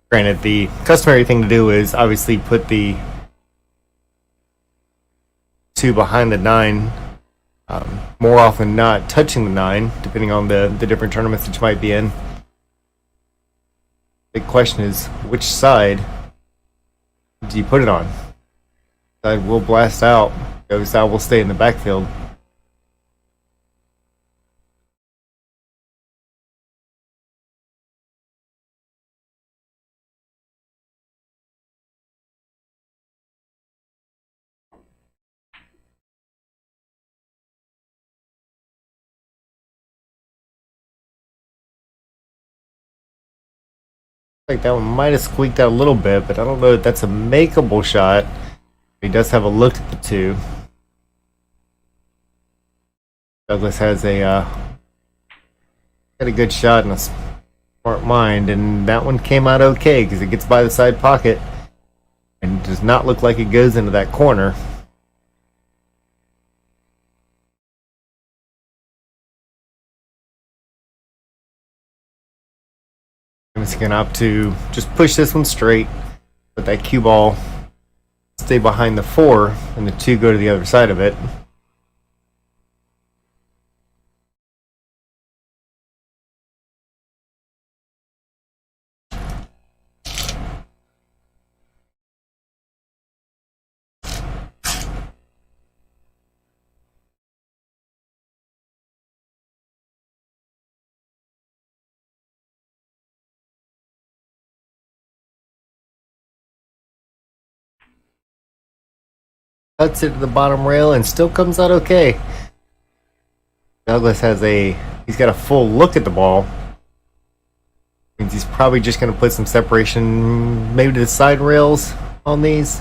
Granted, the customary thing to do is obviously put the 2 behind the 9, more often than not touching the 9, depending on the different tournaments that you might be in. The question is, which side do you put it on? Side will blast out, the other side will stay in the backfield. Like that one might have squeaked out a little bit, but I don't know if that's a makeable shot. He does have a look at the 2. Douglas has got a good shot and a smart mind, and that one came out okay because it gets by the side pocket and does not look like it goes into that corner. I'm just gonna opt to just push this one straight, let that cue ball stay behind the 4, and the 2 go to the other side of it. Cuts it to the bottom rail and still comes out okay. Douglas he's got a full look at the ball. Means he's probably just going to put some separation maybe to the side rails on these.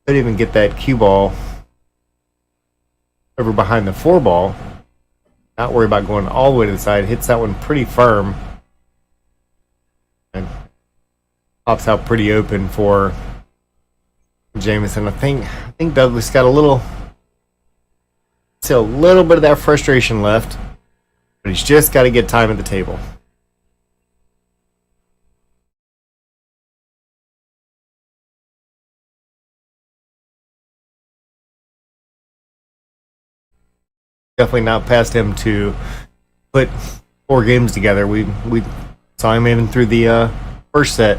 Could even get that cue ball over behind the 4 ball. Not worry about going all the way to the side. Hits that one pretty firm. And pops out pretty open for Jamison. I think Douglas got a little bit of that frustration left. But he's just got to get time at the table. Definitely not past him to put 4 games together. We saw him even through the first set,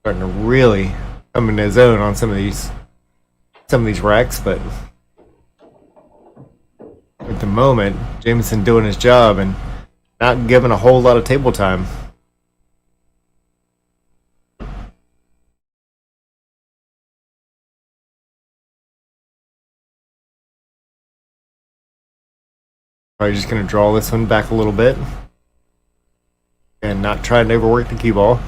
starting to really come into his own on some of these racks. But at the moment, Jamison doing his job and not giving a whole lot of table time. Probably just going to draw this one back a little bit and not try and overwork the cue ball.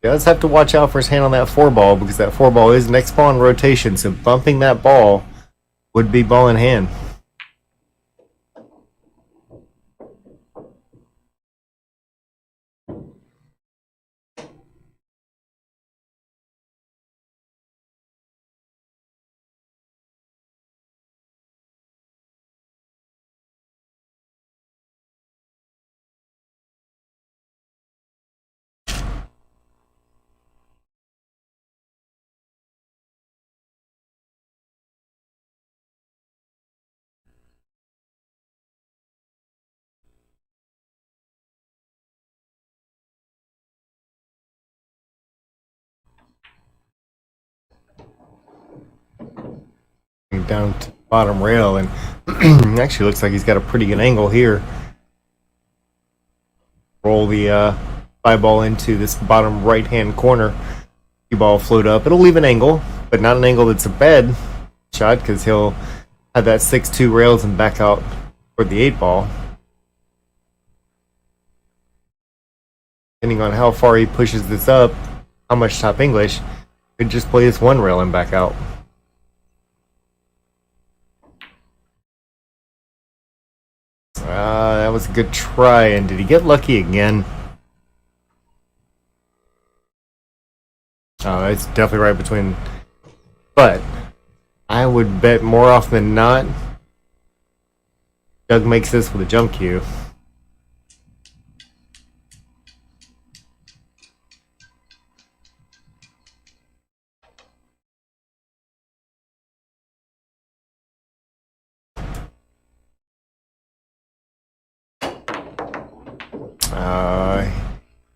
He does have to watch out for his hand on that 4 ball because that 4 ball is next ball in rotation, so bumping that ball would be ball in hand. Down to the bottom rail, and actually looks like he's got a pretty good angle here. Roll the 5 ball into this bottom right hand corner. Cue ball float up. It'll leave an angle, but not an angle that's a bad shot because he'll have that 6-2 rails and back out for the 8 ball. Depending on how far he pushes this up, how much top English, could just play this 1 rail and back out. That was a good try, and did he get lucky again? Oh, it's definitely right between. But I would bet more often than not, Doug makes this with a jump cue.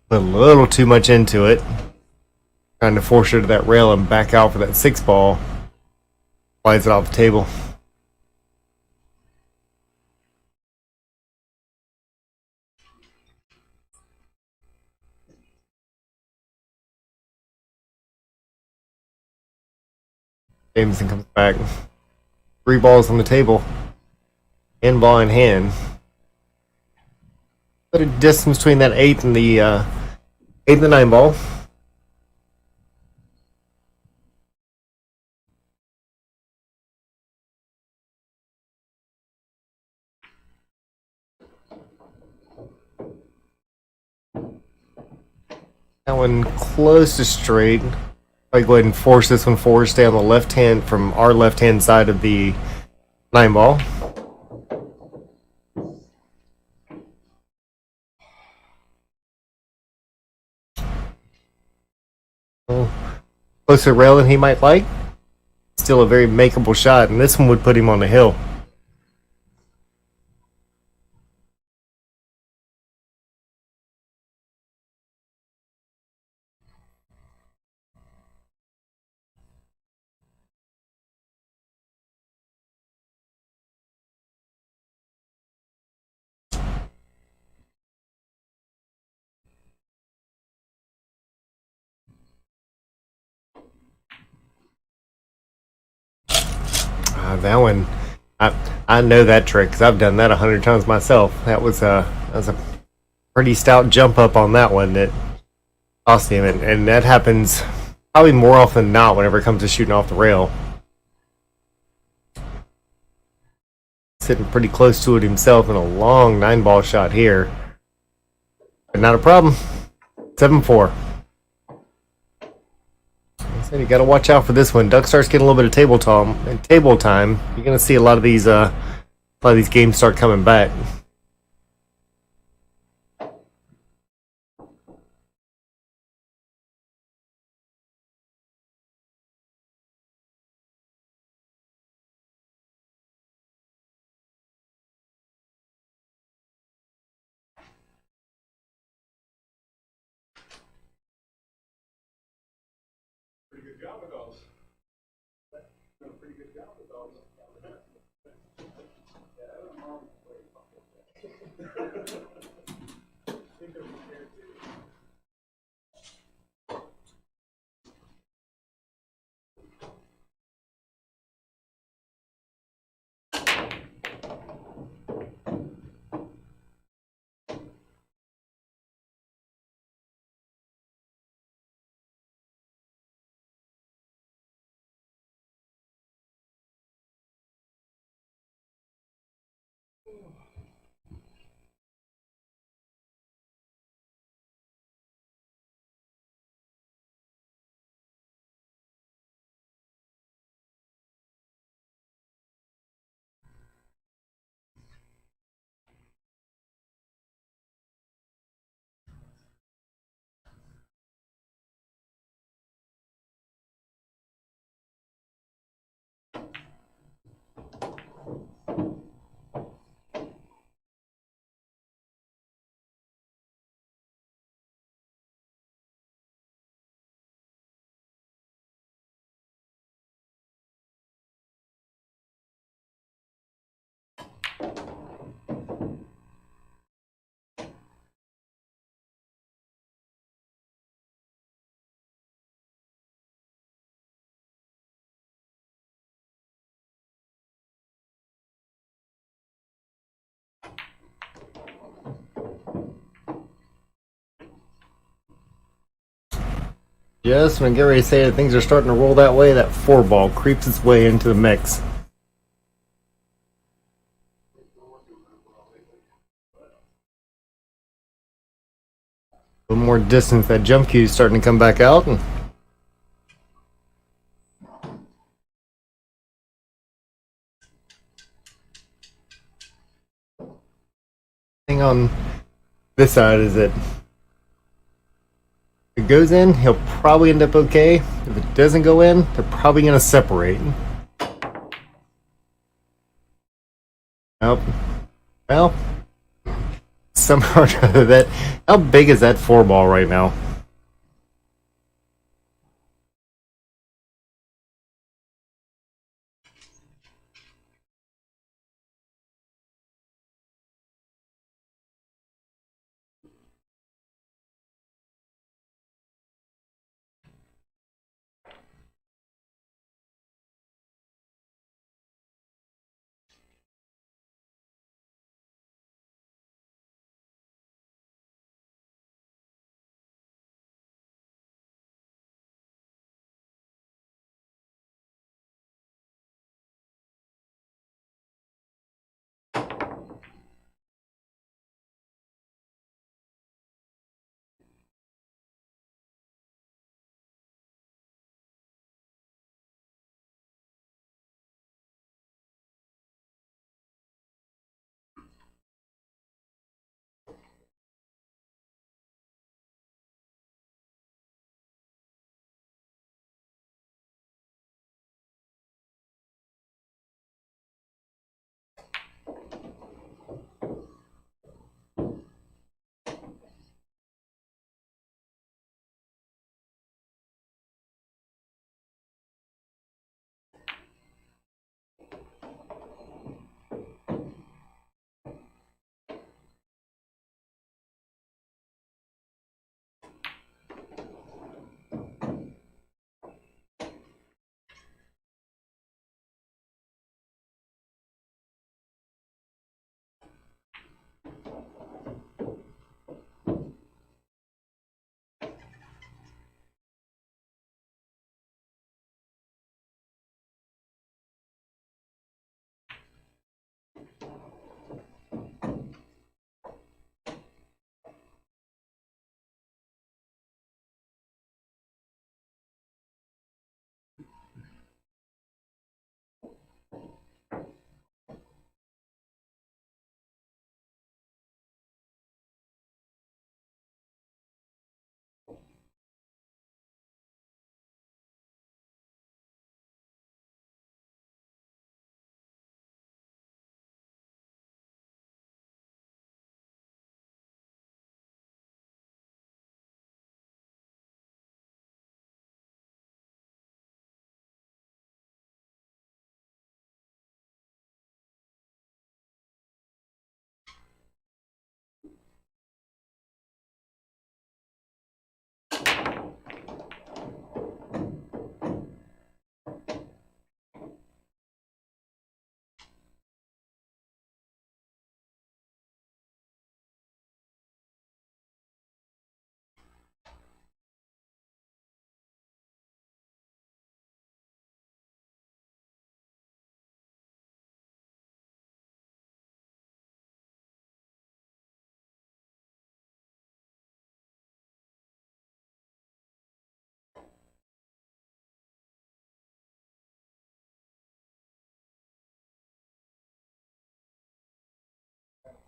Put a little too much into it. Trying to force her to that rail and back out for that 6 ball. Slides it off the table. Jamison comes back. 3 balls on the table. And ball in hand. But a distance between that 8 and the 8 and the 9 ball. That one close to straight. I'll go ahead and force this one forward. Stay on the left hand from our left hand side of the 9 ball. Closer rail than he might like. Still a very makeable shot, and this one would put him on the hill. That one, I know that trick because I've done that 100 times myself. That was a pretty stout jump up on that one that cost him, and that happens probably more often than not whenever it comes to shooting off the rail. Sitting pretty close to it himself in a long 9-ball shot here. But not a problem. 7-4. Like I said, you got to watch out for this one. Duck starts getting a little bit of table time. You're going to see a lot of these games start coming back. Pretty good job with those. Done a pretty good job with those. Just when I get ready to say that things are starting to roll that way, that 4-ball creeps its way into the mix. A little more distance. That jump cue is starting to come back out. And thing on this side is that if it goes in, he'll probably end up okay. If it doesn't go in, they're probably going to separate. Nope. Well, somehow or another, that how big is that 4-ball right now?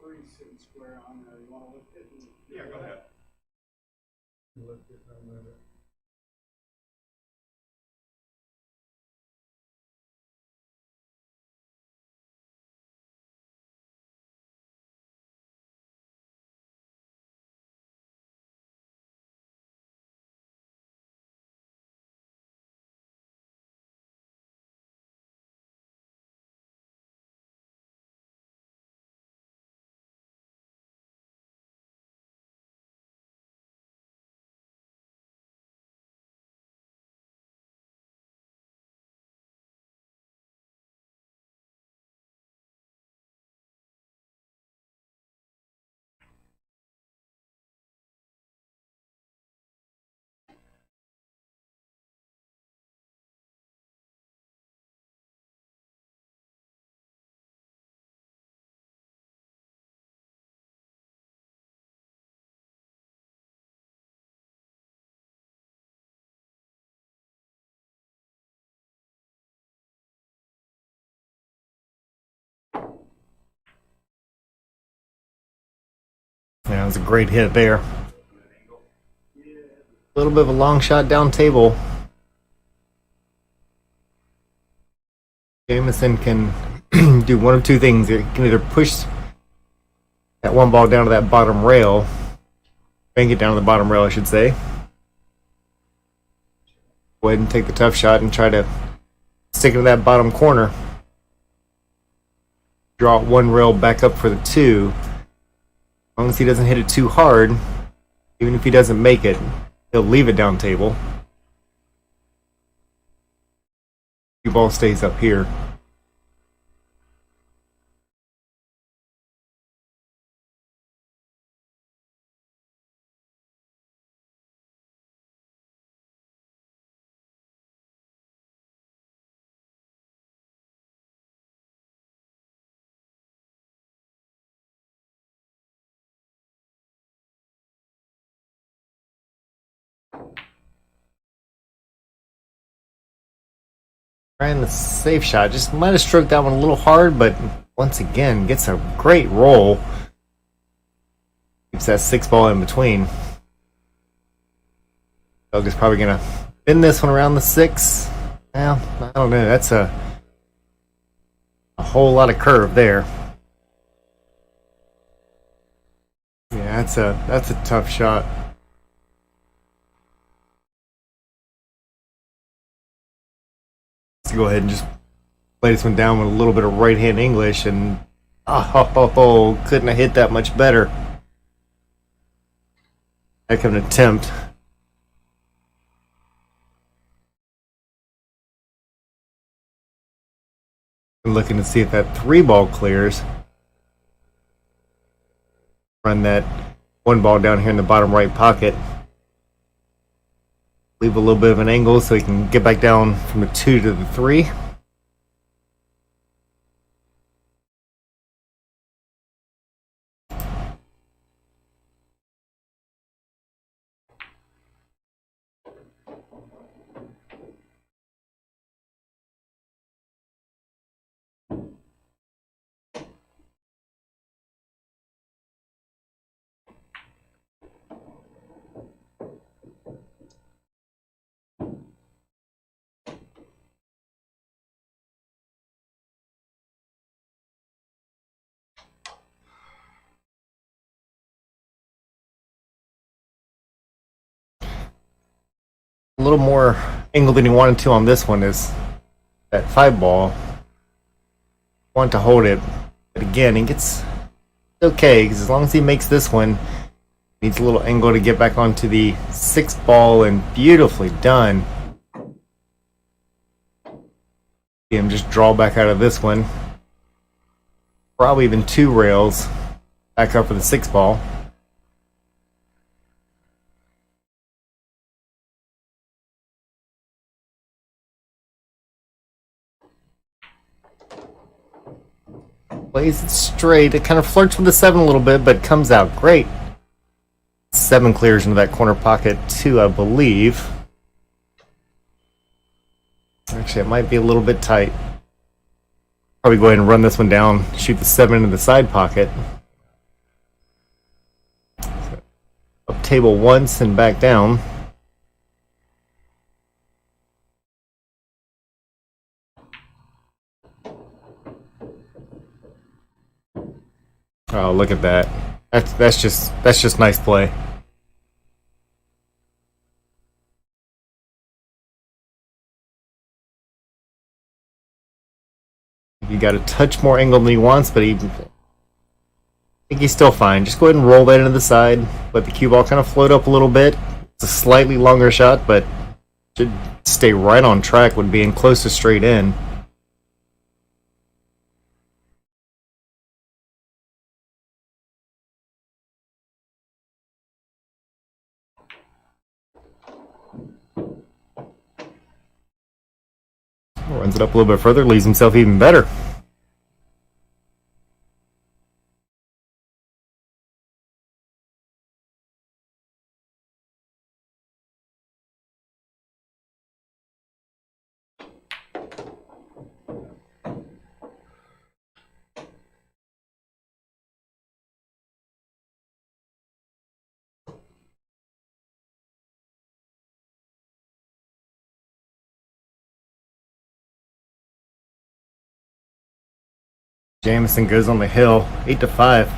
Bree's sitting square on there. You want to lift it? Yeah, go ahead. Yeah, it was a great hit there. A little bit of a long shot down table. Jamison can do one of two things. He can either push that one ball down to that bottom rail, bank it down to the bottom rail, I should say. Go ahead and take the tough shot and try to stick it to that bottom corner. Draw one rail back up for the two. As long as he doesn't hit it too hard, even if he doesn't make it, he'll leave it down table. The ball stays up here. Trying the safe shot. Just might have stroked that one a little hard, but once again, gets a great roll. Keeps that 6 ball in between. Doug is probably going to bend this one around the 6. Well, I don't know. That's a whole lot of curve there. Yeah, that's a tough shot. To go ahead and just play this one down with a little bit of right hand English, and couldn't have hit that much better. Heck of an attempt. I'm looking to see if that 3 ball clears. Run that 1 ball down here in the bottom right pocket. Leave a little bit of an angle so he can get back down from the 2 to the 3. A little more angle than he wanted to on this one is that 5 ball. Want to hold it, but again, he gets okay because as long as he makes this one, needs a little angle to get back onto the 6 ball, and beautifully done. See him just draw back out of this one. Probably even 2 rails back up for the 6 ball. Plays it straight. It kind of flirts with the 7 a little bit, but comes out great. 7 clears into that corner pocket too, I believe. Actually, it might be a little bit tight. Probably go ahead and run this one down, shoot the 7 into the side pocket. table once and back down. Oh, look at that. That's just nice play. You got a touch more angle than he wants, but I think he's still fine. Just go ahead and roll that into the side. Let the cue ball kind of float up a little bit. It's a slightly longer shot, but should stay right on track when being close to straight in. Runs it up a little bit further, leaves himself even better. Jamison goes on the hill, 8-5.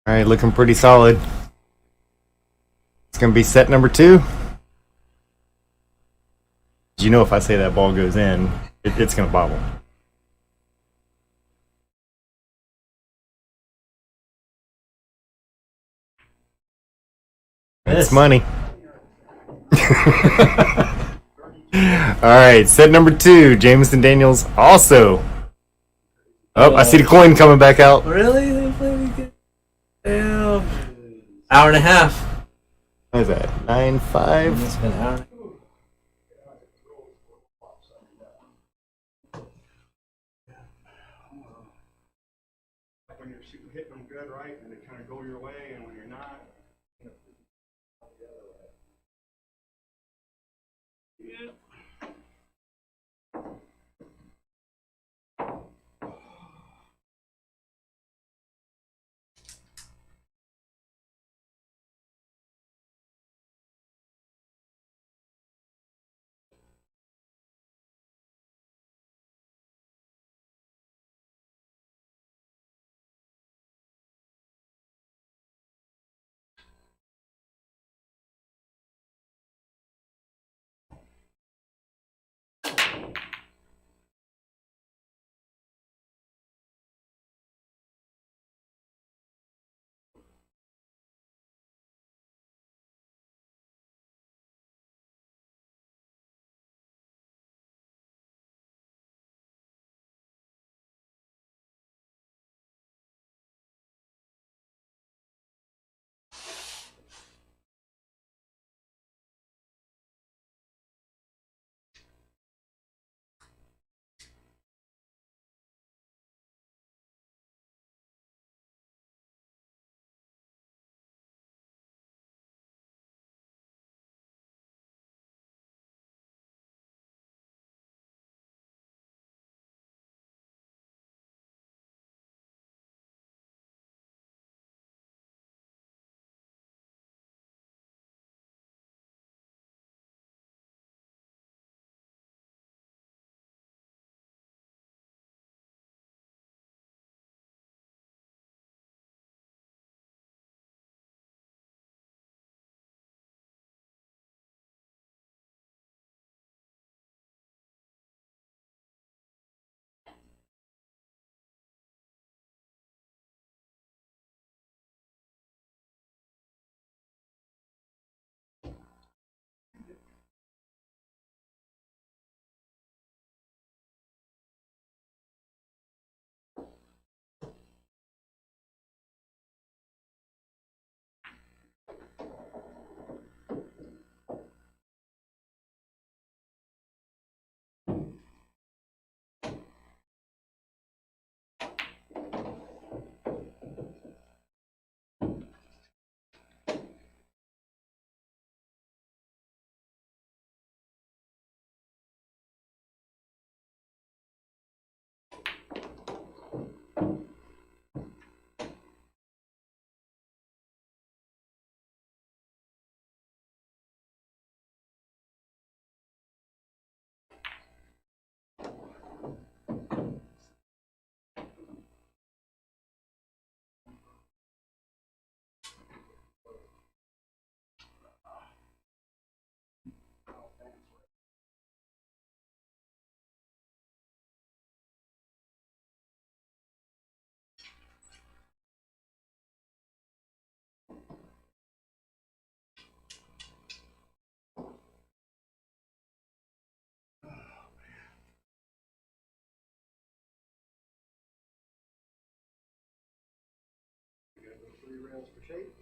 All right, looking pretty solid. It's going to be set number 2. You know, if I say that ball goes in, it's going to bobble. That's money. All right, set number 2. Jamison Daniels also. Oh, I see the coin coming back out. Really? They played me good. Damn. Hour and a half. What is that? 9.5? It's been an hour. When you're hitting them good, right, and they kind of go your way, and when you're not, yeah. We got those 3 rails for shape.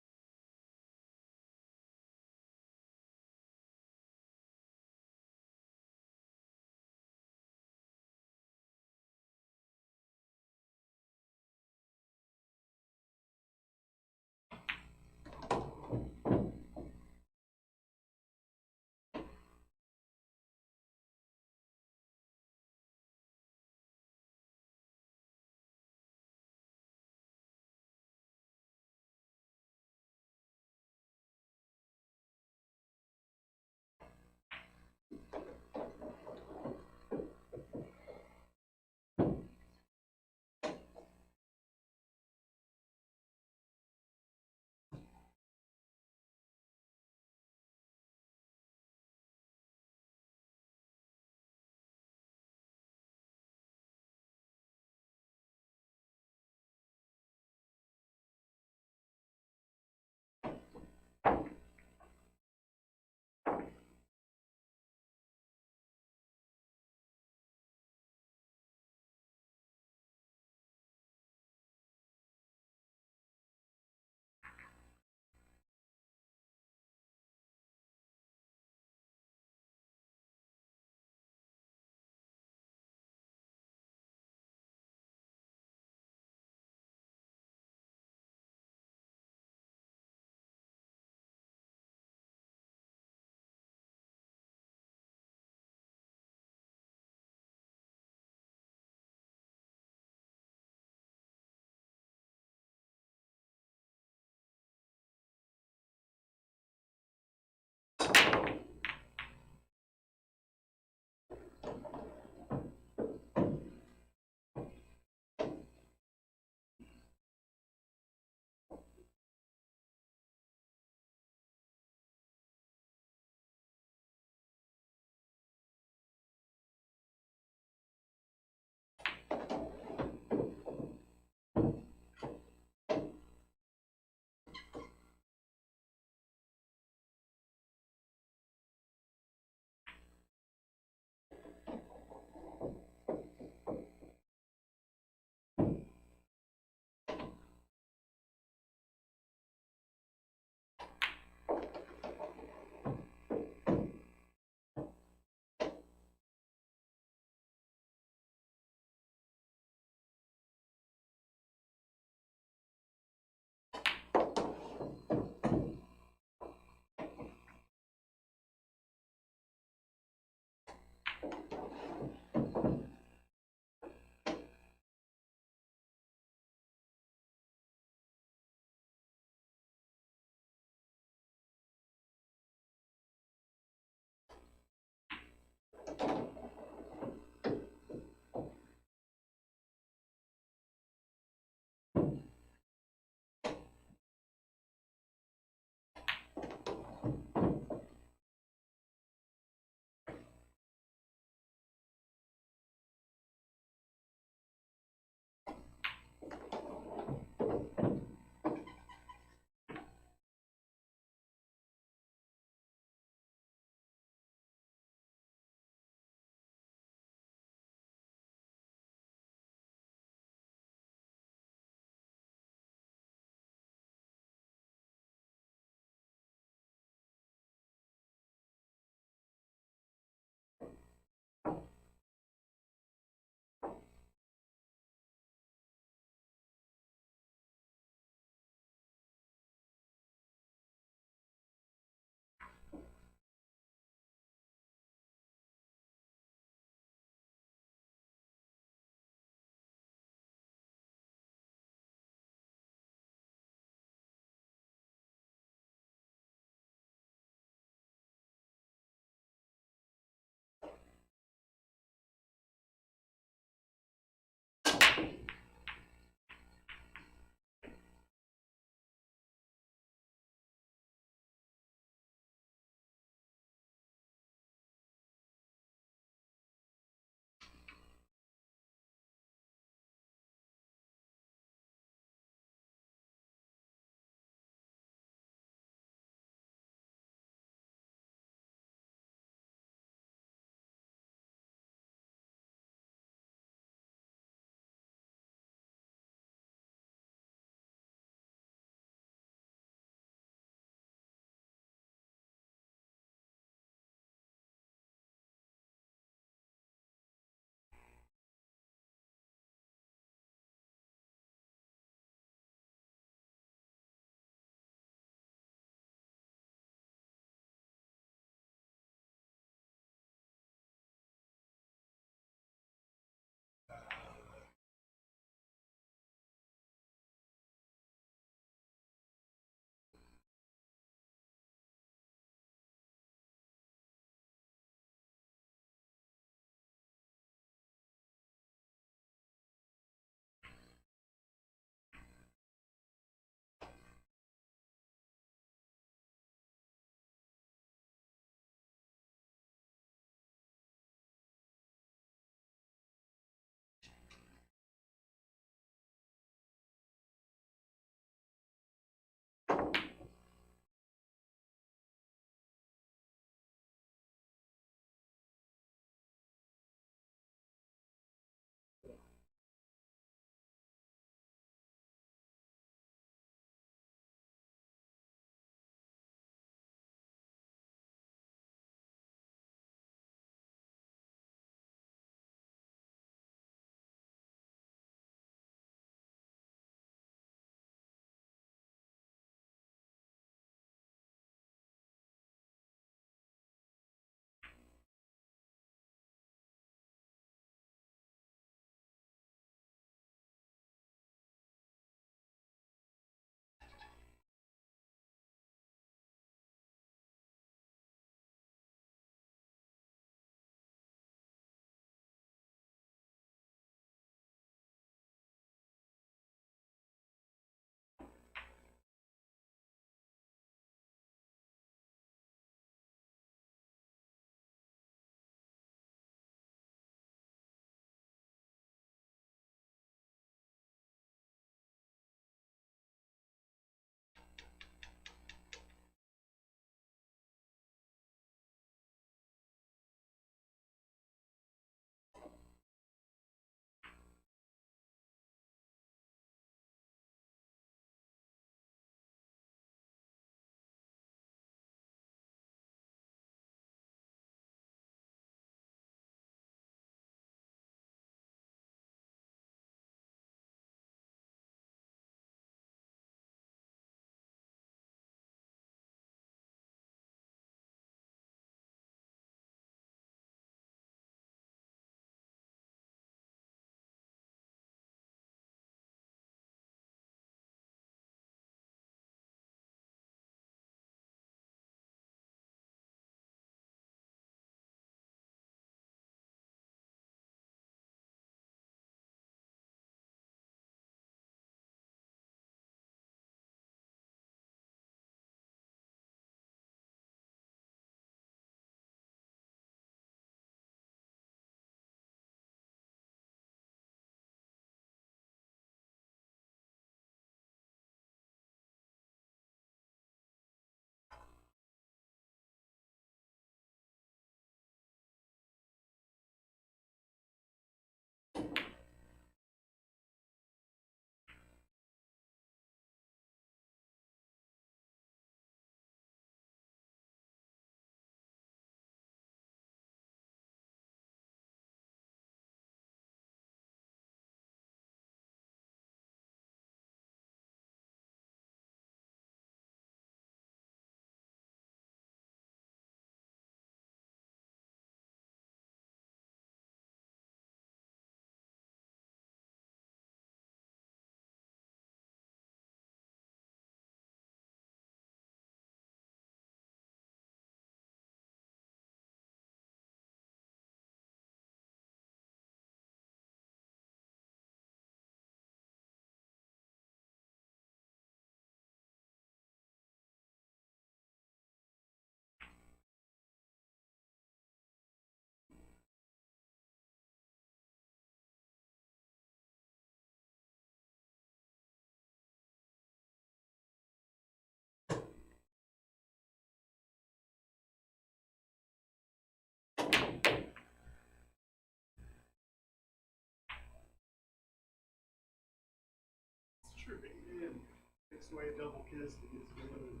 the way a double kiss is doing.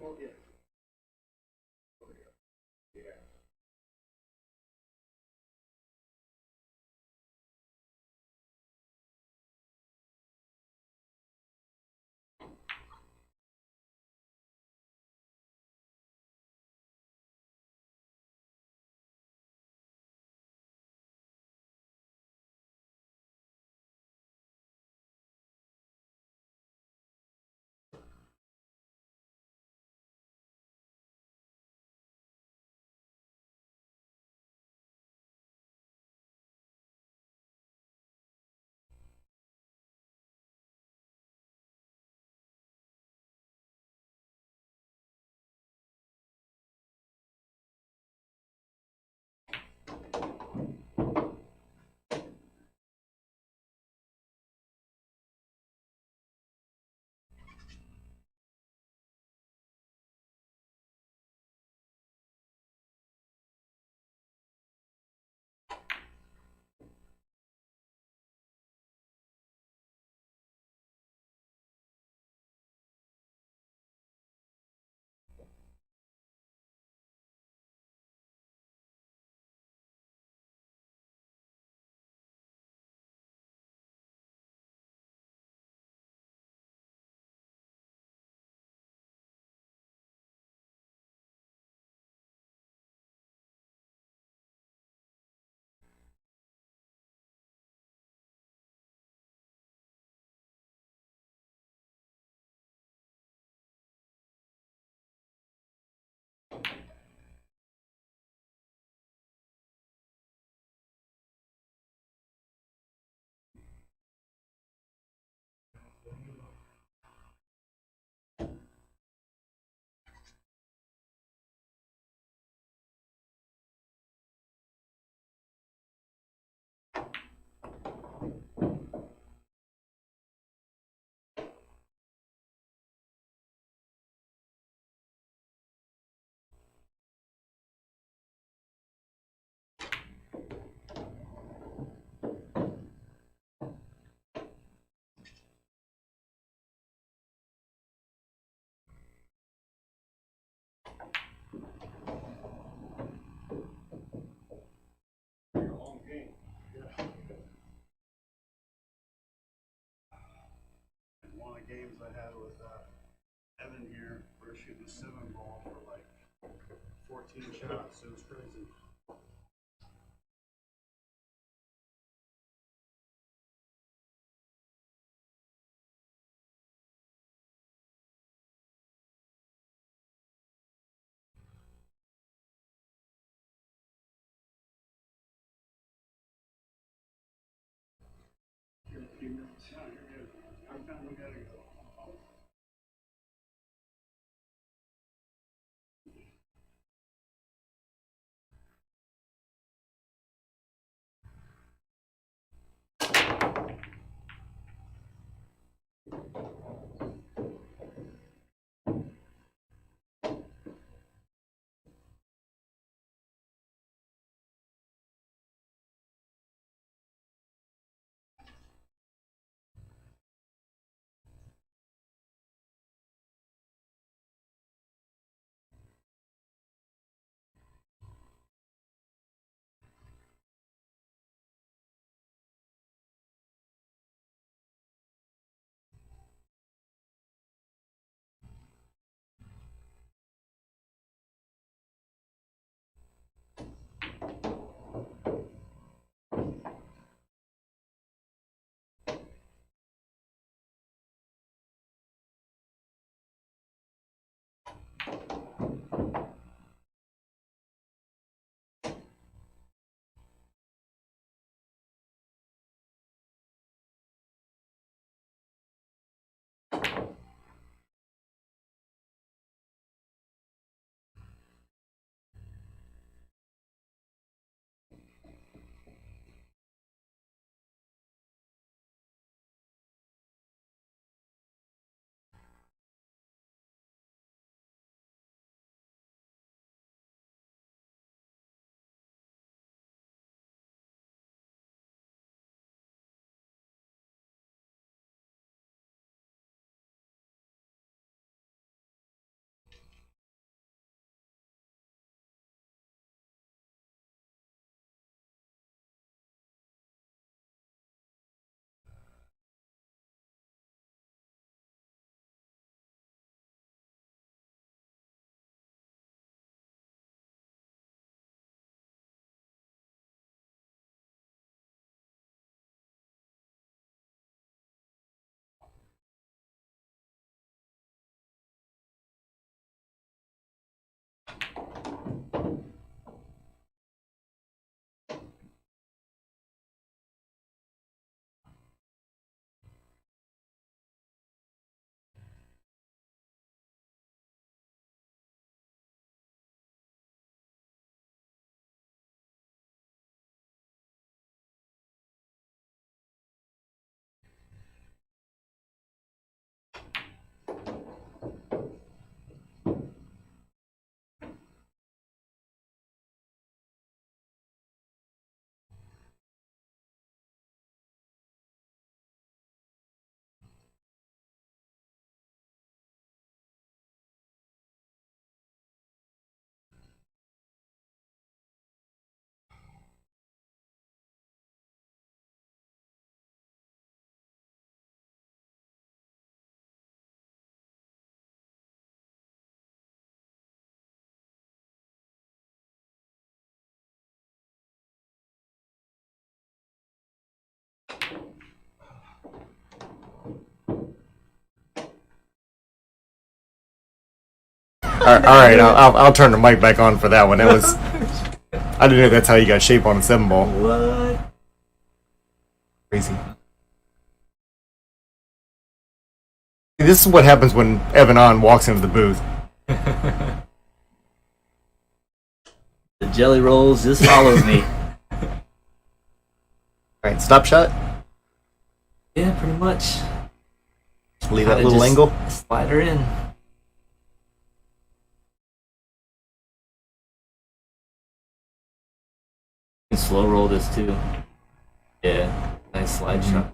Oh, yeah. I had with Evan here. We were shooting a 7-ball for like 14 shots. It was crazy. You're a few minutes. Yeah, you're good. I'm kind of gotta go. All right, I'll turn the mic back on for that one. That was I didn't know that's how you got shape on a 7-ball. What? Crazy. See, this is what happens when Evan On walks into the booth. The jelly rolls just followed me. All right, stop shot. Yeah, pretty much. Leave that Kinda little just angle. Slide her in. You can slow roll this too. Yeah, nice slide shot.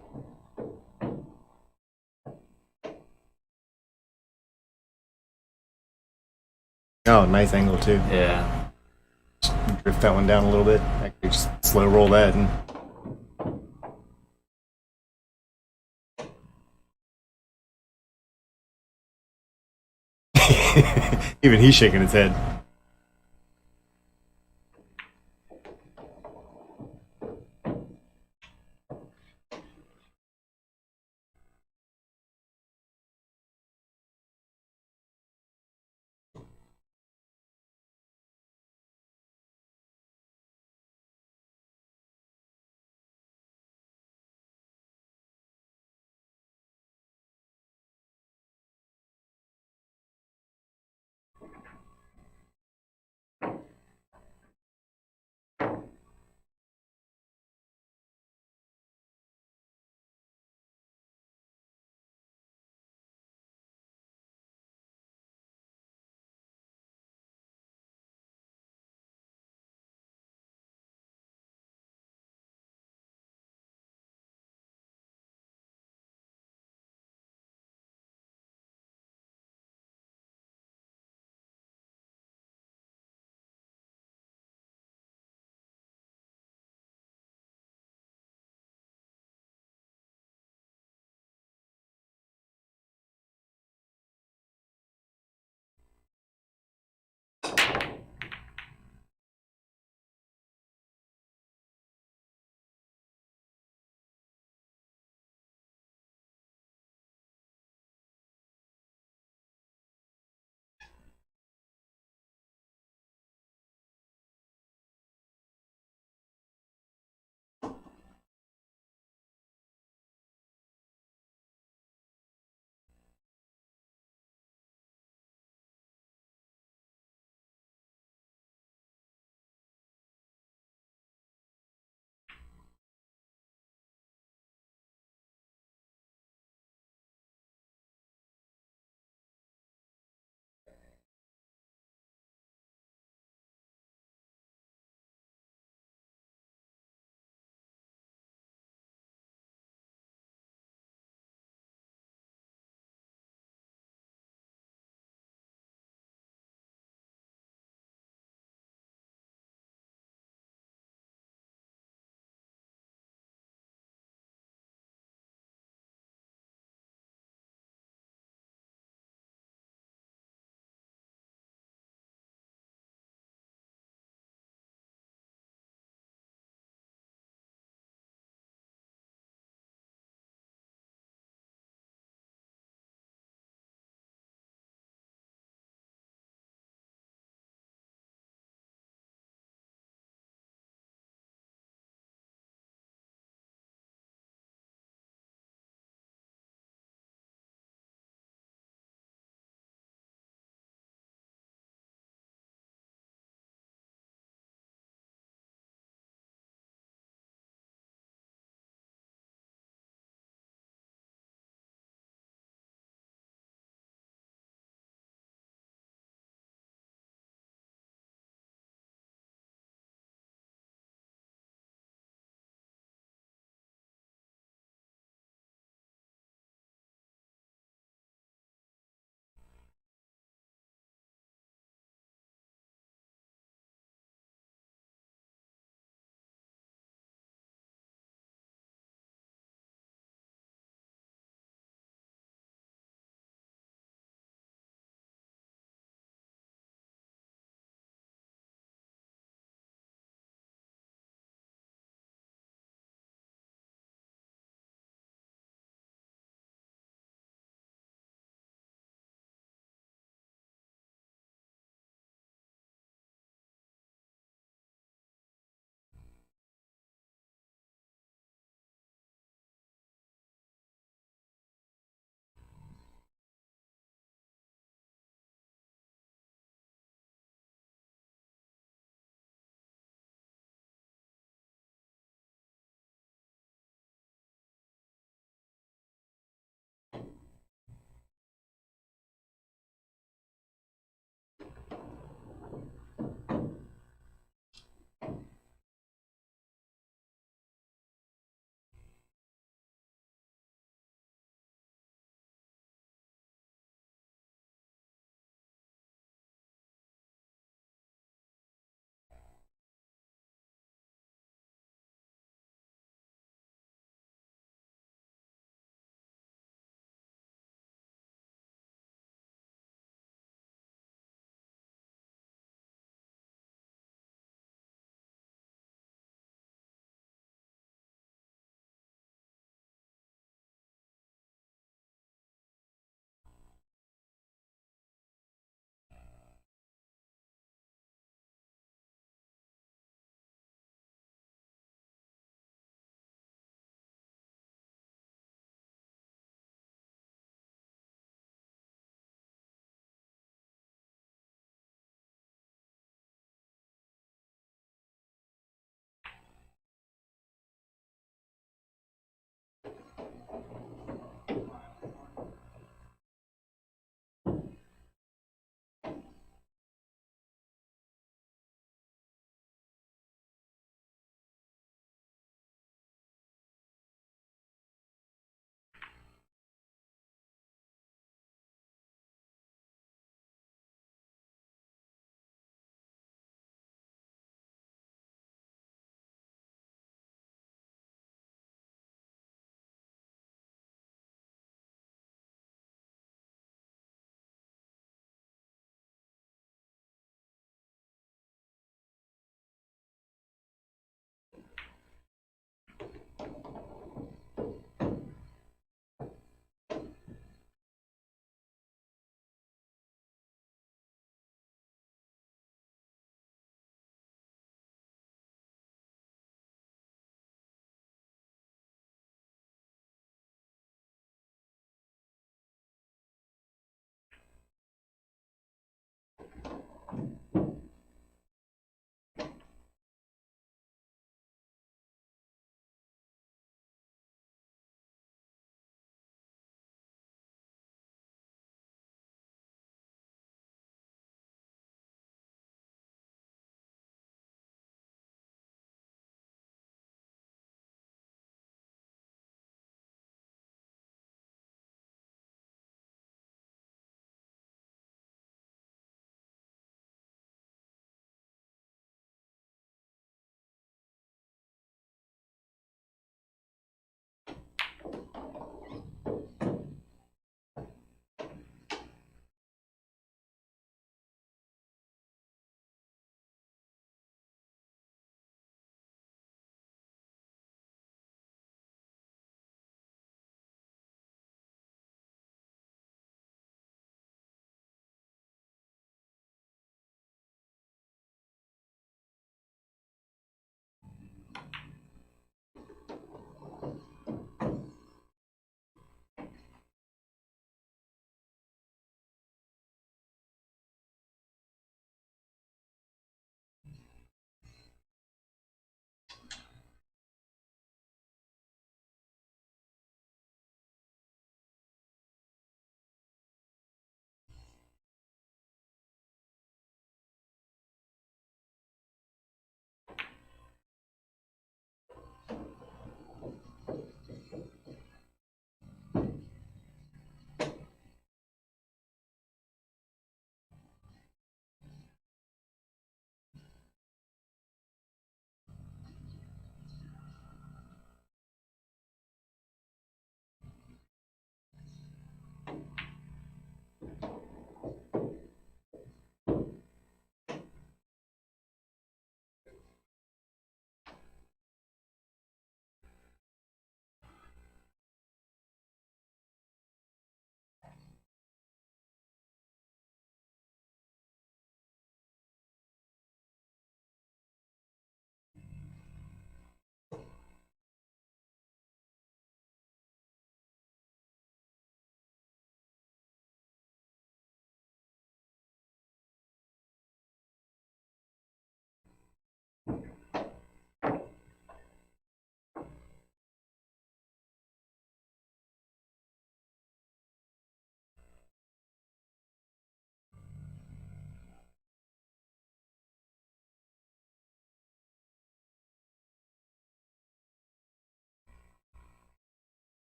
Oh, nice angle too. Yeah. Drift that one down a little bit. Actually, just slow roll that and. Even he's shaking his head.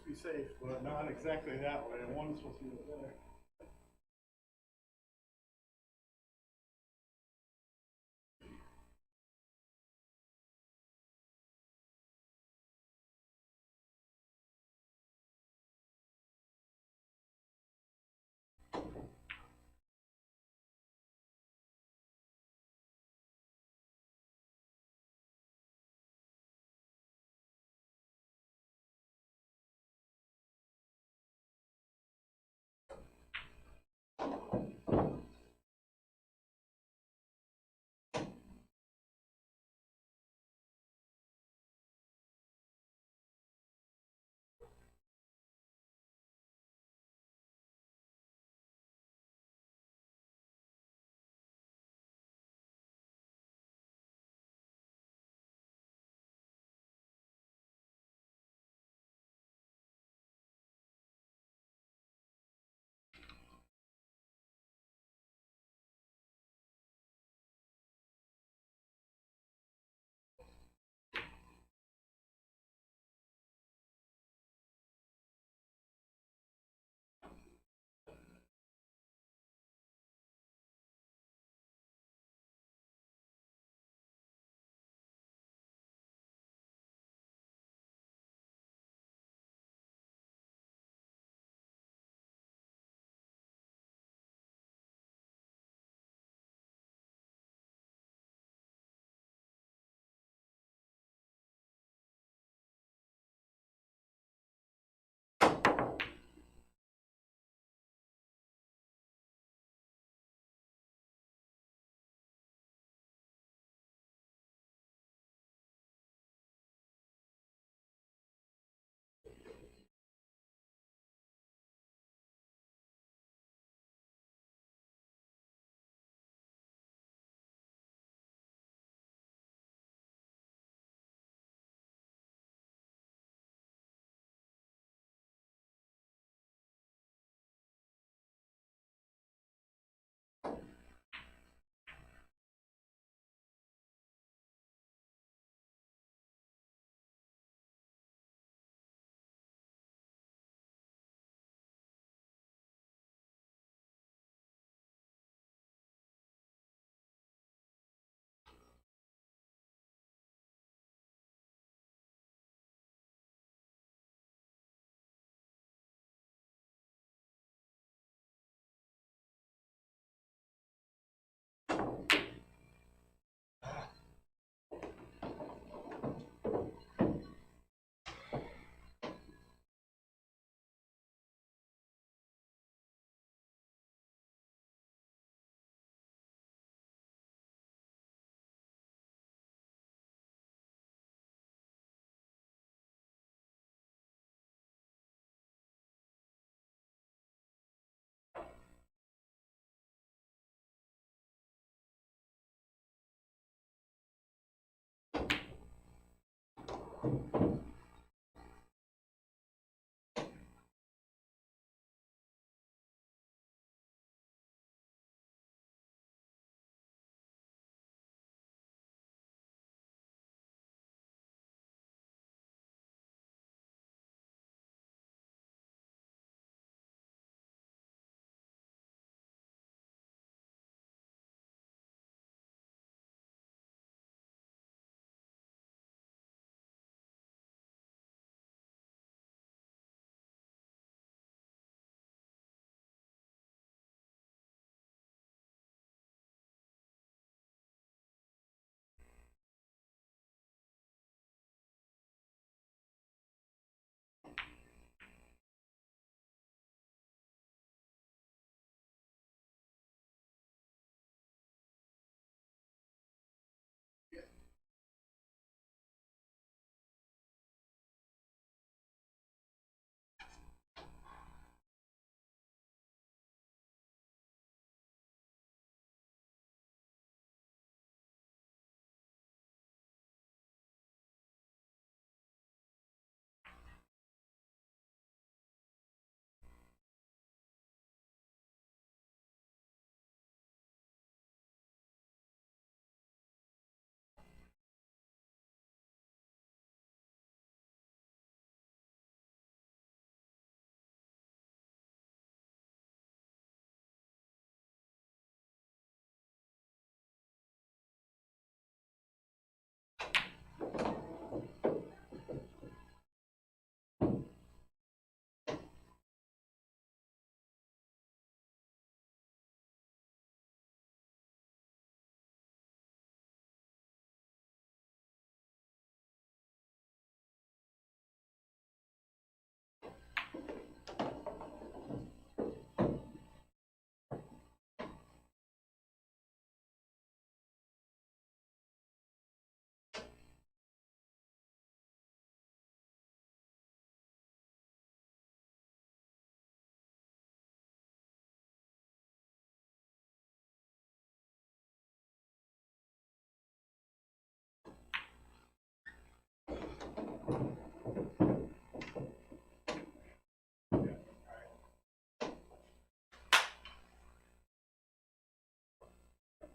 supposed to be safe, but not exactly that way. One's supposed to be there.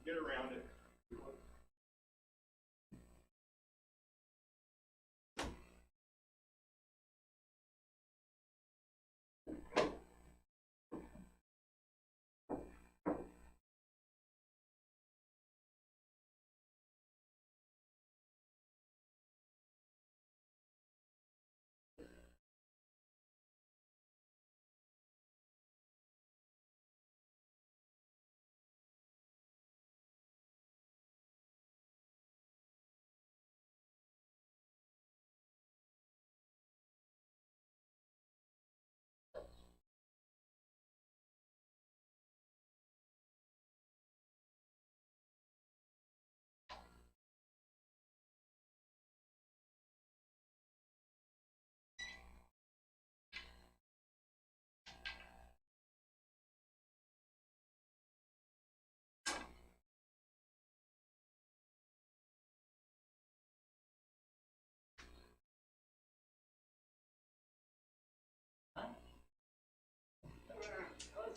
get around it.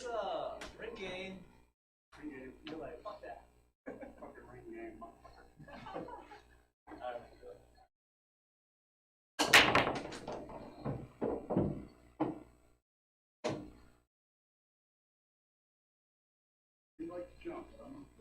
What's up? Ring game. You're like, fuck that. Fucking ring game, motherfucker. You like to jump, but I'm not.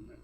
Yeah.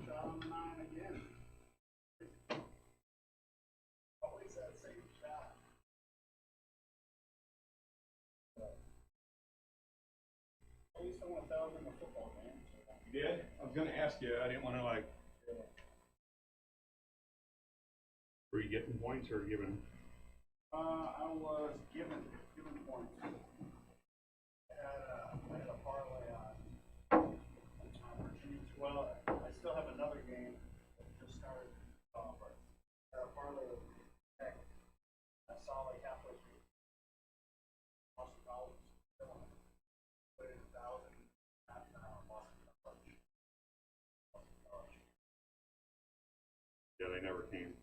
Shot on the 9 again. Always that same shot. At least I won 1,000 in a football game. You did? I was gonna ask you, I didn't wanna like. Were you getting points or giving? I was given points. I had a parlay on opportunities. Well, I still have another game that just started. But I had a parlay with Tech. I saw like halfway through. Lost $1. Put in 1,000. Half an hour. Lost $1. Yeah, they never came.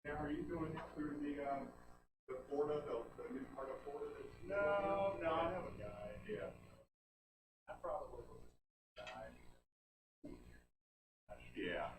Now, are you doing it through the Florida, the new part of Florida? No, I have a guy. Yeah. I probably was a guy. Yeah.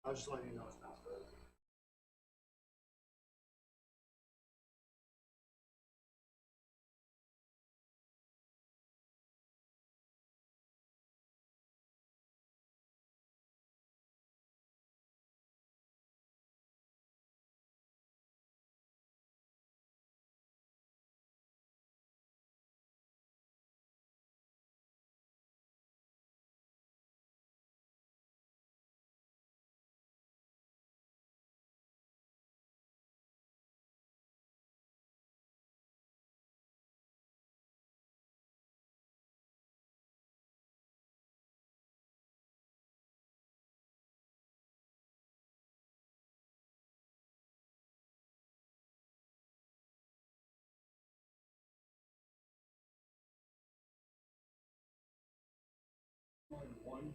I was just letting you know it's not good. One.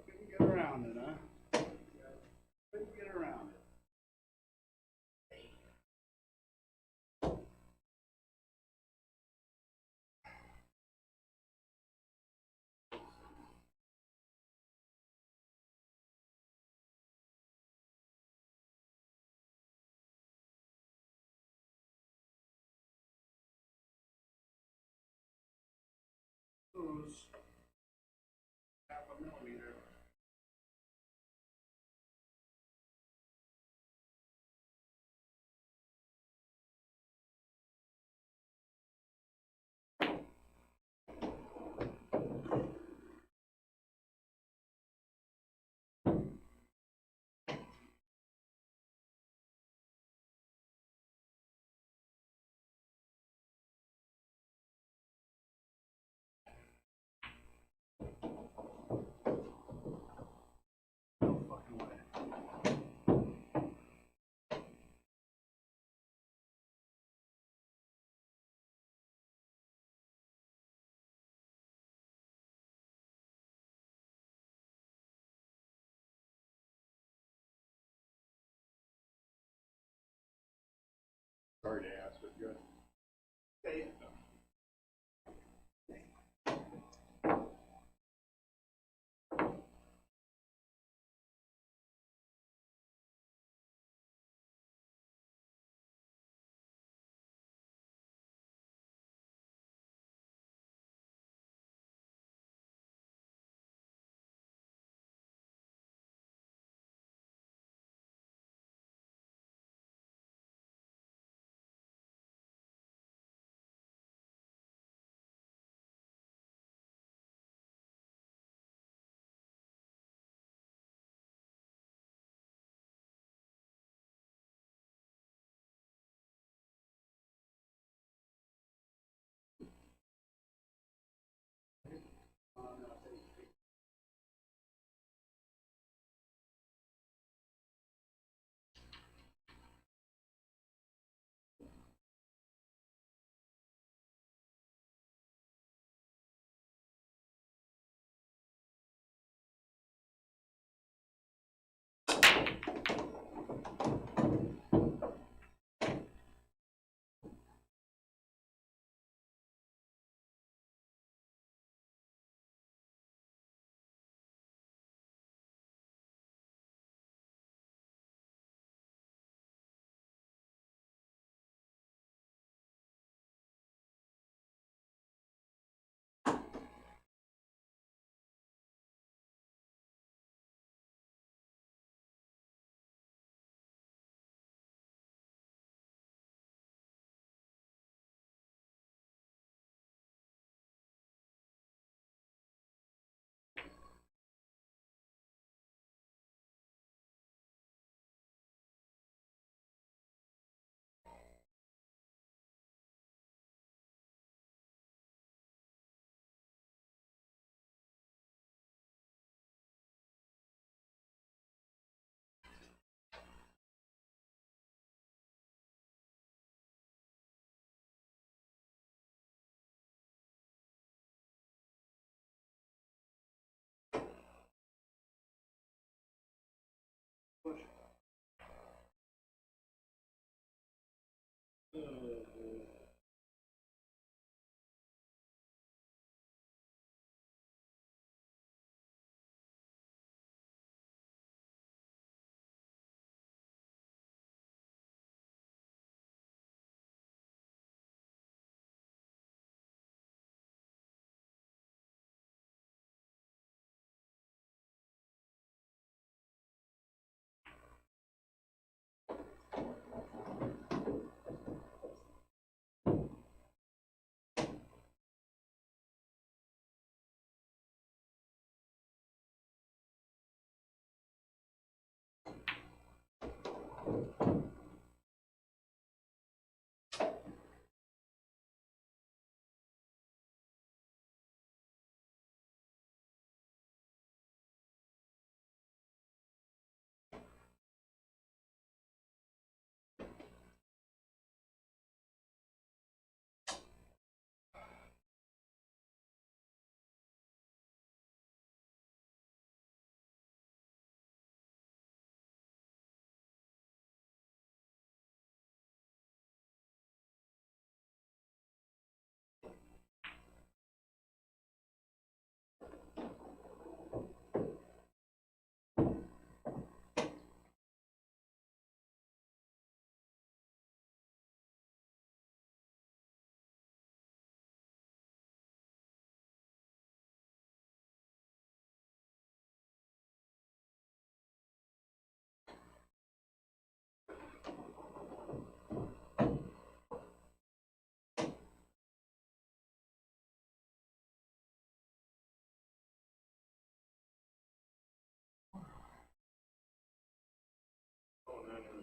Couldn't get around it, huh? Couldn't get around it. Lose half a millimeter.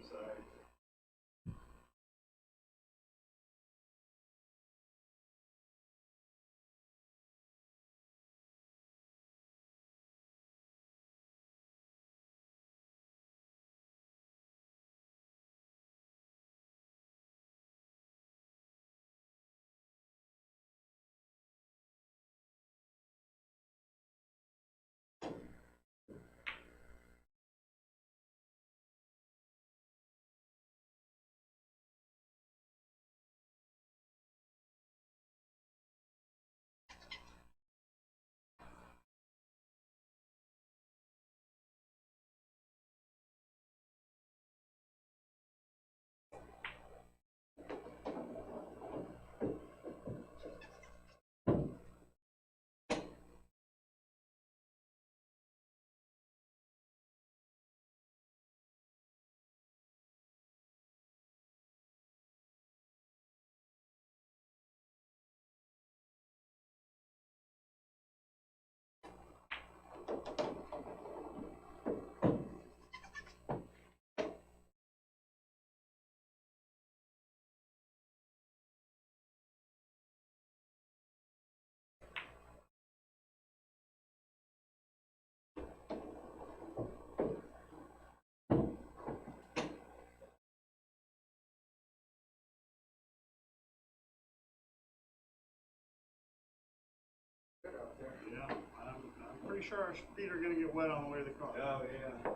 side. Yeah, I'm pretty sure our feet are gonna get wet on the way to the car. Oh, yeah.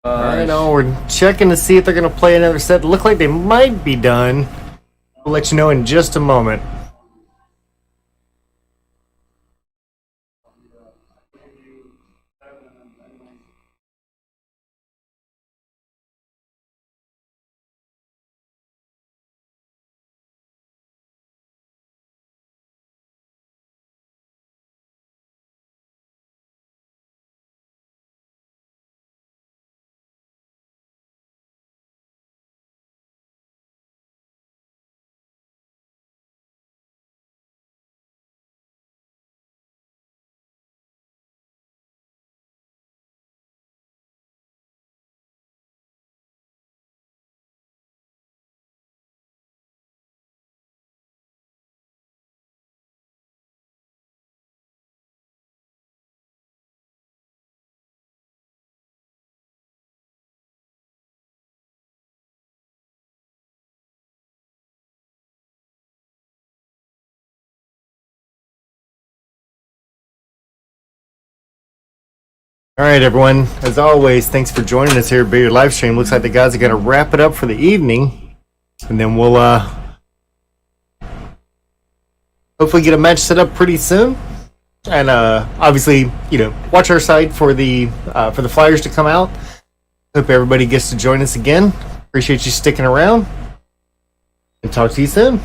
I know, we're checking to see if they're going to play another set. Look like they might be done. We'll let you know in just a moment. All right, everyone. As always, thanks for joining us here at Billiard Live Stream. Looks like the guys are going to wrap it up for the evening, and then we'll hopefully get a match set up pretty soon. And obviously, watch our site for the flyers to come out. Hope everybody gets to join us again. Appreciate you sticking around, and talk to you soon.